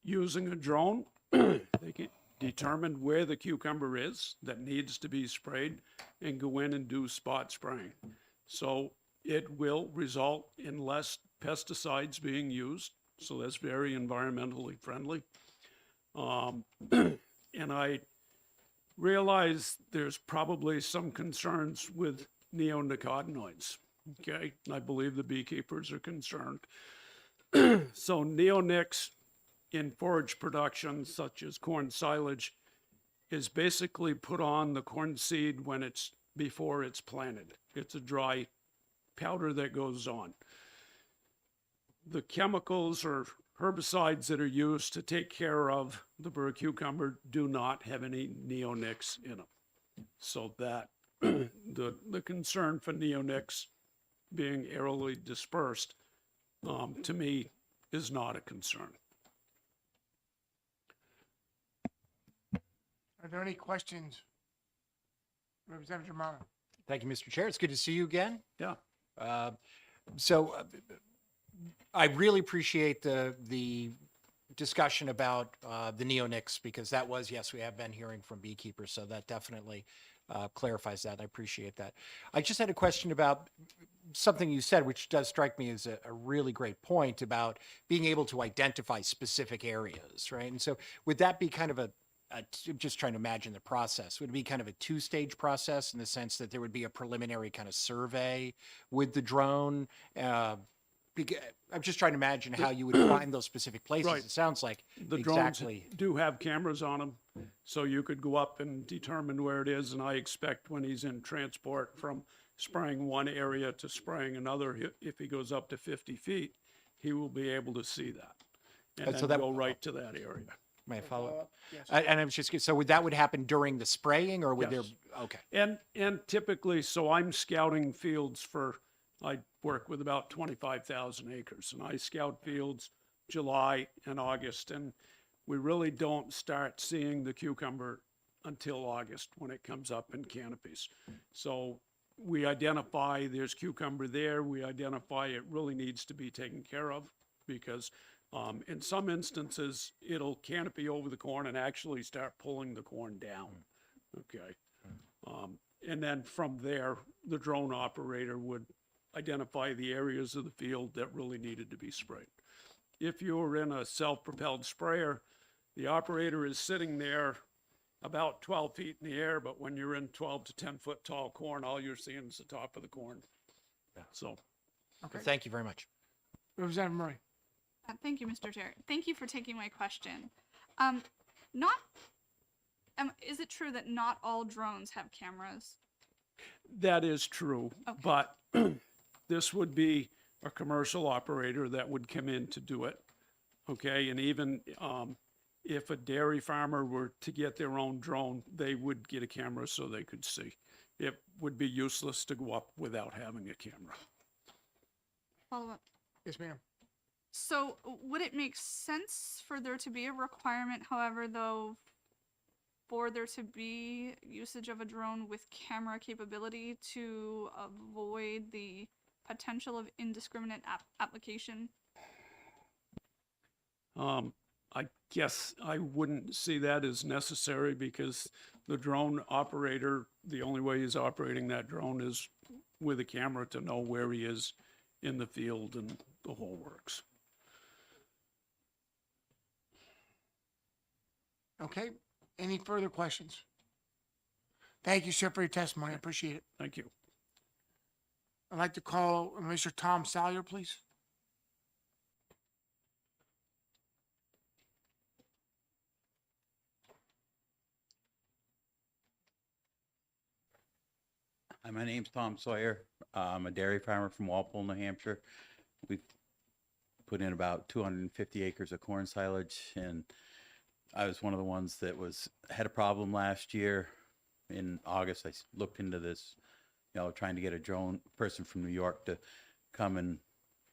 Using a drone, they can determine where the cucumber is that needs to be sprayed and go in and do spot spraying. So it will result in less pesticides being used. So that's very environmentally friendly. And I realize there's probably some concerns with neonicotinoids. Okay, I believe the beekeepers are concerned. So neonics in forage production, such as corn silage, is basically put on the corn seed when it's before it's planted. It's a dry powder that goes on. The chemicals or herbicides that are used to take care of the burr cucumber do not have any neonics in them. So that the concern for neonics being aerially dispersed, to me, is not a concern. Are there any questions? Representative Germano. Thank you, Mr. Chair. It's good to see you again. Yeah. So I really appreciate the discussion about the neonics, because that was, yes, we have been hearing from beekeepers, so that definitely clarifies that. I appreciate that. I just had a question about something you said, which does strike me as a really great point about being able to identify specific areas, right? And so would that be kind of I'm just trying to imagine the process. Would it be kind of a two-stage process in the sense that there would be a preliminary kind of survey with the drone? I'm just trying to imagine how you would find those specific places. Right. It sounds like The drones do have cameras on them, so you could go up and determine where it is. And I expect when he's in transport from spraying one area to spraying another, if he goes up to 50 feet, he will be able to see that. And So then that- go right to that area. May I follow up? Yes. And I was just, so would that happen during the spraying, or would Yes. there, okay. And typically, so I'm scouting fields I work with about 25,000 acres, and I scout fields July and August, and we really don't start seeing the cucumber until August when it comes up in canopies. So we identify there's cucumber there, we identify it really needs to be taken care of, because in some instances, it'll canopy over the corn and actually start pulling the corn down, okay? And then from there, the drone operator would identify the areas of the field that really needed to be sprayed. If you were in a self-propelled sprayer, the operator is sitting there about 12 feet in the air, but when you're in 12 to 10 foot tall corn, all you're seeing is the top of the corn. So, Okay. Thank you very much. Representative Murray. Thank you, Mr. Chair. Thank you for taking my question. Is it true that not all drones have cameras? that is true, Okay. but this would be a commercial operator that would come in to do it. Okay, and even if a dairy farmer were to get their own drone, they would get a camera so they could see. It would be useless to go up without having a camera. Follow up. Yes, ma'am. So would it make sense for there to be a requirement, however, though, for there to be usage of a drone with camera capability to avoid the potential of indiscriminate application? I guess I wouldn't see that as necessary because the drone operator, the only way he's operating that drone is with a camera to know where he is in the field and the whole works. Okay, any further questions? Thank you, sir, for your testimony. I appreciate it. Thank you. I'd like to call Mr. Tom Salyer, please. Hi, my name's Tom Sawyer. I'm a dairy farmer from Walpole, New Hampshire. We've put in about 250 acres of corn silage, and I was one of the ones that had a problem last year. In August, I looked into this, trying to get a drone person from New York to come and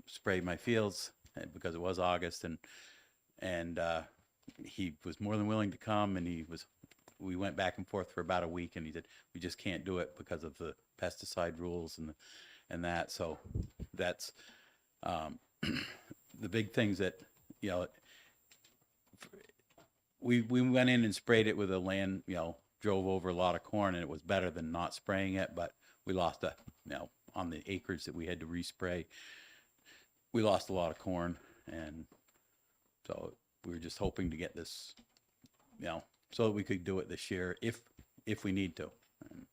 spray my fields because it was August, and he was more than willing to come, and we went back and forth for about a week, and he said, we just can't do it because of the pesticide rules and that. So that's the big things that, we went in and sprayed it with a land, drove over a lot of corn, and it was better than not spraying it, but we lost on the acreage that we had to respray, we lost a lot of corn. And so we were just hoping to get this, so that we could do it this year if we need to. And,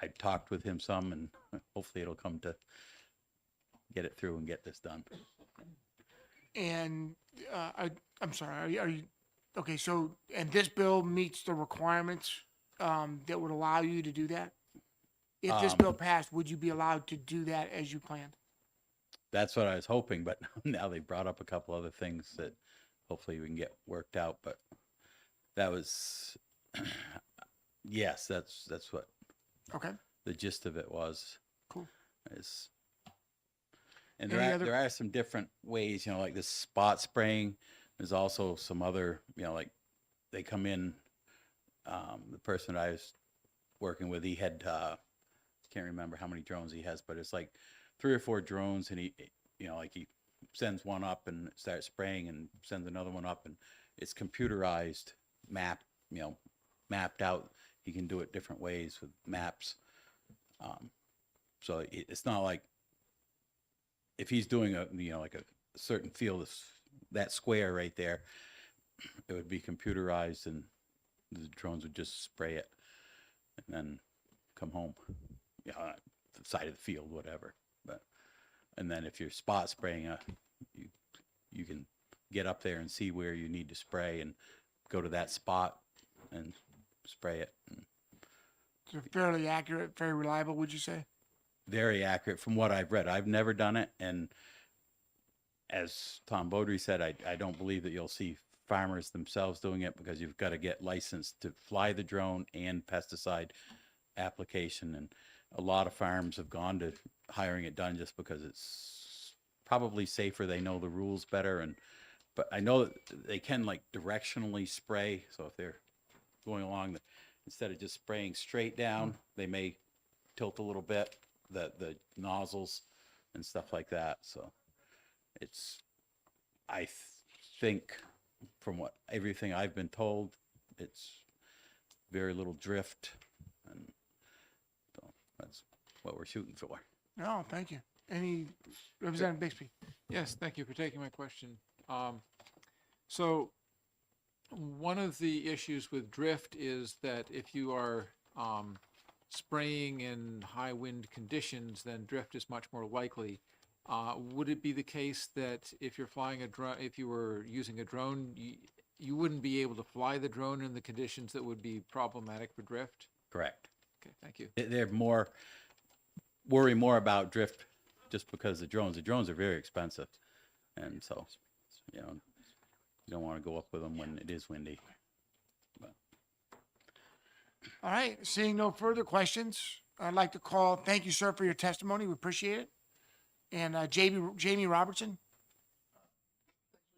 I talked with him some, and hopefully it'll come to get it through and get this done. And I'm sorry, are you, okay, so, and this bill meets the requirements that would allow you to do that? If this bill passed, would you be allowed to do that as you planned? That's what I was hoping, but now they brought up a couple other things that hopefully we can get worked out. But that was, yes, that's what Okay. the gist of it was. Cool. And Any other- there are some different ways, like this spot spraying. There's also some other, like they come in, the person I was working with, he had, can't remember how many drones he has, but it's like 3 or 4 drones, and he, like he sends one up and starts spraying and sends another one up, and it's computerized, mapped out. He can do it different ways with maps. So it's not like if he's doing like a certain field, that square right there, it would be computerized, and the drones would just spray it and then come home, the side of the field, whatever. But, and then if you're spot spraying, you can get up there and see where you need to spray and go to that spot and spray it. So fairly accurate, very reliable, would you say? Very accurate from what I've read. I've never done it, and as Tom Beaudry said, I don't believe that you'll see farmers themselves doing it because you've got to get licensed to fly the drone and pesticide application. And a lot of farms have gone to hiring it done just because it's probably safer. They know the rules better. But I know that they can like directionally spray. So if they're going along, instead of just spraying straight down, they may tilt a little bit, the nozzles and stuff like that. So I think from everything I've been told, it's very little drift, and so that's what we're shooting for. No, thank you. Any Representative Bixby? Yes, thank you for taking my question. So one of the issues with drift is that if you are spraying in high wind conditions, then drift is much more likely. Would it be the case that if you're flying a drone, if you were using a drone, you wouldn't be able to fly the drone in the conditions that would be problematic for drift? Correct. Okay, thank you. They're worry more about drift just because the drones are very expensive. And so, you don't want to go up with them when it is windy. But. All right, seeing no further questions, I'd like to thank you, sir, for your testimony. We appreciate it. And Jamie Robertson.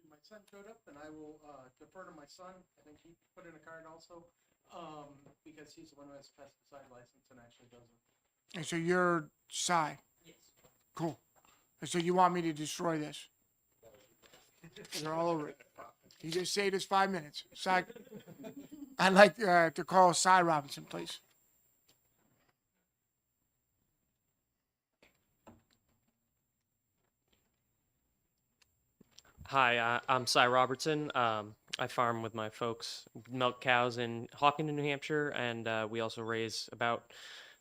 My son showed up, and I will defer to my son. I think he put in a card also, because he's the one who has a pesticide license and actually does And so you're Cy? Yes. Cool. And so you want me to destroy this? They're all over it. You just saved us 5 minutes. Cy, I'd like to call Cy Robinson, please. Hi, I'm Cy Robertson. I farm with my folks, milk cows in Hawkington, New Hampshire, and we also raise about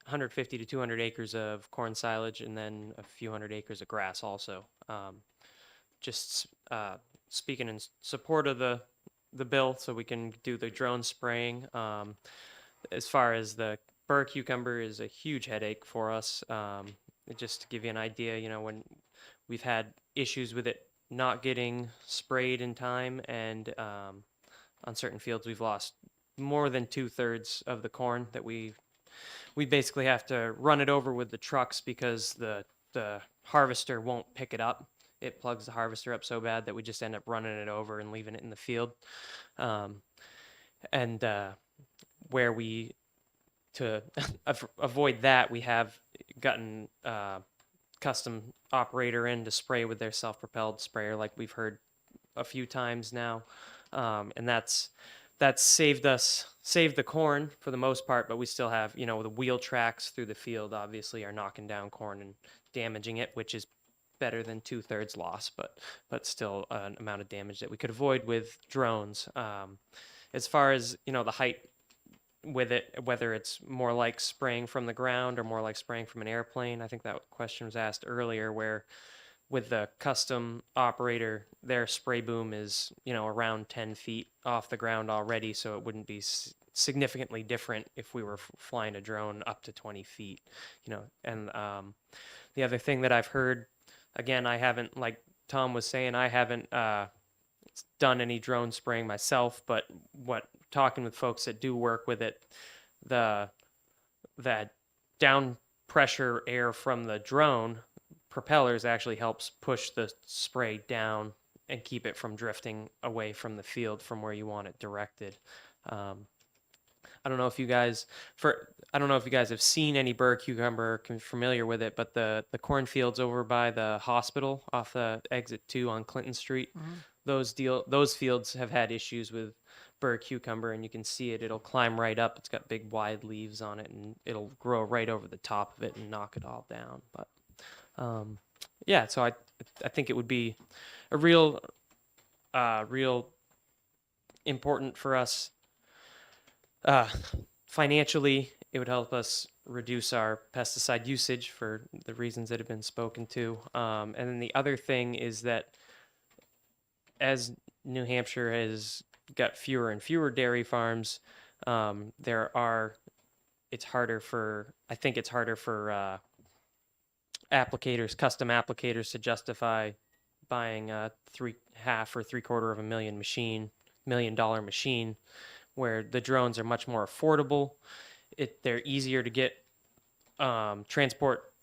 150 to 200 acres of corn silage and then a few hundred acres of grass also. Just speaking in support of the bill so we can do the drone spraying. As far as the burr cucumber is a huge headache for us. Just to give you an idea, you know, when we've had issues with it not getting sprayed in time, and on certain fields we've lost more than 2/3 of the corn that we basically have to run it over with the trucks because the harvester won't pick it up. It plugs the harvester up so bad that we just end up running it over and leaving it in the field. And where we, to avoid that, we have gotten custom operator in to spray with their self-propelled sprayer, like we've heard a few times now. And that's saved the corn for the most part, but we still have, you know, the wheel tracks through the field obviously are knocking down corn and damaging it, which is better than 2/3 loss, but still an amount of damage that we could avoid with drones. As far as, you know, the height with it, whether it's more like spraying from the ground or more like spraying from an airplane, I think that question was asked earlier, where with the custom operator, their spray boom is, you know, around 10 feet off the ground already, so it wouldn't be significantly different if we were flying a drone up to 20 feet, you know. And the other thing that I've heard, again, I haven't, like Tom was saying, I haven't done any drone spraying myself, but talking with folks that do work with it, that down pressure air from the drone propellers actually helps push the spray down and keep it from drifting away from the field from where you want it directed. I don't know if you guys have seen any burr cucumber, familiar with it, but the cornfields over by the hospital off the exit 2 on Clinton Street, those fields have had issues with burr cucumber, and you can see it. It'll climb right up. It's got big wide leaves on it, and it'll grow right over the top of it and knock it all down. But yeah, so I think it would be a real important for us. Financially, it would help us reduce our pesticide usage for the reasons that have been spoken to. And then the other thing is that as New Hampshire has got fewer and fewer dairy farms, it's harder for custom applicators to justify buying a $3.5 or $750,000 machine, where the drones are much more affordable. They're easier to get transport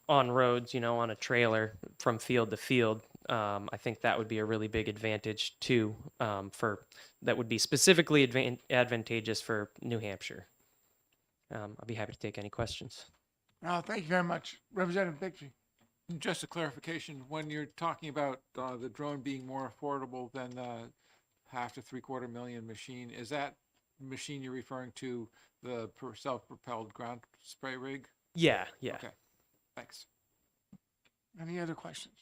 on roads, you know, on a trailer from field to field. I think that would be a really big advantage too, that would be specifically advantageous for New Hampshire. I'll be happy to take any questions. Thank you very much. Representative Bixby. Just a clarification, when you're talking about the drone being more affordable than the $500,000 to $750,000 machine, is that machine you're referring to the self-propelled ground spray rig? Yeah. Okay, thanks. Any other questions?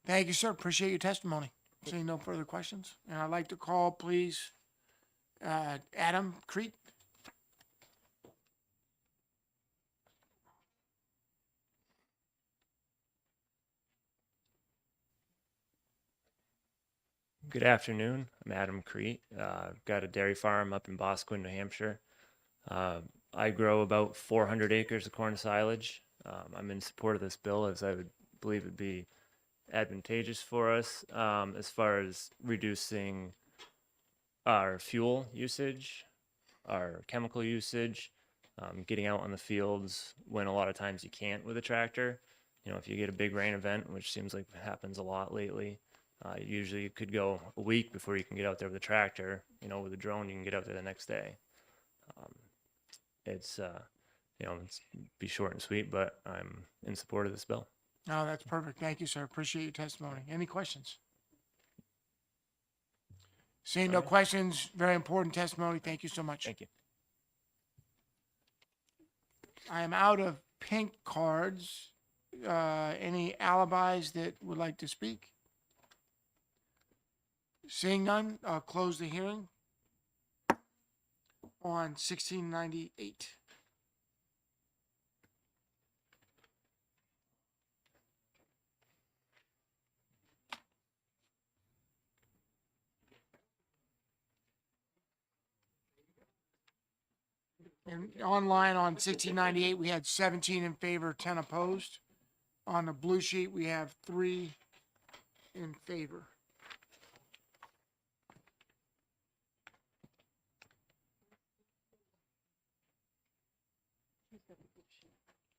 Thank you, sir. Appreciate your testimony. Seeing no further questions, and I'd like to call, please, Adam Crete. Good afternoon. I'm Adam Crete. I've got a dairy farm up in Boscawen, New Hampshire. I grow about 400 acres of corn silage. I'm in support of this bill, as I would believe it'd be advantageous for us as far as reducing our fuel usage, our chemical usage, getting out on the fields when a lot of times you can't with a tractor. You know, if you get a big rain event, which seems like happens a lot lately, usually it could go a week before you can get out there with a tractor. You know, with a drone, you can get out there the next day. It's it's be short and sweet, but I'm in support of this bill. No, that's perfect. Thank you, sir. Appreciate your testimony. Any questions? Seeing no questions, very important testimony. Thank you so much. Thank you. I am out of pink cards. Any alibis that would like to speak? Seeing none, I'll close the hearing on 1698. And online on 1698, we had 17 in favor, 10 opposed. On the blue sheet, we have 3 in favor.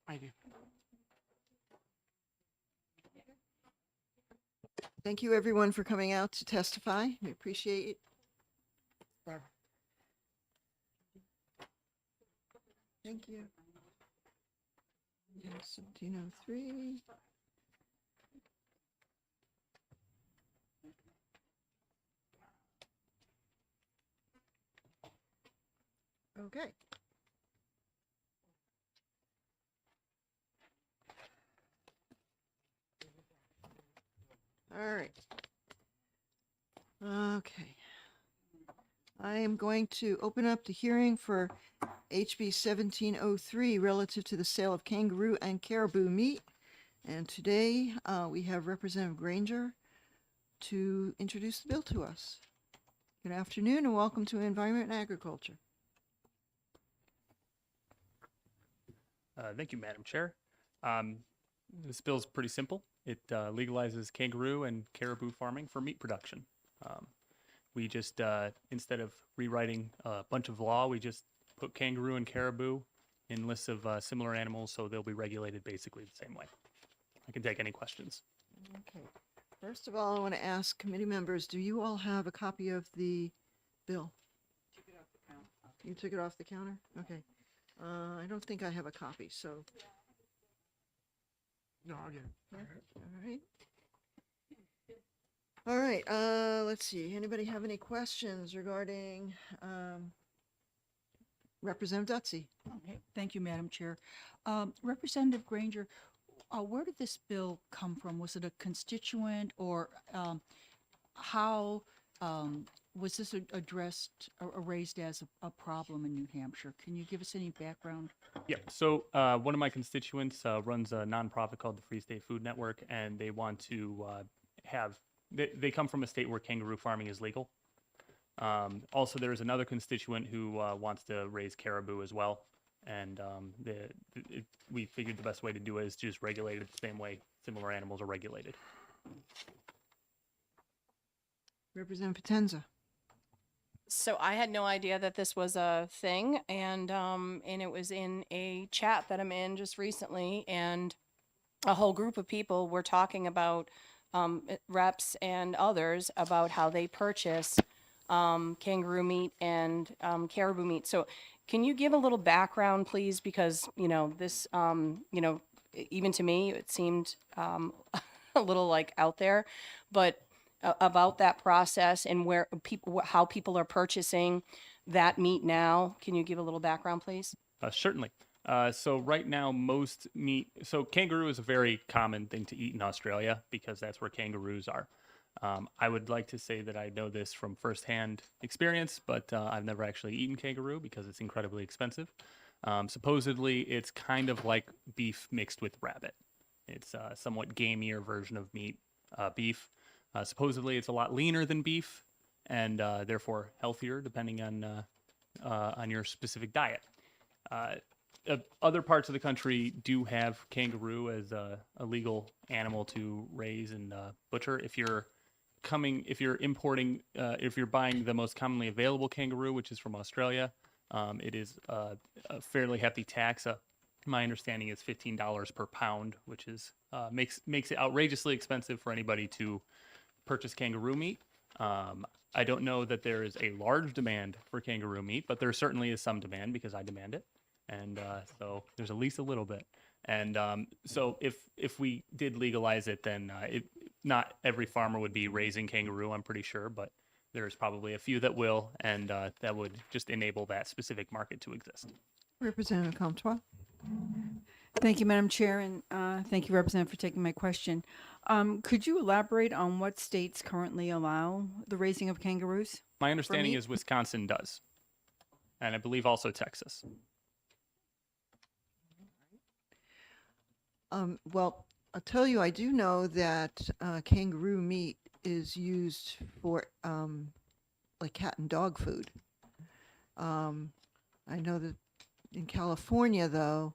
I do. Thank you, everyone, for coming out to testify. We appreciate it. Barbara. Thank you. 1703. Okay. All right. Okay. I am going to open up the hearing for HB 1703 relative to the sale of kangaroo and caribou meat. And today we have Representative Granger to introduce the bill to us. Good afternoon and welcome to Environment and Agriculture. Thank you, Madam Chair. This bill is pretty simple. It legalizes kangaroo and caribou farming for meat production. We just, instead of rewriting a bunch of law, we just put kangaroo and caribou in lists of similar animals, so they'll be regulated basically the same way. I can take any questions. Okay. First of all, I want to ask committee members, do you all have a copy of the bill? You took it off the counter? Okay. I don't think I have a copy, so. No, I'll get it. Yeah, all right. All right, let's see. Anybody have any questions regarding Representative Dutsey? Okay, thank you, Madam Chair. Representative Granger, where did this bill come from? Was it a constituent or how was this addressed or raised as a problem in New Hampshire? Can you give us any background? Yeah, so one of my constituents runs a nonprofit called the Free State Food Network, and they want to they come from a state where kangaroo farming is legal. Also, there's another constituent who wants to raise caribou as well. And we figured the best way to do it is to just regulate it the same way similar animals are regulated. Representative Potenza. So I had no idea that this was a thing, and it was in a chat that I'm in just recently, and a whole group of people were talking about reps and others about how they purchase kangaroo meat and caribou meat. So can you give a little background, please? Because, this, even to me, it seemed a little like out there, but about that process and where people, how people are purchasing that meat now. Can you give a little background, please? Certainly. So right now, most meat, so kangaroo is a very common thing to eat in Australia because that's where kangaroos are. I would like to say that I know this from firsthand experience, but I've never actually eaten kangaroo because it's incredibly expensive. Supposedly, it's kind of like beef mixed with rabbit. It's a somewhat gamier version of beef. Supposedly, it's a lot leaner than beef and therefore healthier depending on your specific diet. Other parts of the country do have kangaroo as a legal animal to raise and butcher. If you're buying the most commonly available kangaroo, which is from Australia, it is a fairly hefty tax. My understanding is $15 per pound, which is makes it outrageously expensive for anybody to purchase kangaroo meat. I don't know that there is a large demand for kangaroo meat, but there certainly is some demand because I demand it. and so there's at least a little bit. And so if we did legalize it, then not every farmer would be raising kangaroo, I'm pretty sure, but there's probably a few that will, and that would just enable that specific market to exist. Representative Comtois. Thank you, Madam Chair, and thank you, Representative, for taking my question. Could you elaborate on what states currently allow the raising of kangaroos? My understanding meat? is Wisconsin does, and I believe also Texas. Well, I'll tell you, I do know that kangaroo meat is used for like cat and dog food. I know that in California, though,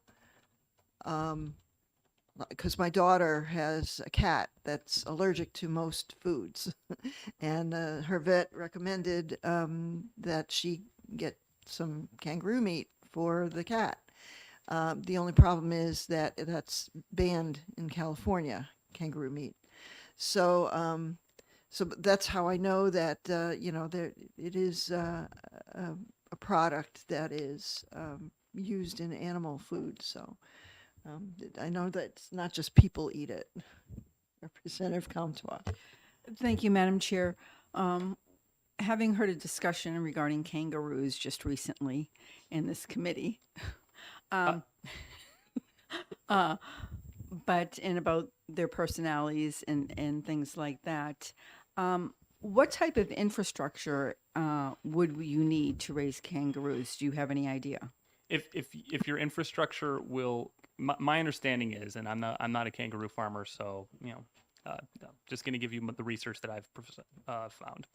because my daughter has a cat that's allergic to most foods, and her vet recommended that she get some kangaroo meat for the cat. The only problem is that that's banned in California, kangaroo meat. So, so that's how I know that there it is a product that is used in animal food. So I know that it's not just people eat it. Representative Comtois. Thank you, Madam Chair. Having heard a discussion regarding kangaroos just recently in this committee, but in about their personalities and things like that, what type of infrastructure would you need to raise kangaroos? Do you have any idea? If your infrastructure will, my understanding is, and I'm not a kangaroo farmer, so I'm just going to give you the research that I've found.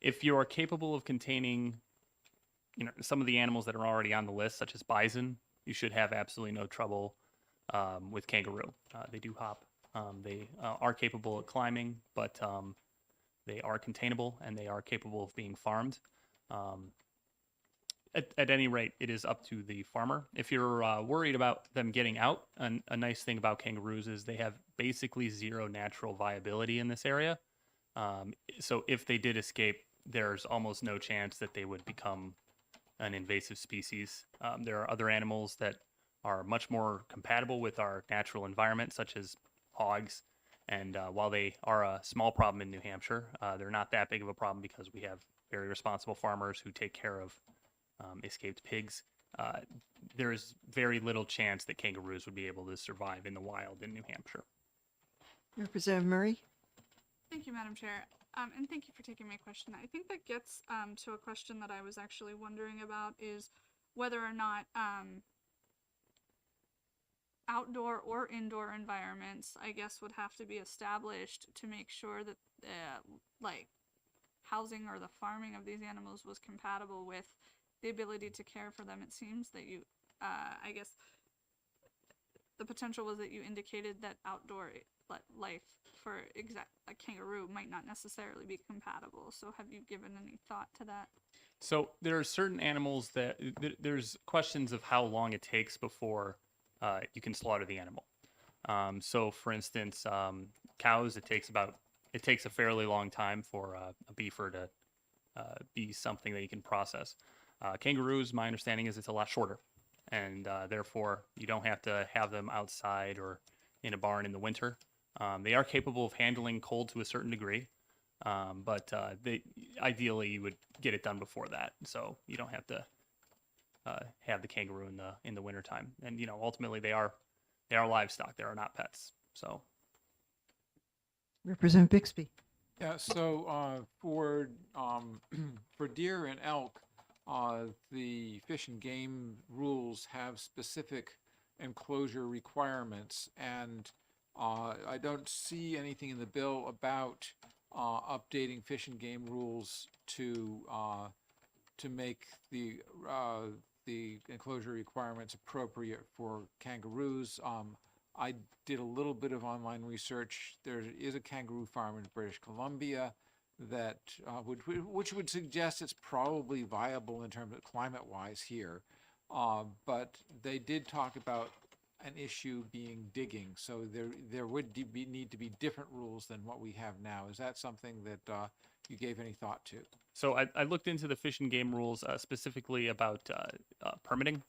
If you are capable of containing, some of the animals that are already on the list, such as bison, you should have absolutely no trouble with kangaroo. They do hop. They are capable of climbing, but they are containable and they are capable of being farmed. At any rate, it is up to the farmer. If you're worried about them getting out, a nice thing about kangaroos is they have basically zero natural viability in this area. So if they did escape, there's almost no chance that they would become an invasive species. There are other animals that are much more compatible with our natural environment, such as hogs. And while they are a small problem in New Hampshire, they're not that big of a problem because we have very responsible farmers who take care of escaped pigs. There is very little chance that kangaroos would be able to survive in the wild in New Hampshire. Representative Murray. Thank you, Madam Chair. And thank you for taking my question. I think that gets to a question that I was actually wondering about is whether or not outdoor or indoor environments, I guess, would have to be established to make sure that like housing or the farming of these animals was compatible with the ability to care for them. It seems that you, I guess, the potential was that you indicated that outdoor life for a kangaroo might not necessarily be compatible. So have you given any thought to that? So there are certain animals that there's questions of how long it takes before you can slaughter the animal. So for instance, cows, it takes a fairly long time for a beefer to be something that you can process. Kangaroos, my understanding is it's a lot shorter, and therefore you don't have to have them outside or in a barn in the winter. They are capable of handling cold to a certain degree, but ideally you would get it done before that, so you don't have to have the kangaroo in the wintertime. And ultimately they are livestock. They are not pets. So. Representative Bixby. Yeah, so for deer and elk, the Fish and Game rules have specific enclosure requirements, and I don't see anything in the bill about updating Fish and Game rules to make the enclosure requirements appropriate for kangaroos. I did a little bit of online research. There is a kangaroo farm in British Columbia that which would suggest it's probably viable in terms of climate-wise here. But they did talk about an issue being digging, so there would need to be different rules than what we have now. Is that something that you gave any thought to? So I looked into the Fish and Game rules specifically about permitting,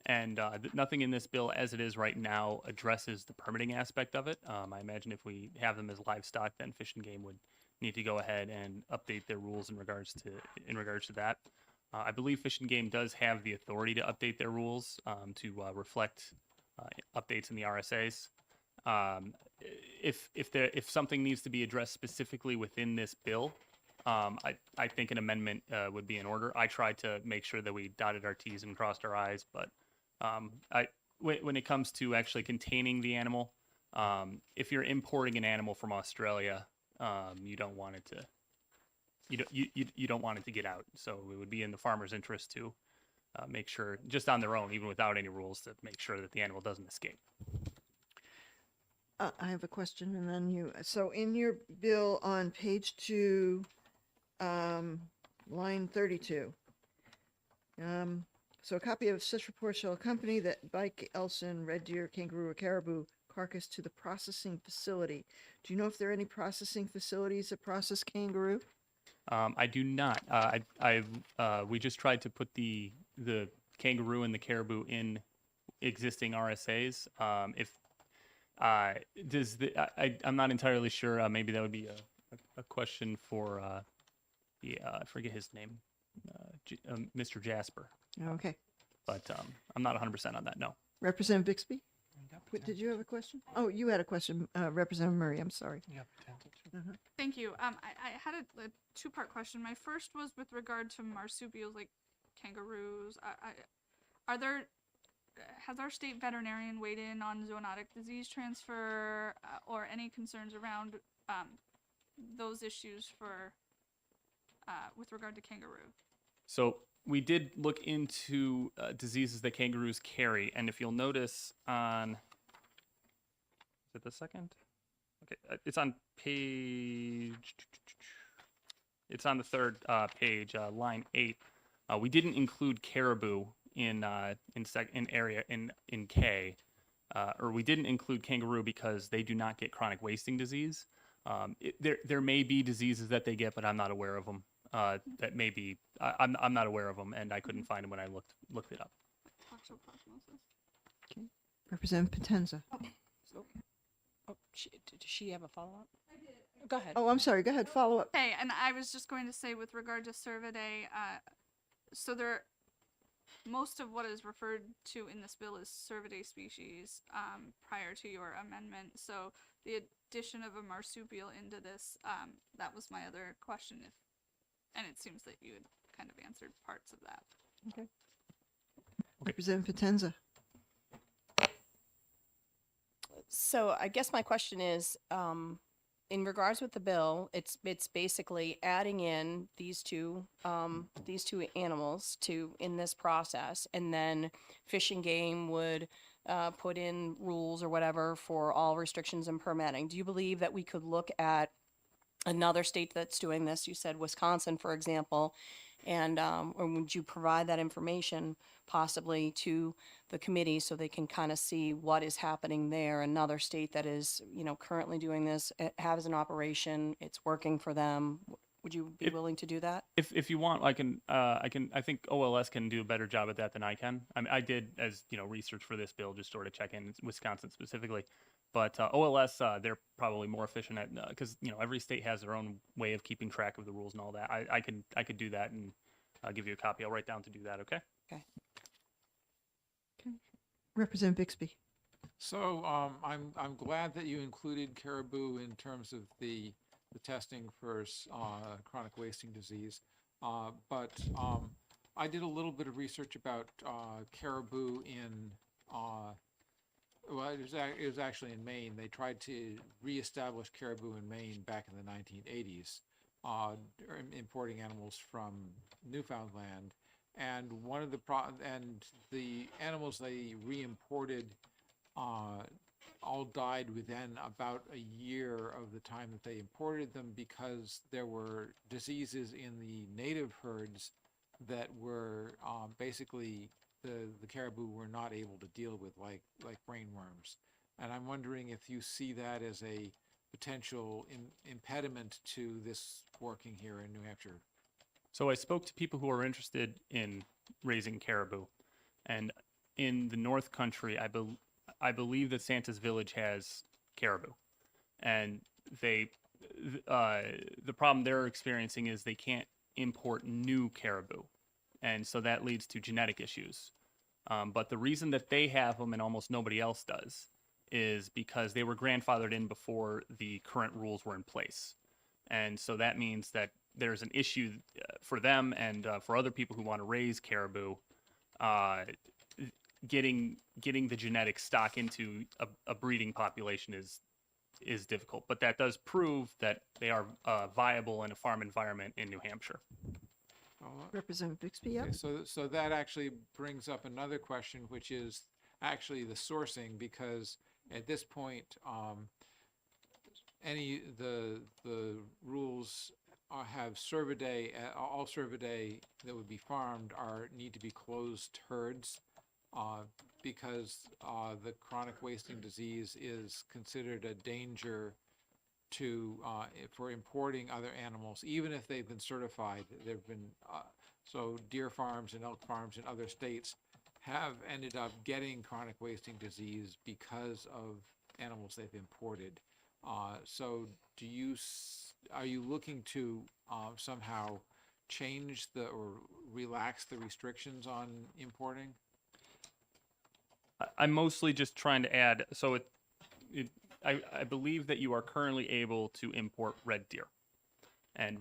And nothing in this bill as it is right now addresses the permitting aspect of it. I imagine if we have them as livestock, then Fish and Game would need to go ahead and update their rules in regards to that. I believe Fish and Game does have the authority to update their rules to reflect updates in the RSAs. If something needs to be addressed specifically within this bill, I think an amendment would be in order. I tried to make sure that we dotted our T's and crossed our I's, but when it comes to actually containing the animal, if you're importing an animal from Australia, you don't want it to you don't want it to get out. So it would be in the farmer's interest to make sure, just on their own, even without any rules, to make sure that the animal doesn't escape. I have a question, and then you. So in your bill on page 2, line 32. So a copy of such report shall accompany that bike, Elson, red deer, kangaroo, or caribou carcass to the processing facility. Do you know if there are any processing facilities that process kangaroo? I do not. We just tried to put the kangaroo and the caribou in existing RSAs. I'm not entirely sure. Maybe that would be a question for I forget his name, Mr. Jasper. Okay. But I'm not 100% on that. No. Representative Bixby? Did you have a question? Oh, you had a question, Representative Murray. I'm sorry. Thank you. I had a two-part question. My first was with regard to marsupials like kangaroos. Has our state veterinarian weighed in on zoonotic disease transfer or any concerns around those issues with regard to kangaroo? So we did look into diseases that kangaroos carry, and if you'll notice on, is it the second? Okay, it's on page. It's on the third page, line 8. We didn't include caribou in K, or we didn't include kangaroo because they do not get chronic wasting disease. There may be diseases that they get, but I'm not aware of them. That may be I'm not aware of them, and I couldn't find them when I looked it up. Okay. Representative Potenza. Did she have a follow-up? I did. Go ahead. Oh, I'm sorry. Go ahead. Follow up. Hey, and I was just going to say with regard to Cervidae, so most of what is referred to in this bill is Cervidae species prior to your amendment. So the addition of a marsupial into this, that was my other question. And it seems that you had kind of answered parts of that. Okay. Representative Potenza. So I guess my question is, in regards with the bill, it's basically adding in these two animals in this process, and then Fish and Game would put in rules or whatever for all restrictions and permitting. Do you believe that we could look at another state that's doing this? You said Wisconsin, for example, and or would you provide that information possibly to the committee so they can kind of see what is happening there? Another state that is, currently doing this, it has an operation, it's working for them. Would you be willing to do that? If you want, I think OLS can do a better job at that than I can. I mean, I did, as research for this bill, just sort of check in Wisconsin specifically. But OLS, they're probably more efficient at, because every state has their own way of keeping track of the rules and all that. I could do that, and I'll give you a copy. I'll write down to do that. Okay. Okay. Representative Bixby. So I'm glad that you included caribou in terms of the testing for chronic wasting disease. But I did a little bit of research about caribou in. Well, it was actually in Maine. They tried to reestablish caribou in Maine back in the 1980s, importing animals from Newfoundland. And one of the animals they re-imported all died within about a year of the time that they imported them, because there were diseases in the native herds that were basically the caribou were not able to deal with, like brainworms. And I'm wondering if you see that as a potential impediment to this working here in New Hampshire. So I spoke to people who are interested in raising caribou, and in the North Country, I believe that Santa's Village has caribou, and the problem they're experiencing is they can't import new caribou, and so that leads to genetic issues. But the reason that they have them and almost nobody else does is because they were grandfathered in before the current rules were in place. And so that means that there's an issue for them and for other people who want to raise caribou, getting the genetic stock into a breeding population is difficult. But that does prove that they are viable in a farm environment in New Hampshire. Representative Bixby, yep. Okay, so that actually brings up another question, which is actually the sourcing, because at this point, the rules have cervidae, all cervidae that would be farmed need to be closed herds, because the chronic wasting disease is considered a danger for importing other animals, even if they've been certified. There've been so deer farms and elk farms in other states have ended up getting chronic wasting disease because of animals they've imported. So are you looking to somehow change or relax the restrictions on importing? I'm mostly just trying to add, so I believe that you are currently able to import red deer. And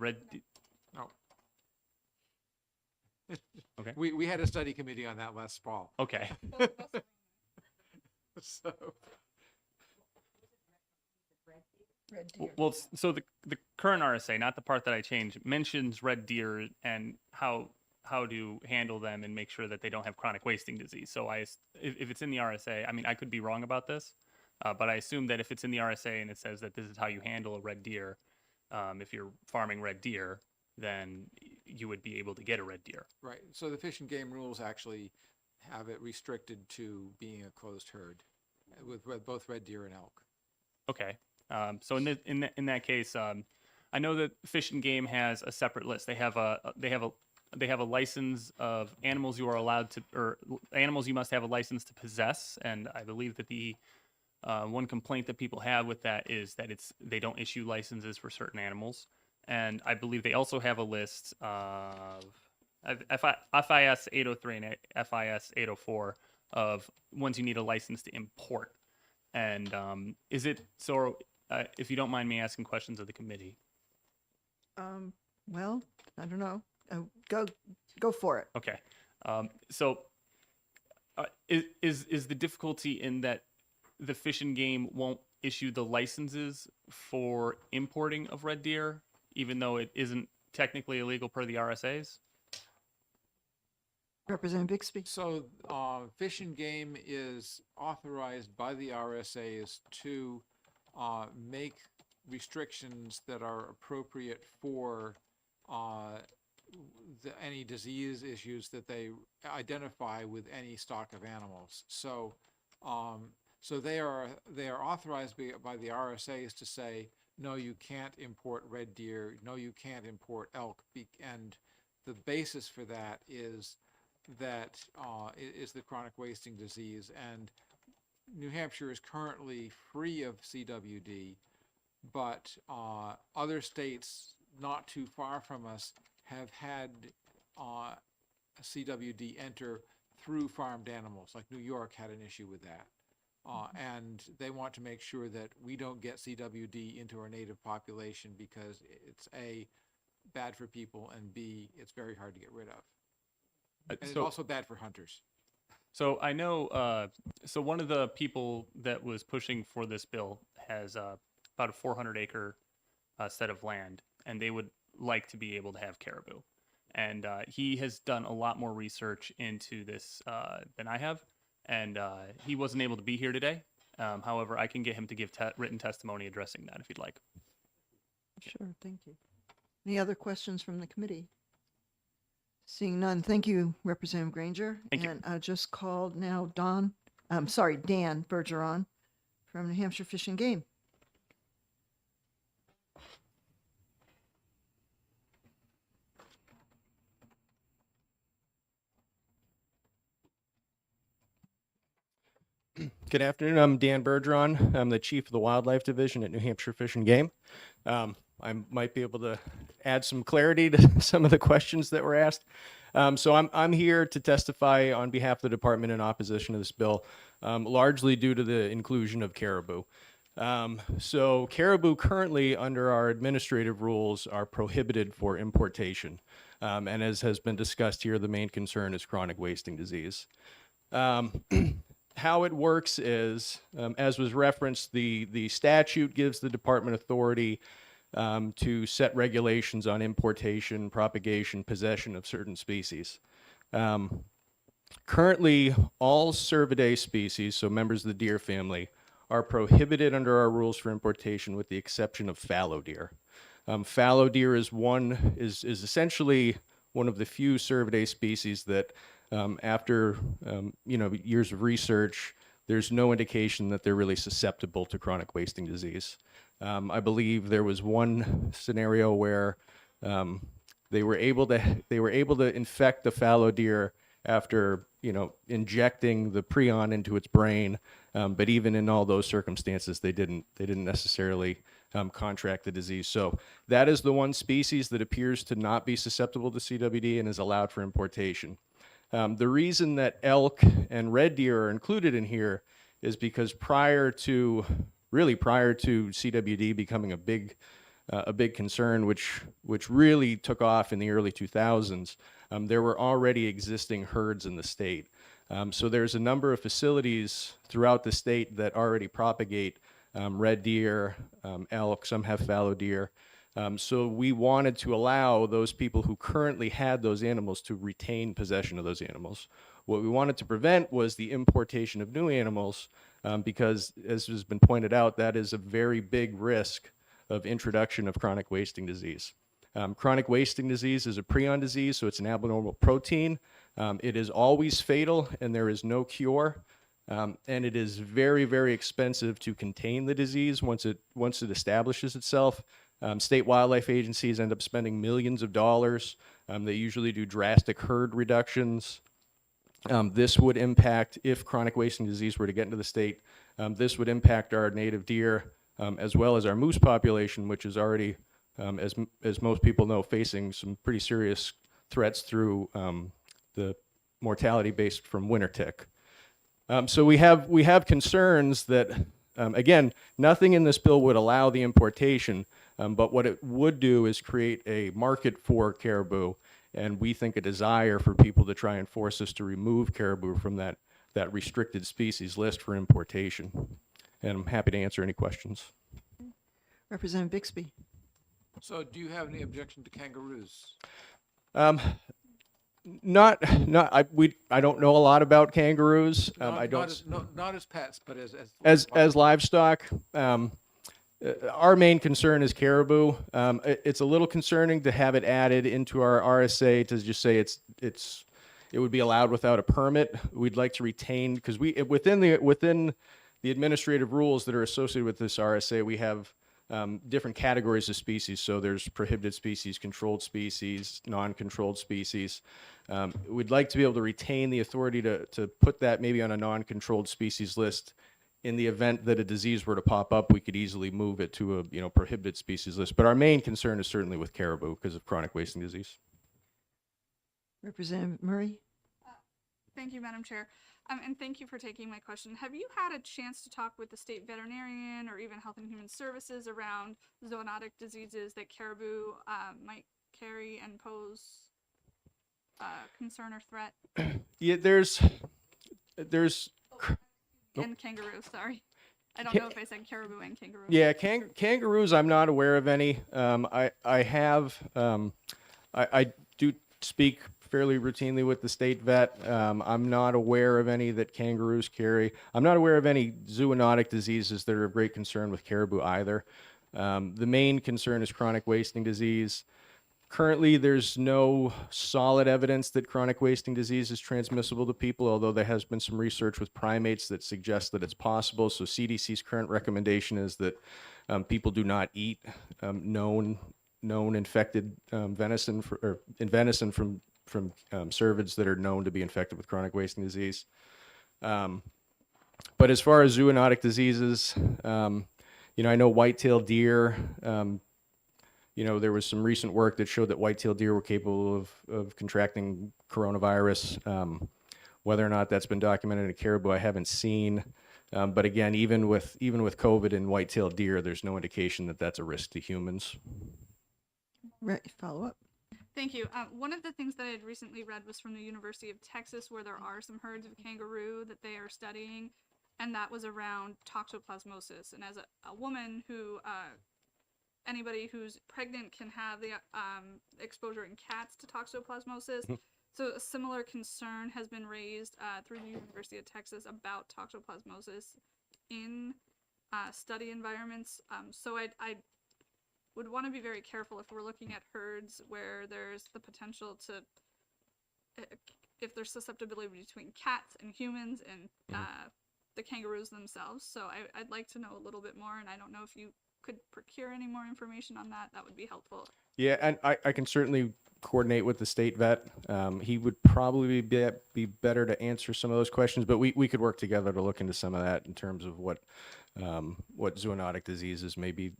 Oh. Okay. We had a study committee on that last fall. Okay. So. Well, so the current RSA, not the part that I changed, mentions red deer and how to handle them and make sure that they don't have chronic wasting disease. So if it's in the RSA, I mean, I could be wrong about this, but I assume that if it's in the RSA and it says that this is how you handle a red deer, if you're farming red deer, then you would be able to get a red deer. Right. So the Fish and Game rules actually have it restricted to being a closed herd with both red deer and elk. Okay. So in that case, I know that Fish and Game has a separate list. They have a license of animals you are allowed to, or animals you must have a license to possess. And I believe that the one complaint that people have with that is that they don't issue licenses for certain animals. And I believe they also have a list of FIS 803 and FIS 804 of ones you need a license to import. And is it so? If you don't mind me asking questions of the committee. Well, I don't know. Go for it. Okay. So is the difficulty in that the Fish and Game won't issue the licenses for importing of red deer, even though it isn't technically illegal per the RSAs? Representative Bixby. So Fish and Game is authorized by the RSAs to make restrictions that are appropriate for any disease issues that they identify with any stock of animals. So so they are authorized by the RSAs to say, no, you can't import red deer, no, you can't import elk, and the basis for that is the chronic wasting disease. And New Hampshire is currently free of CWD, but other states not too far from us have had CWD enter through farmed animals, like New York had an issue with that. And they want to make sure that we don't get CWD into our native population because it's A, bad for people, and B, it's very hard to get rid of. And it's also bad for hunters. So I know, so one of the people that was pushing for this bill has about a 400-acre set of land, and they would like to be able to have caribou. And he has done a lot more research into this than I have, and he wasn't able to be here today. However, I can get him to give written testimony addressing that if you'd like. Sure, thank you. Any other questions from the committee? Seeing none, thank you, Representative Granger. Thank you. And I just called now Dan Bergeron from New Hampshire Fish and Game. Good afternoon. I'm Dan Bergeron. I'm the chief of the Wildlife Division at New Hampshire Fish and Game. I might be able to add some clarity to some of the questions that were asked. So I'm here to testify on behalf of the department in opposition to this bill, largely due to the inclusion of caribou. So caribou currently under our administrative rules are prohibited for importation. And as has been discussed here, the main concern is chronic wasting disease. How it works is, as was referenced, the statute gives the department authority to set regulations on importation, propagation, possession of certain species. Currently, all cervidae species, so members of the deer family, are prohibited under our rules for importation with the exception of fallow deer. Fallow deer is essentially one of the few cervidae species that after years of research, there's no indication that they're really susceptible to chronic wasting disease. I believe there was one scenario where they were able to infect the fallow deer after injecting the prion into its brain, but even in all those circumstances, they didn't necessarily contract the disease. So that is the one species that appears to not be susceptible to CWD and is allowed for importation. The reason that elk and red deer are included in here is because prior to CWD becoming a big concern, which really took off in the early 2000s, there were already existing herds in the state. So there's a number of facilities throughout the state that already propagate red deer, elk, some have fallow deer. So we wanted to allow those people who currently had those animals to retain possession of those animals. What we wanted to prevent was the importation of new animals because, as has been pointed out, that is a very big risk of introduction of chronic wasting disease. Chronic wasting disease is a prion disease, so it's an abnormal protein. It is always fatal and there is no cure. And it is very, very expensive to contain the disease once it establishes itself. State wildlife agencies end up spending millions of dollars. They usually do drastic herd reductions. This would impact, if chronic wasting disease were to get into the state, this would impact our native deer as well as our moose population, which is already, as most people know, facing some pretty serious threats through the mortality based from winter tick. So we have concerns that, again, nothing in this bill would allow the importation, but what it would do is create a market for caribou, and we think a desire for people to try and force us to remove caribou from that restricted species list for importation. And I'm happy to answer any questions. Representative Bixby. So do you have any objection to kangaroos? I don't know a lot about kangaroos. Not as pets, but as livestock. Our main concern is caribou. It's a little concerning to have it added into our RSA to just say it would be allowed without a permit. We'd like to retain, because within the administrative rules that are associated with this RSA, we have different categories of species. So there's prohibited species, controlled species, non-controlled species. We'd like to be able to retain the authority to put that maybe on a non-controlled species list. In the event that a disease were to pop up, we could easily move it to a prohibited species list. But our main concern is certainly with caribou because of chronic wasting disease. Representative Murray. Thank you, Madam Chair. And thank you for taking my question. Have you had a chance to talk with the state veterinarian or even Health and Human Services around zoonotic diseases that caribou might carry and pose concern or threat? Yeah, there's. And kangaroo, sorry. I don't know if I said caribou and kangaroo. Yeah, kangaroos, I'm not aware of any. I do speak fairly routinely with the state vet. I'm not aware of any that kangaroos carry. I'm not aware of any zoonotic diseases that are of great concern with caribou either. The main concern is chronic wasting disease. Currently, there's no solid evidence that chronic wasting disease is transmissible to people, although there has been some research with primates that suggests that it's possible. So CDC's current recommendation is that people do not eat known infected venison from cervids that are known to be infected with chronic wasting disease. But as far as zoonotic diseases, I know white-tailed deer, there was some recent work that showed that white-tailed deer were capable of contracting coronavirus. Whether or not that's been documented in caribou, I haven't seen. But again, even with COVID and white-tailed deer, there's no indication that that's a risk to humans. Right, follow up. Thank you. One of the things that I had recently read was from the University of Texas, where there are some herds of kangaroo that they are studying, and that was around toxoplasmosis. And as a woman who, anybody who's pregnant can have the exposure in cats to toxoplasmosis. So a similar concern has been raised through the University of Texas about toxoplasmosis in study environments. So I would want to be very careful if we're looking at herds where there's the potential to, if there's susceptibility between cats and humans and the kangaroos themselves. So I'd like to know a little bit more, and I don't know if you could procure any more information on that. That would be helpful. Yeah, and I can certainly coordinate with the state vet. He would probably be better to answer some of those questions, but we could work together to look into some of that in terms of what zoonotic diseases maybe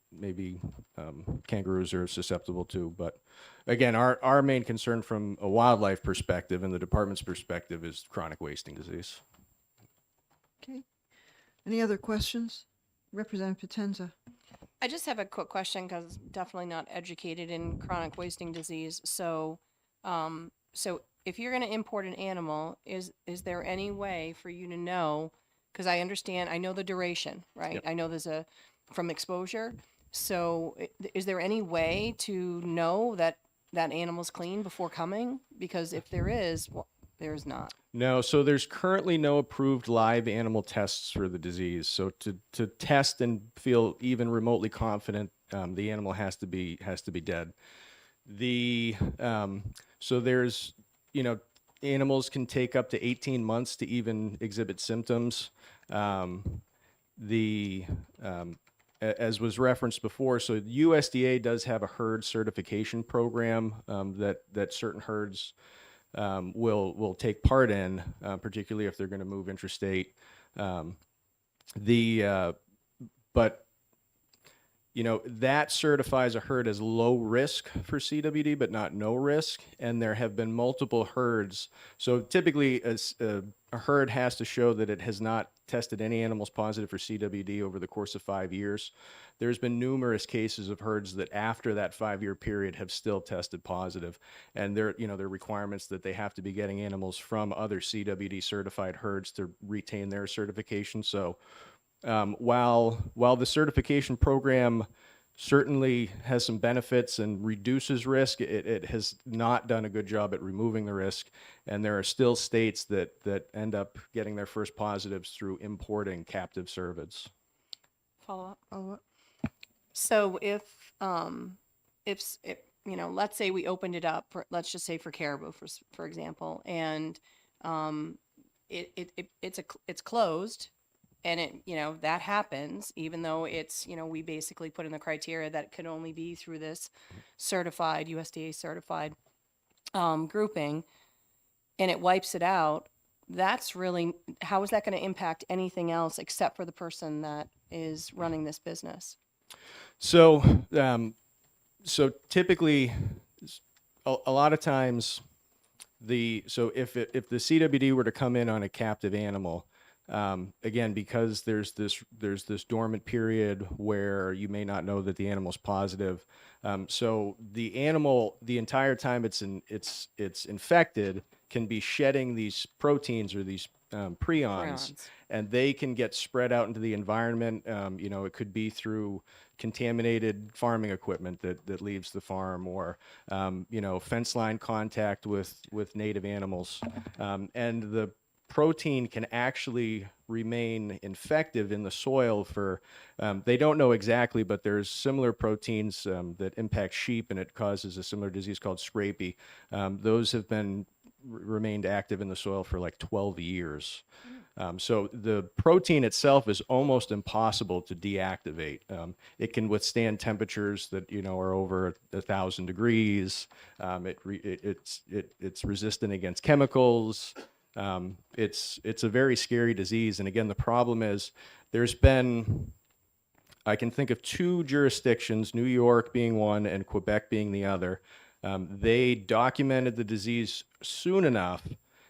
kangaroos are susceptible to. But again, our main concern from a wildlife perspective and the department's perspective is chronic wasting disease. Okay. Any other questions? Representative Potenza. I just have a quick question because definitely not educated in chronic wasting disease. So, so if you're going to import an animal, is there any way for you to know? Because I know the duration, right? Yep. I know there's from exposure. So, is there any way to know that that animal's clean before coming? Because if there is, well, there's not. No, so there's currently no approved live animal tests for the disease. So to test and feel even remotely confident, the animal has to be dead. So there's, animals can take up to 18 months to even exhibit symptoms. As was referenced before, so the USDA does have a herd certification program that certain herds will take part in, particularly if they're going to move interstate. But that certifies a herd as low risk for CWD, but not no risk. And there have been multiple herds. So typically, a herd has to show that it has not tested any animals positive for CWD over the course of 5 years. There's been numerous cases of herds that after that 5-year period have still tested positive. And there are requirements that they have to be getting animals from other CWD certified herds to retain their certification. So while the certification program certainly has some benefits and reduces risk, it has not done a good job at removing the risk. And there are still states that end up getting their first positives through importing captive cervids. Follow up. So if let's say we opened it up for, let's just say for caribou, for example, and it's closed, and that happens, even though it's, we basically put in the criteria that it could only be through this certified, USDA certified grouping, and it wipes it out. That's really, how is that going to impact anything else except for the person that is running this business? So typically, a lot of times, if the CWD were to come in on a captive animal, again, because there's this dormant period where you may not know that the animal's positive. So the animal, the entire time it's infected, can be shedding these proteins or these prions, and they can get spread out into the environment. It could be through contaminated farming equipment that leaves the farm, or fence line contact with native animals, and the protein can actually remain infective in the soil for, they don't know exactly, but there's similar proteins that impact sheep, and it causes a similar disease called scrapie. Those have been remained active in the soil for like 12 years. So the protein itself is almost impossible to deactivate. It can withstand temperatures that are over 1,000 degrees. It's resistant against chemicals. It's a very scary disease. And again, the problem is there's been, I can think of two jurisdictions, New York being one and Quebec being the other. They documented the disease soon enough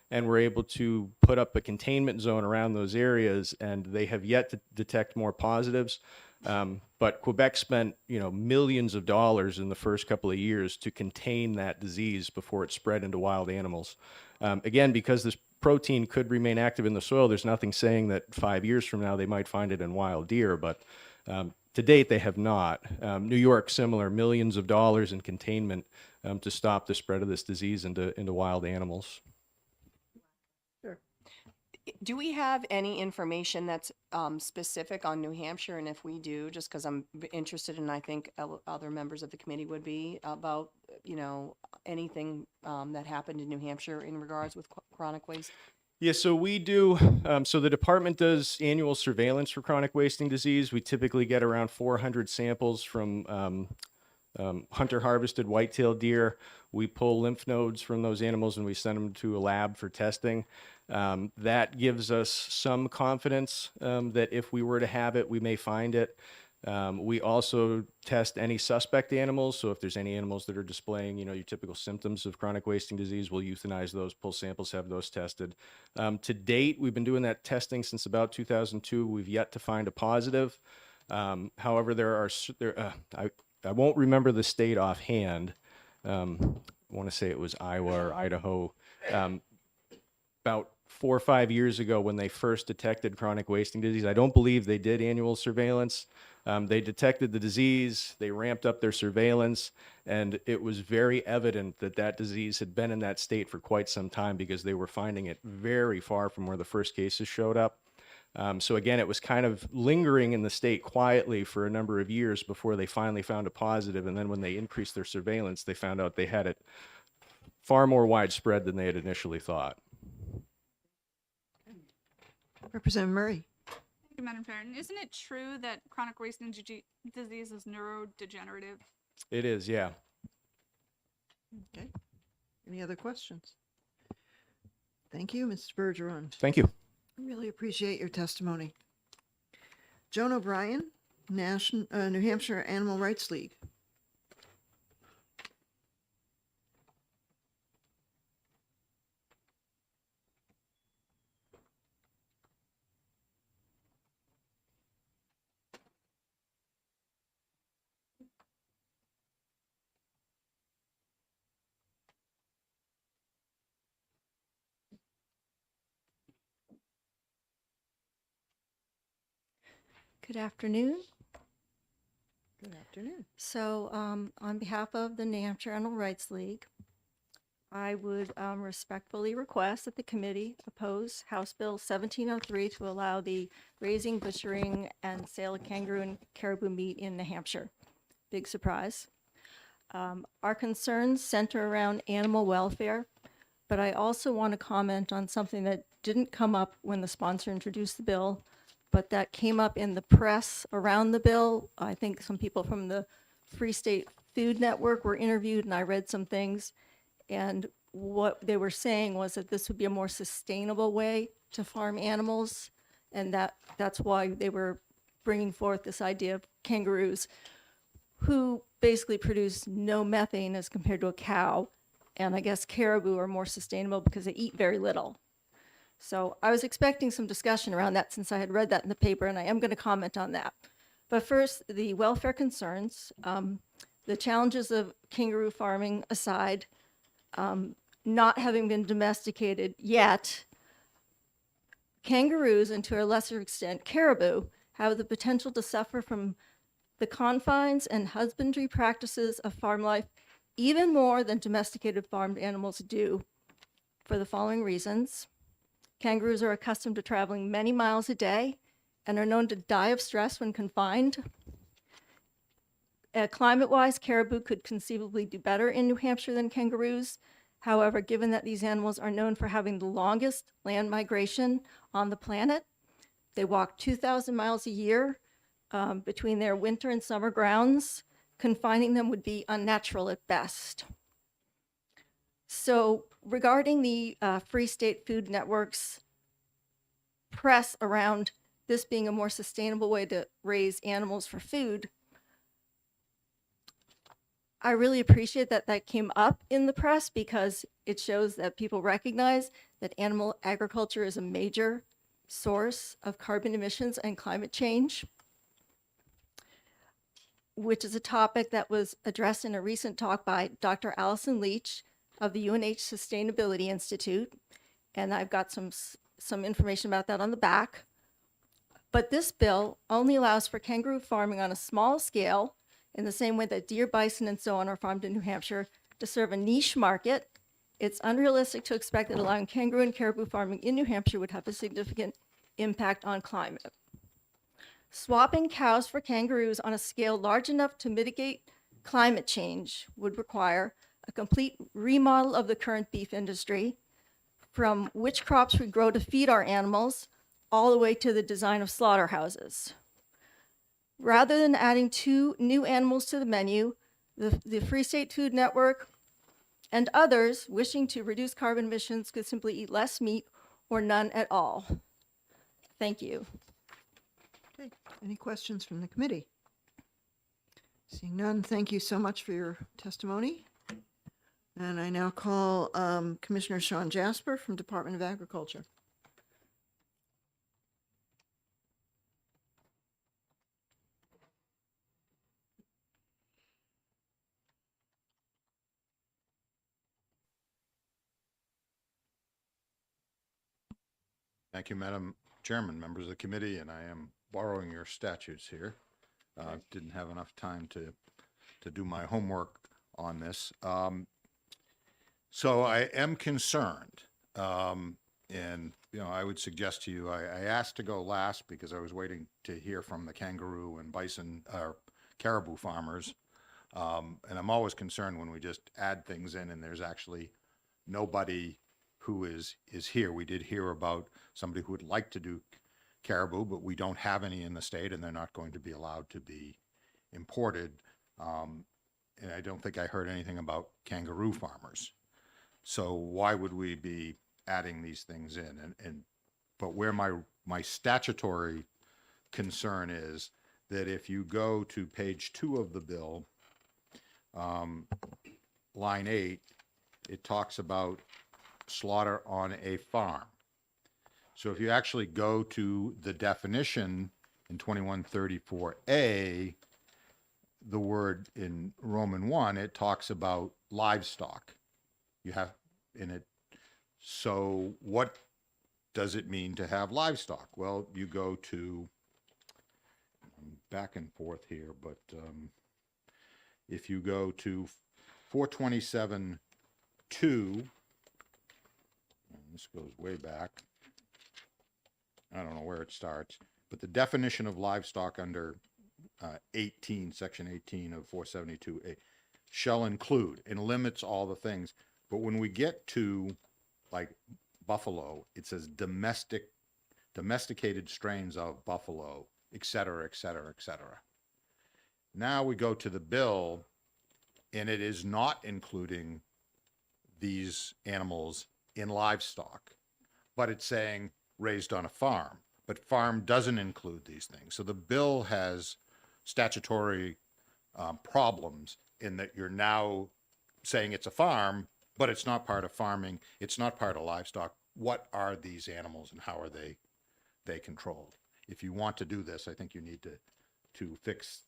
and were able to put up a containment zone around those areas, and they have yet to detect more positives. But Quebec spent, millions of dollars in the first couple of years to contain that disease before it spread into wild animals. Again, because this protein could remain active in the soil, there's nothing saying that 5 years from now they might find it in wild deer, but to date they have not. New York, similar, millions of dollars in containment to stop the spread of this disease into wild animals. Do we have any information that's specific on New Hampshire? And if we do, just because I'm interested, and I think other members of the committee would be, about, anything that happened in New Hampshire in regards with chronic waste? Yeah, so we do. So the department does annual surveillance for chronic wasting disease. We typically get around 400 samples from hunter harvested white-tailed deer. We pull lymph nodes from those animals and we send them to a lab for testing. That gives us some confidence that if we were to have it, we may find it. We also test any suspect animals. So if there's any animals that are displaying, your typical symptoms of chronic wasting disease, we'll euthanize those, pull samples, have those tested. To date, we've been doing that testing since about 2002. We've yet to find a positive. However, I won't remember the state offhand. I want to say it was Iowa or Idaho. About 4 or 5 years ago, when they first detected chronic wasting disease, I don't believe they did annual surveillance. They detected the disease, they ramped up their surveillance, and it was very evident that that disease had been in that state for quite some time because they were finding it very far from where the first cases showed up. So again, it was kind of lingering in the state quietly for a number of years before they finally found a positive. And then when they increased their surveillance, they found out they had it far more widespread than they had initially thought. Representative Murray. Thank you, Madam Chair. And isn't it true that chronic wasting disease is neurodegenerative? It is, yeah. Okay. Any other questions? Thank you, Mr. Bergeron. Thank you. Really appreciate your testimony. Joan O'Brien, New Hampshire Animal Rights League. Good afternoon. Good afternoon. So, on behalf of the New Hampshire Animal Rights League, I would respectfully request that the committee oppose House Bill 1703 to allow the raising, butchering, and sale of kangaroo and caribou meat in New Hampshire. Big surprise. Our concerns center around animal welfare, but I also want to comment on something that didn't come up when the sponsor introduced the bill, but that came up in the press around the bill. I think some people from the Free State Food Network were interviewed, and I read some things. And what they were saying was that this would be a more sustainable way to farm animals, and that's why they were bringing forth this idea of kangaroos, who basically produce no methane as compared to a cow. And I guess caribou are more sustainable because they eat very little. So I was expecting some discussion around that since I had read that in the paper, and I am going to comment on that. But first, the welfare concerns, the challenges of kangaroo farming aside, not having been domesticated yet, kangaroos, and to a lesser extent caribou, have the potential to suffer from the confines and husbandry practices of farm life even more than domesticated farmed animals do, for the following reasons. Kangaroos are accustomed to traveling many miles a day and are known to die of stress when confined. Climate-wise, caribou could conceivably do better in New Hampshire than kangaroos. However, given that these animals are known for having the longest land migration on the planet, they walk 2,000 miles a year between their winter and summer grounds. Confining them would be unnatural at best. So regarding the Free State Food Network's press around this being a more sustainable way to raise animals for food, I really appreciate that that came up in the press because it shows that people recognize that animal agriculture is a major source of carbon emissions and climate change, which is a topic that was addressed in a recent talk by Dr. Allison Leach of the UNH Sustainability Institute. And I've got some information about that on the back. But this bill only allows for kangaroo farming on a small scale in the same way that deer, bison, and so on are farmed in New Hampshire to serve a niche market. It's unrealistic to expect that allowing kangaroo and caribou farming in New Hampshire would have a significant impact on climate. Swapping cows for kangaroos on a scale large enough to mitigate climate change would require a complete remodel of the current beef industry, from which crops we grow to feed our animals, all the way to the design of slaughterhouses. Rather than adding 2 new animals to the menu, the Free State Food Network and others wishing to reduce carbon emissions could simply eat less meat or none at all. Thank you. Okay, any questions from the committee? Seeing none, thank you so much for your testimony. And I now call Commissioner Sean Jasper from Department of Agriculture. Thank you, Madam Chairman, members of the committee, and I am borrowing your statutes here. Didn't have enough time to do my homework on this. So I am concerned, and I would suggest to you, I asked to go last because I was waiting to hear from the kangaroo and bison or caribou farmers. And I'm always concerned when we just add things in and there's actually nobody who is here. We did hear about somebody who would like to do caribou, but we don't have any in the state and they're not going to be allowed to be imported. And I don't think I heard anything about kangaroo farmers. So why would we be adding these things in? But where my statutory concern is that if you go to page 2 of the bill, line 8, it talks about slaughter on a farm. So if you actually go to the definition in 2134A, the word in Roman 1, it talks about livestock. You have in it. So what does it mean to have livestock? Well, you go to, I'm back and forth here, but if you go to 427.2, this goes way back. I don't know where it starts, but the definition of livestock under 18, section 18 of 472A shall include and limits all the things. But when we get to like buffalo, it says domesticated strains of buffalo, et cetera, et cetera, et cetera. Now we go to the bill and it is not including these animals in livestock, but it's saying raised on a farm, but farm doesn't include these things. So the bill has statutory problems in that you're now saying it's a farm, but it's not part of farming. It's not part of livestock. What are these animals and how are they controlled? If you want to do this, I think you need to fix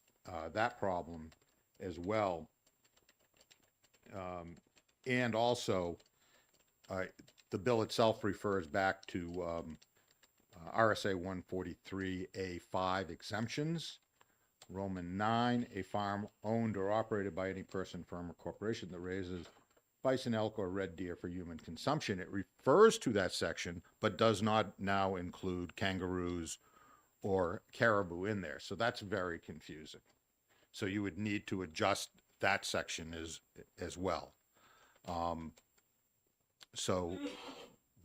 that problem as well. And also, the bill itself refers back to RSA 143A5 exemptions. Roman 9, a farm owned or operated by any person, firm, or corporation that raises bison, elk, or red deer for human consumption. It refers to that section, but does not now include kangaroos or caribou in there. So that's very confusing. So you would need to adjust that section as well. So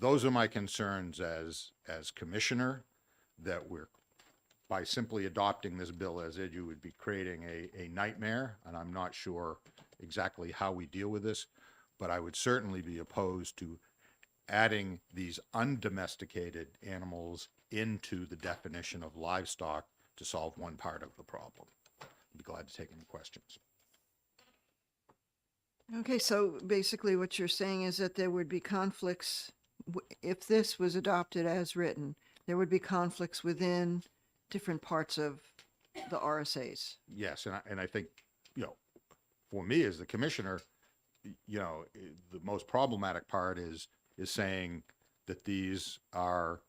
those are my concerns as commissioner, that we're, by simply adopting this bill as is, you would be creating a nightmare, and I'm not sure exactly how we deal with this. but I would certainly be opposed to adding these undomesticated animals into the definition of livestock to solve one part of the problem. I'd be glad to take any questions. Okay, so basically what you're saying is that there would be conflicts, if this was adopted as written, there would be conflicts within different parts of the RSAs. Yes, and I think, for me as the commissioner, the most problematic part is saying that these are,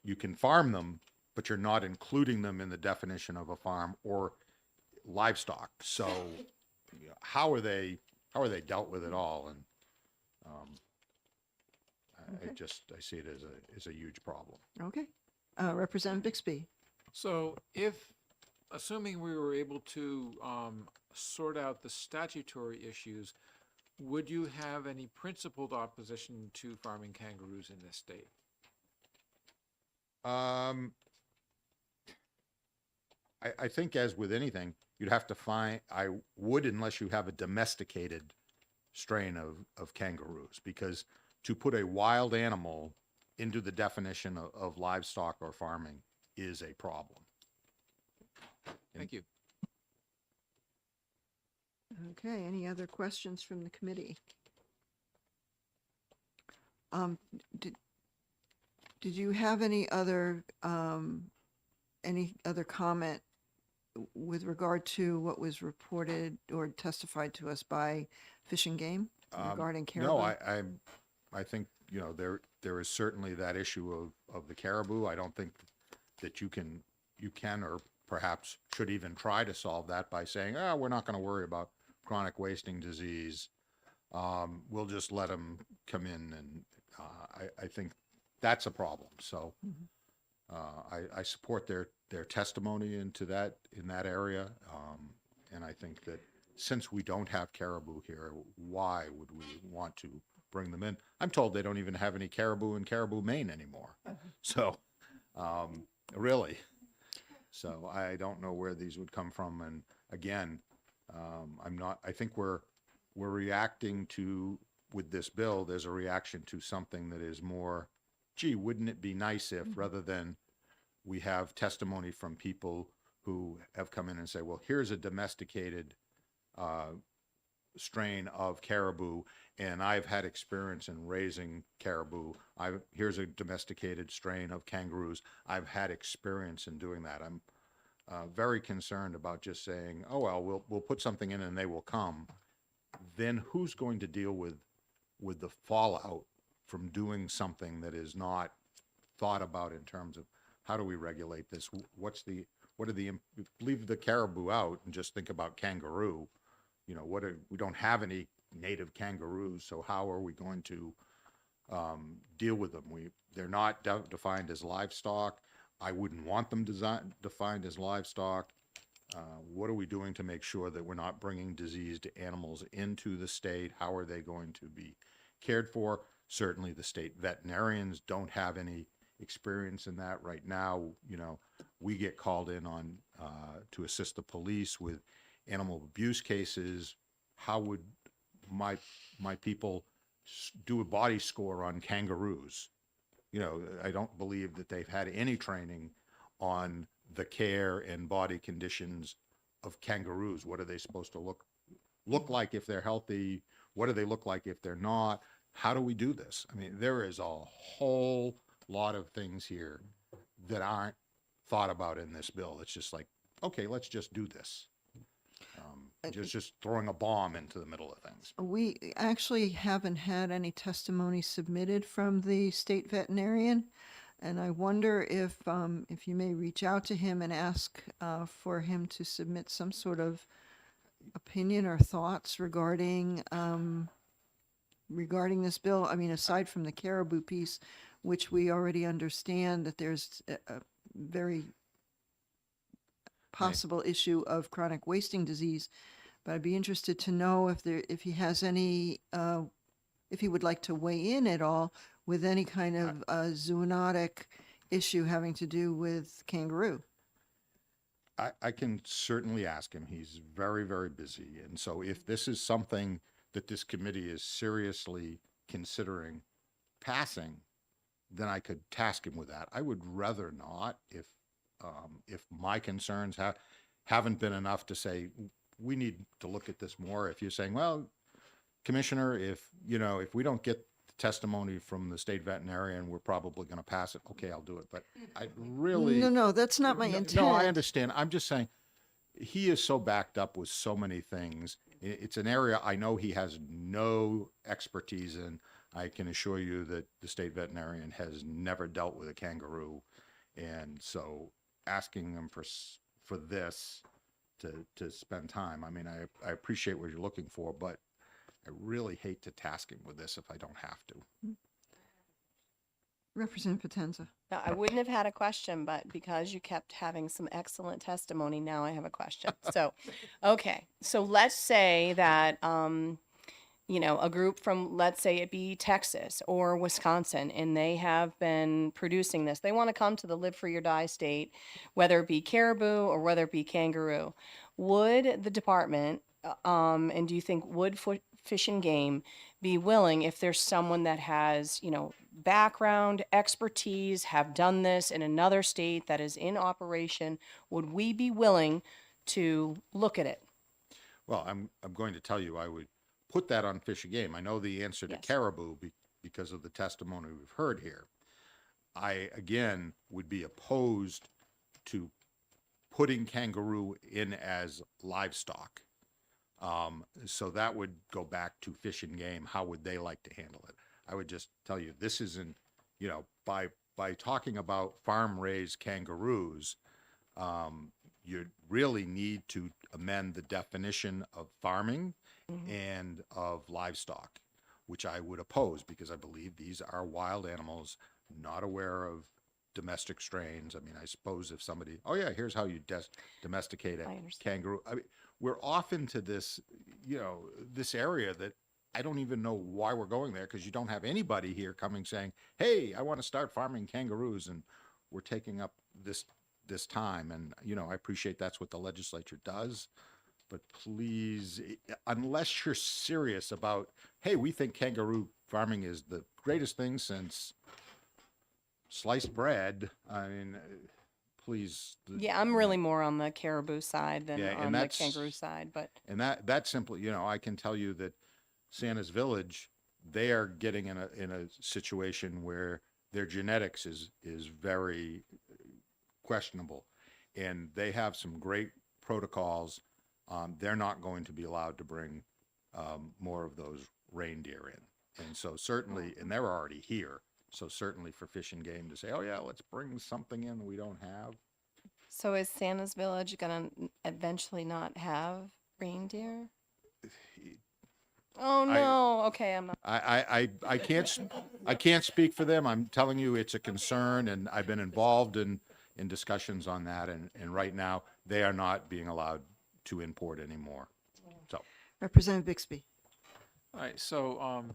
you can farm them, but you're not including them in the definition of a farm or livestock. So how are they dealt with it all? And I see it as a huge problem. Okay. Representative Bixby. So assuming we were able to sort out the statutory issues, would you have any principled opposition to farming kangaroos in this state? I think, as with anything, you'd have to find, unless you have a domesticated strain of kangaroos, because to put a wild animal into the definition of livestock or farming is a problem. Thank you. Okay, any other questions from the committee? Did you have any other comment with regard to what was reported or testified to us by Fish and Game regarding caribou? No, I think, there is certainly that issue of the caribou. I don't think that you can or perhaps should even try to solve that by saying, we're not going to worry about chronic wasting disease. We'll just let them come in, and I think that's a problem. So I support their testimony in that area, and I think that since we don't have caribou here, why would we want to bring them in? I'm told they don't even have any caribou in Caribou, Maine anymore. So really. So I don't know where these would come from. And again, I think we're reacting to, with this bill, there's a reaction to something that is more, gee, wouldn't it be nice if, rather than we have testimony from people who have come in and say, well, here's a domesticated strain of caribou, and I've had experience in raising caribou. Here's a domesticated strain of kangaroos. I've had experience in doing that. I'm very concerned about just saying, oh, well, we'll put something in and they will come. Then who's going to deal with the fallout from doing something that is not thought about in terms of how do we regulate this? Leave the caribou out and just think about kangaroo. We don't have any native kangaroos, so how are we going to deal with them? They're not defined as livestock. I wouldn't want them defined as livestock. What are we doing to make sure that we're not bringing diseased animals into the state? How are they going to be cared for? Certainly the state veterinarians don't have any experience in that right now. We get called in on to assist the police with animal abuse cases. How would my people do a body score on kangaroos? I don't believe that they've had any training on the care and body conditions of kangaroos. What are they supposed to look like if they're healthy? What do they look like if they're not? How do we do this? I mean, there is a whole lot of things here that aren't thought about in this bill. It's just like, okay, let's just do this. Just throwing a bomb into the middle of things. We actually haven't had any testimony submitted from the state veterinarian, and I wonder if you may reach out to him and ask for him to submit some sort of opinion or thoughts regarding this bill. I mean, aside from the caribou piece, which we already understand that there's a very possible issue of chronic wasting disease, but I'd be interested to know if he has any, if he would like to weigh in at all with any kind of zoonotic issue having to do with kangaroo. I can certainly ask him. He's very, very busy. And so if this is something that this committee is seriously considering passing, then I could task him with that. I would rather not if my concerns haven't been enough to say, we need to look at this more. If you're saying, well, Commissioner, if we don't get testimony from the state veterinarian, we're probably going to pass it. Okay, I'll do it. But I really... No, that's not my intent. No, I understand. I'm just saying, he is so backed up with so many things. It's an area I know he has no expertise in. I can assure you that the state veterinarian has never dealt with a kangaroo. And so asking them for this to spend time, I mean, I appreciate what you're looking for, but I really hate to task him with this if I don't have to. Representative Potenza. Now, I wouldn't have had a question, but because you kept having some excellent testimony, now I have a question. So, okay. So let's say that, a group from, let's say it be Texas or Wisconsin, and they have been producing this. They want to come to the Live Free or Die state, whether it be caribou or whether it be kangaroo. Would the department, and do you think would Fish and Game be willing, if there's someone that has, background, expertise, have done this in another state that is in operation, would we be willing to look at it? Well, I'm going to tell you, I would put that on Fish and Game. I know the answer to Yes. caribou because of the testimony we've heard here. I, again, would be opposed to putting kangaroo in as livestock. So that would go back to Fish and Game. How would they like to handle it? I would just tell you, this isn't, by talking about farm-raised kangaroos, you really need to amend the definition of farming and of livestock, which I would oppose because I believe these are wild animals, not aware of domestic strains. I mean, I suppose if somebody, oh yeah, here's how you domesticate a I understand. kangaroo. I mean, we're off into this, this area that I don't even know why we're going there, because you don't have anybody here coming saying, hey, I want to start farming kangaroos, and we're taking up this time. And, I appreciate that's what the legislature does. But please, unless you're serious about, hey, we think kangaroo farming is the greatest thing since sliced bread, I mean, please. Yeah, I'm really more on the caribou side than Yeah, and on the that's- kangaroo side, but And that simply, I can tell you that Santa's Village, they are getting in a situation where their genetics is very questionable, and they have some great protocols. They're not going to be allowed to bring more of those reindeer in, and so certainly, and they're already here. So certainly for Fish and Game to say, oh yeah, let's bring something in we don't have. so is Santa's Village gonna eventually not have reindeer? Oh no, okay, I'm not. I can't speak for them. I'm telling you, it's a concern, and I've been involved in discussions on that, and right now they are not being allowed to import anymore. So Representative Bixby. All right, so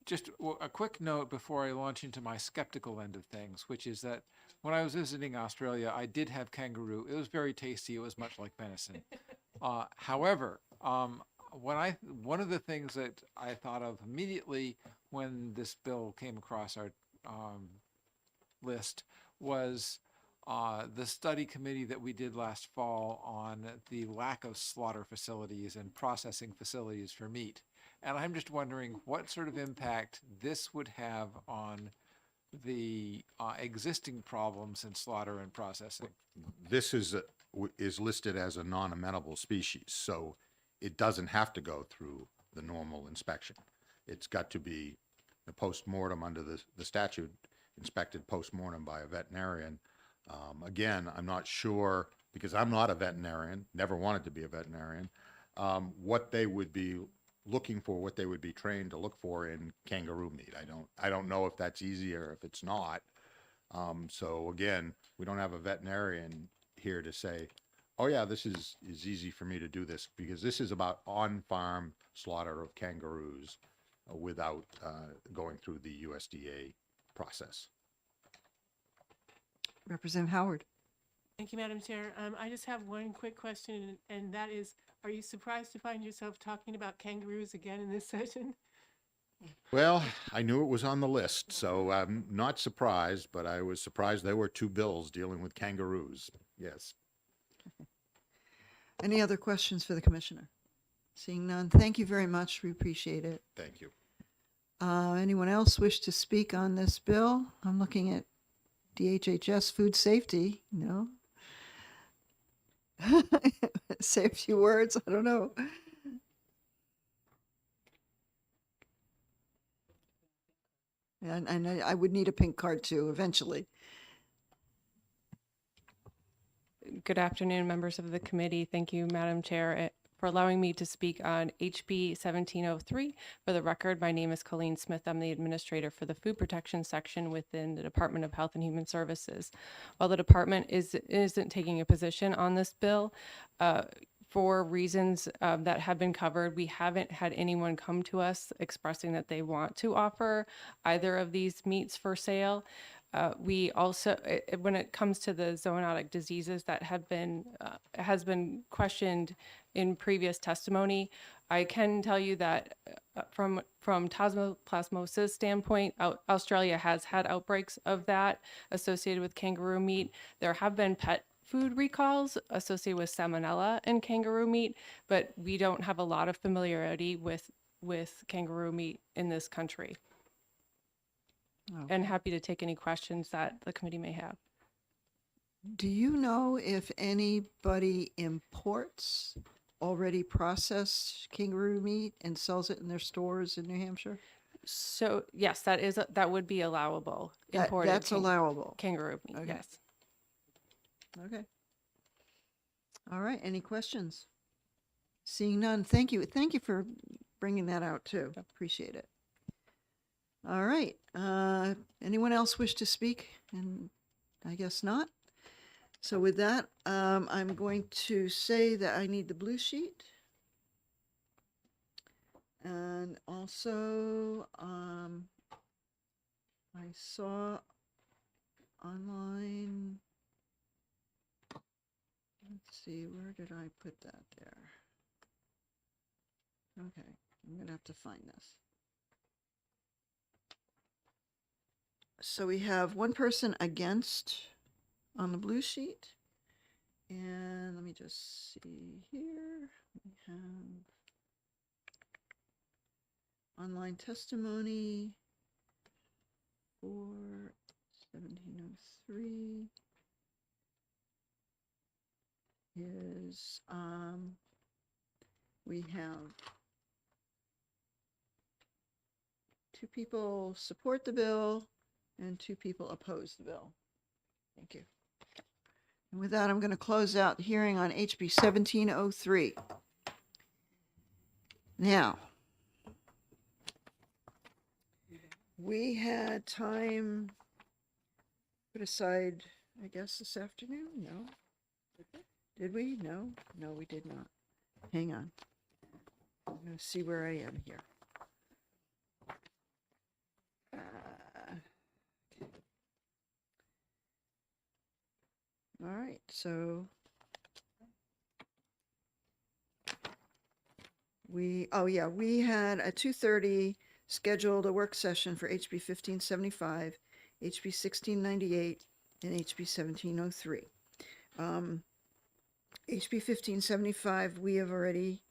just a quick note before I launch into my skeptical end of things, which is that when I was visiting Australia, I did have kangaroo. It was very tasty. It was much like venison. However, one of the things that I thought of immediately when this bill came across our list was the study committee that we did last fall on the lack of slaughter facilities and processing facilities for meat. And I'm just wondering what sort of impact this would have on the existing problems in slaughter and processing. this is listed as a non-amenable species, so it doesn't have to go through the normal inspection. It's got to be a post-mortem under the statute, inspected post-mortem by a veterinarian. Again, I'm not sure, because I'm not a veterinarian, never wanted to be a veterinarian, what they would be looking for, what they would be trained to look for in kangaroo meat. I don't know if that's easy or if it's not. So again, we don't have a veterinarian here to say, oh yeah, this is easy for me to do this, because this is about on-farm slaughter of kangaroos without going through the USDA process. Representative Howard. Thank you, Madam Chair. I just have one quick question, and that is, are you surprised to find yourself talking about kangaroos again in this session? Well, I knew it was on the list, so I'm not surprised, but I was surprised there were two bills dealing with kangaroos. Yes. Any other questions for the commissioner? Seeing none, thank you very much. We appreciate it. Thank you. Anyone else wish to speak on this bill? I'm looking at DHHS food safety. No? Say a few words. I don't know. And I would need a pink card too, eventually. Good afternoon, members of the committee. Thank you, Madam Chair, for allowing me to speak on HB 1703. For the record, my name is Colleen Smith. I'm the administrator for the food protection section within the Department of Health and Human Services. While the department isn't taking a position on this bill, for reasons that have been covered, we haven't had anyone come to us expressing that they want to offer either of these meats for sale. We also, when it comes to the zoonotic diseases that have been has been questioned in previous testimony, I can tell you that from Toxoplasmosis standpoint, Australia has had outbreaks of that associated with kangaroo meat. There have been pet food recalls associated with salmonella in kangaroo meat, but we don't have a lot of familiarity with kangaroo meat in this country. And happy to take any questions that the committee may have. Do you know if anybody imports already processed kangaroo meat and sells it in their stores in New Hampshire? So yes, that would be allowable. Imported That's allowable. Kangaroo meat, Okay. yes. Okay. All right. Any questions? Seeing none. Thank you. Thank you for bringing that out too. Appreciate it. All right. Anyone else wish to speak? And I guess not. So with that, I'm going to say that I need the blue sheet. And also, I saw online, let's see, where did I put that there? Okay, I'm going to have to find this. So we have one person against on the blue sheet. And let me just see here. We have online testimony for 1703 is we have 2 people support the bill and 2 people oppose the bill. Thank you. And with that, I'm going to close out the hearing on HB 1703. Now, we had time put aside, I guess, this afternoon? No. Did we? No. No, we did not. Hang on. I'm going to see where I am here. All right, so we had at 2:30 scheduled a work session for HB 1575, HB 1698, and HB 1703. HB 1575 we have already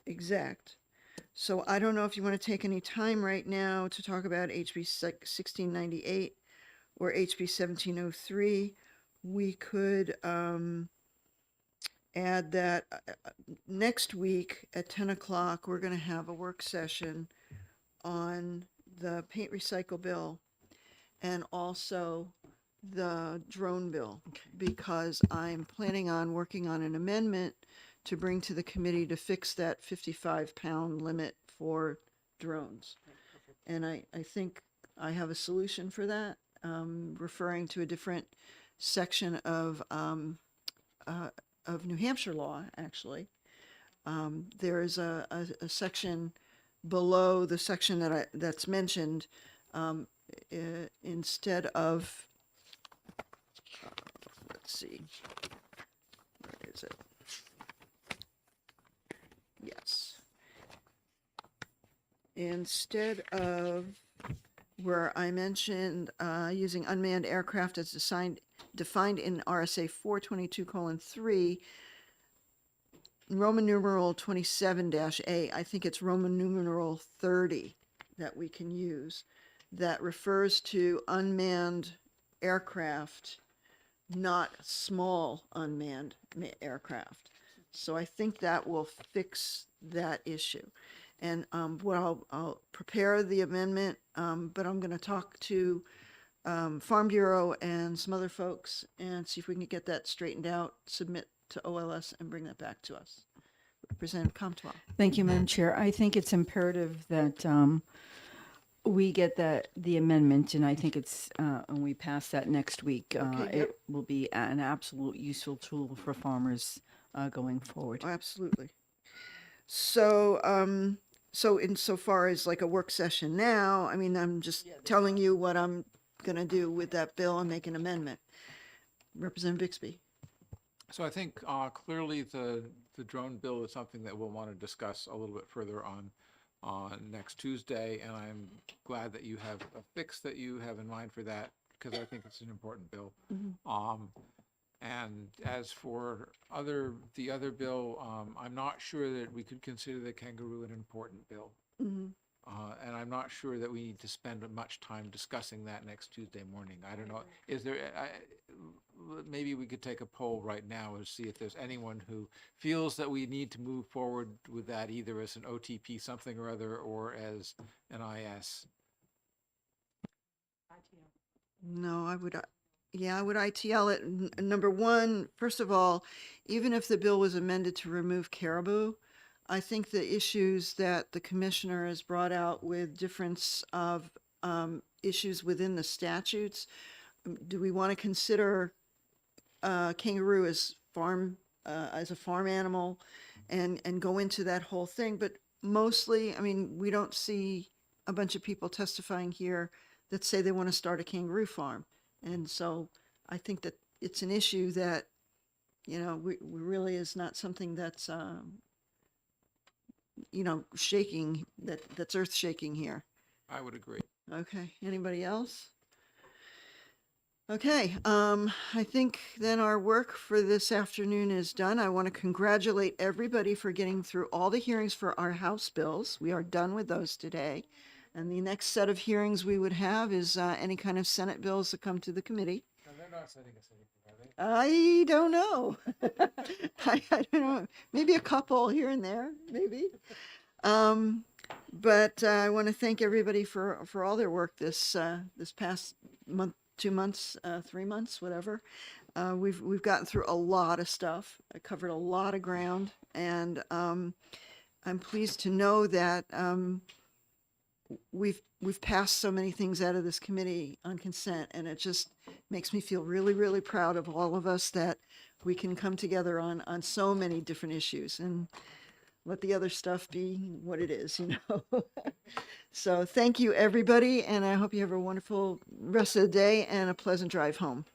exec. So I don't know if you want to take any time right now to talk about HB 1698 or HB 1703. We could add that next week at 10 o'clock, we're going to have a work session on the paint recycle bill and also the drone bill, because I'm planning on working on an amendment to bring to the committee to fix that 55-pound limit for drones. And I think I have a solution for that, referring to a different section of New Hampshire law, actually. There is a section below the section that's mentioned, instead of let's see. Where is it? Yes. Instead of where I mentioned using unmanned aircraft as defined in RSA 422:3, Roman numeral 27-A, I think it's Roman numeral 30 that we can use that refers to unmanned aircraft, not small unmanned aircraft. So I think that will fix that issue. And I'll prepare the amendment, but I'm going to talk to Farm Bureau and some other folks and see if we can get that straightened out, submit to OLS, and bring that back to us. Representative Comtois. Thank you, Madam Chair. I think it's imperative that we get the amendment, and I think it's, and we pass that next week. Okay, It will be an absolute useful tool for farmers going forward. Oh, absolutely. So, so insofar as like a work session now, I mean, I'm just telling you what I'm going to do with that bill and make an amendment. Representative Bixby. So I think clearly the drone bill is something that we'll want to discuss a little bit further on next Tuesday, and I'm glad that you have a fix that you have in mind for that, because I think it's an important bill. And as for the other bill, I'm not sure that we could consider the kangaroo an important bill. And I'm not sure that we need to spend much time discussing that next Tuesday morning. I don't know. Is there, maybe we could take a poll right now and see if there's anyone who feels that we need to move forward with that either as an OTP something or other or as an IS. No, I would, yeah, I would ITL it. Number one, first of all, even if the bill was amended to remove caribou, I think the issues that the commissioner has brought out with difference of issues within the statutes, do we want to consider kangaroo as a farm animal and go into that whole thing? But mostly, I mean, we don't see a bunch of people testifying here that say they want to start a kangaroo farm. And so I think that it's an issue that, you know, we really is not something that's, you know, shaking, that's earth shaking here. I would agree. Okay, anybody else? Okay, I think then our work for this afternoon is done. I want to congratulate everybody for getting through all the hearings for our House bills. We are done with those today. And the next set of hearings we would have is any kind of Senate bills that come to the committee. No, they're not setting us anything, are they? I don't know. I don't know. Maybe a couple here and there, maybe. But I want to thank everybody for all their work this past month, 2 months, 3 months, whatever. We've gotten through a lot of stuff. I covered a lot of ground, and I'm pleased to know that we've passed so many things out of this committee on consent, and it just makes me feel really, really proud of all of us that we can come together on so many different issues and let the other stuff be what it is, you know. So thank you, everybody, and I hope you have a wonderful rest of the day and a pleasant drive home.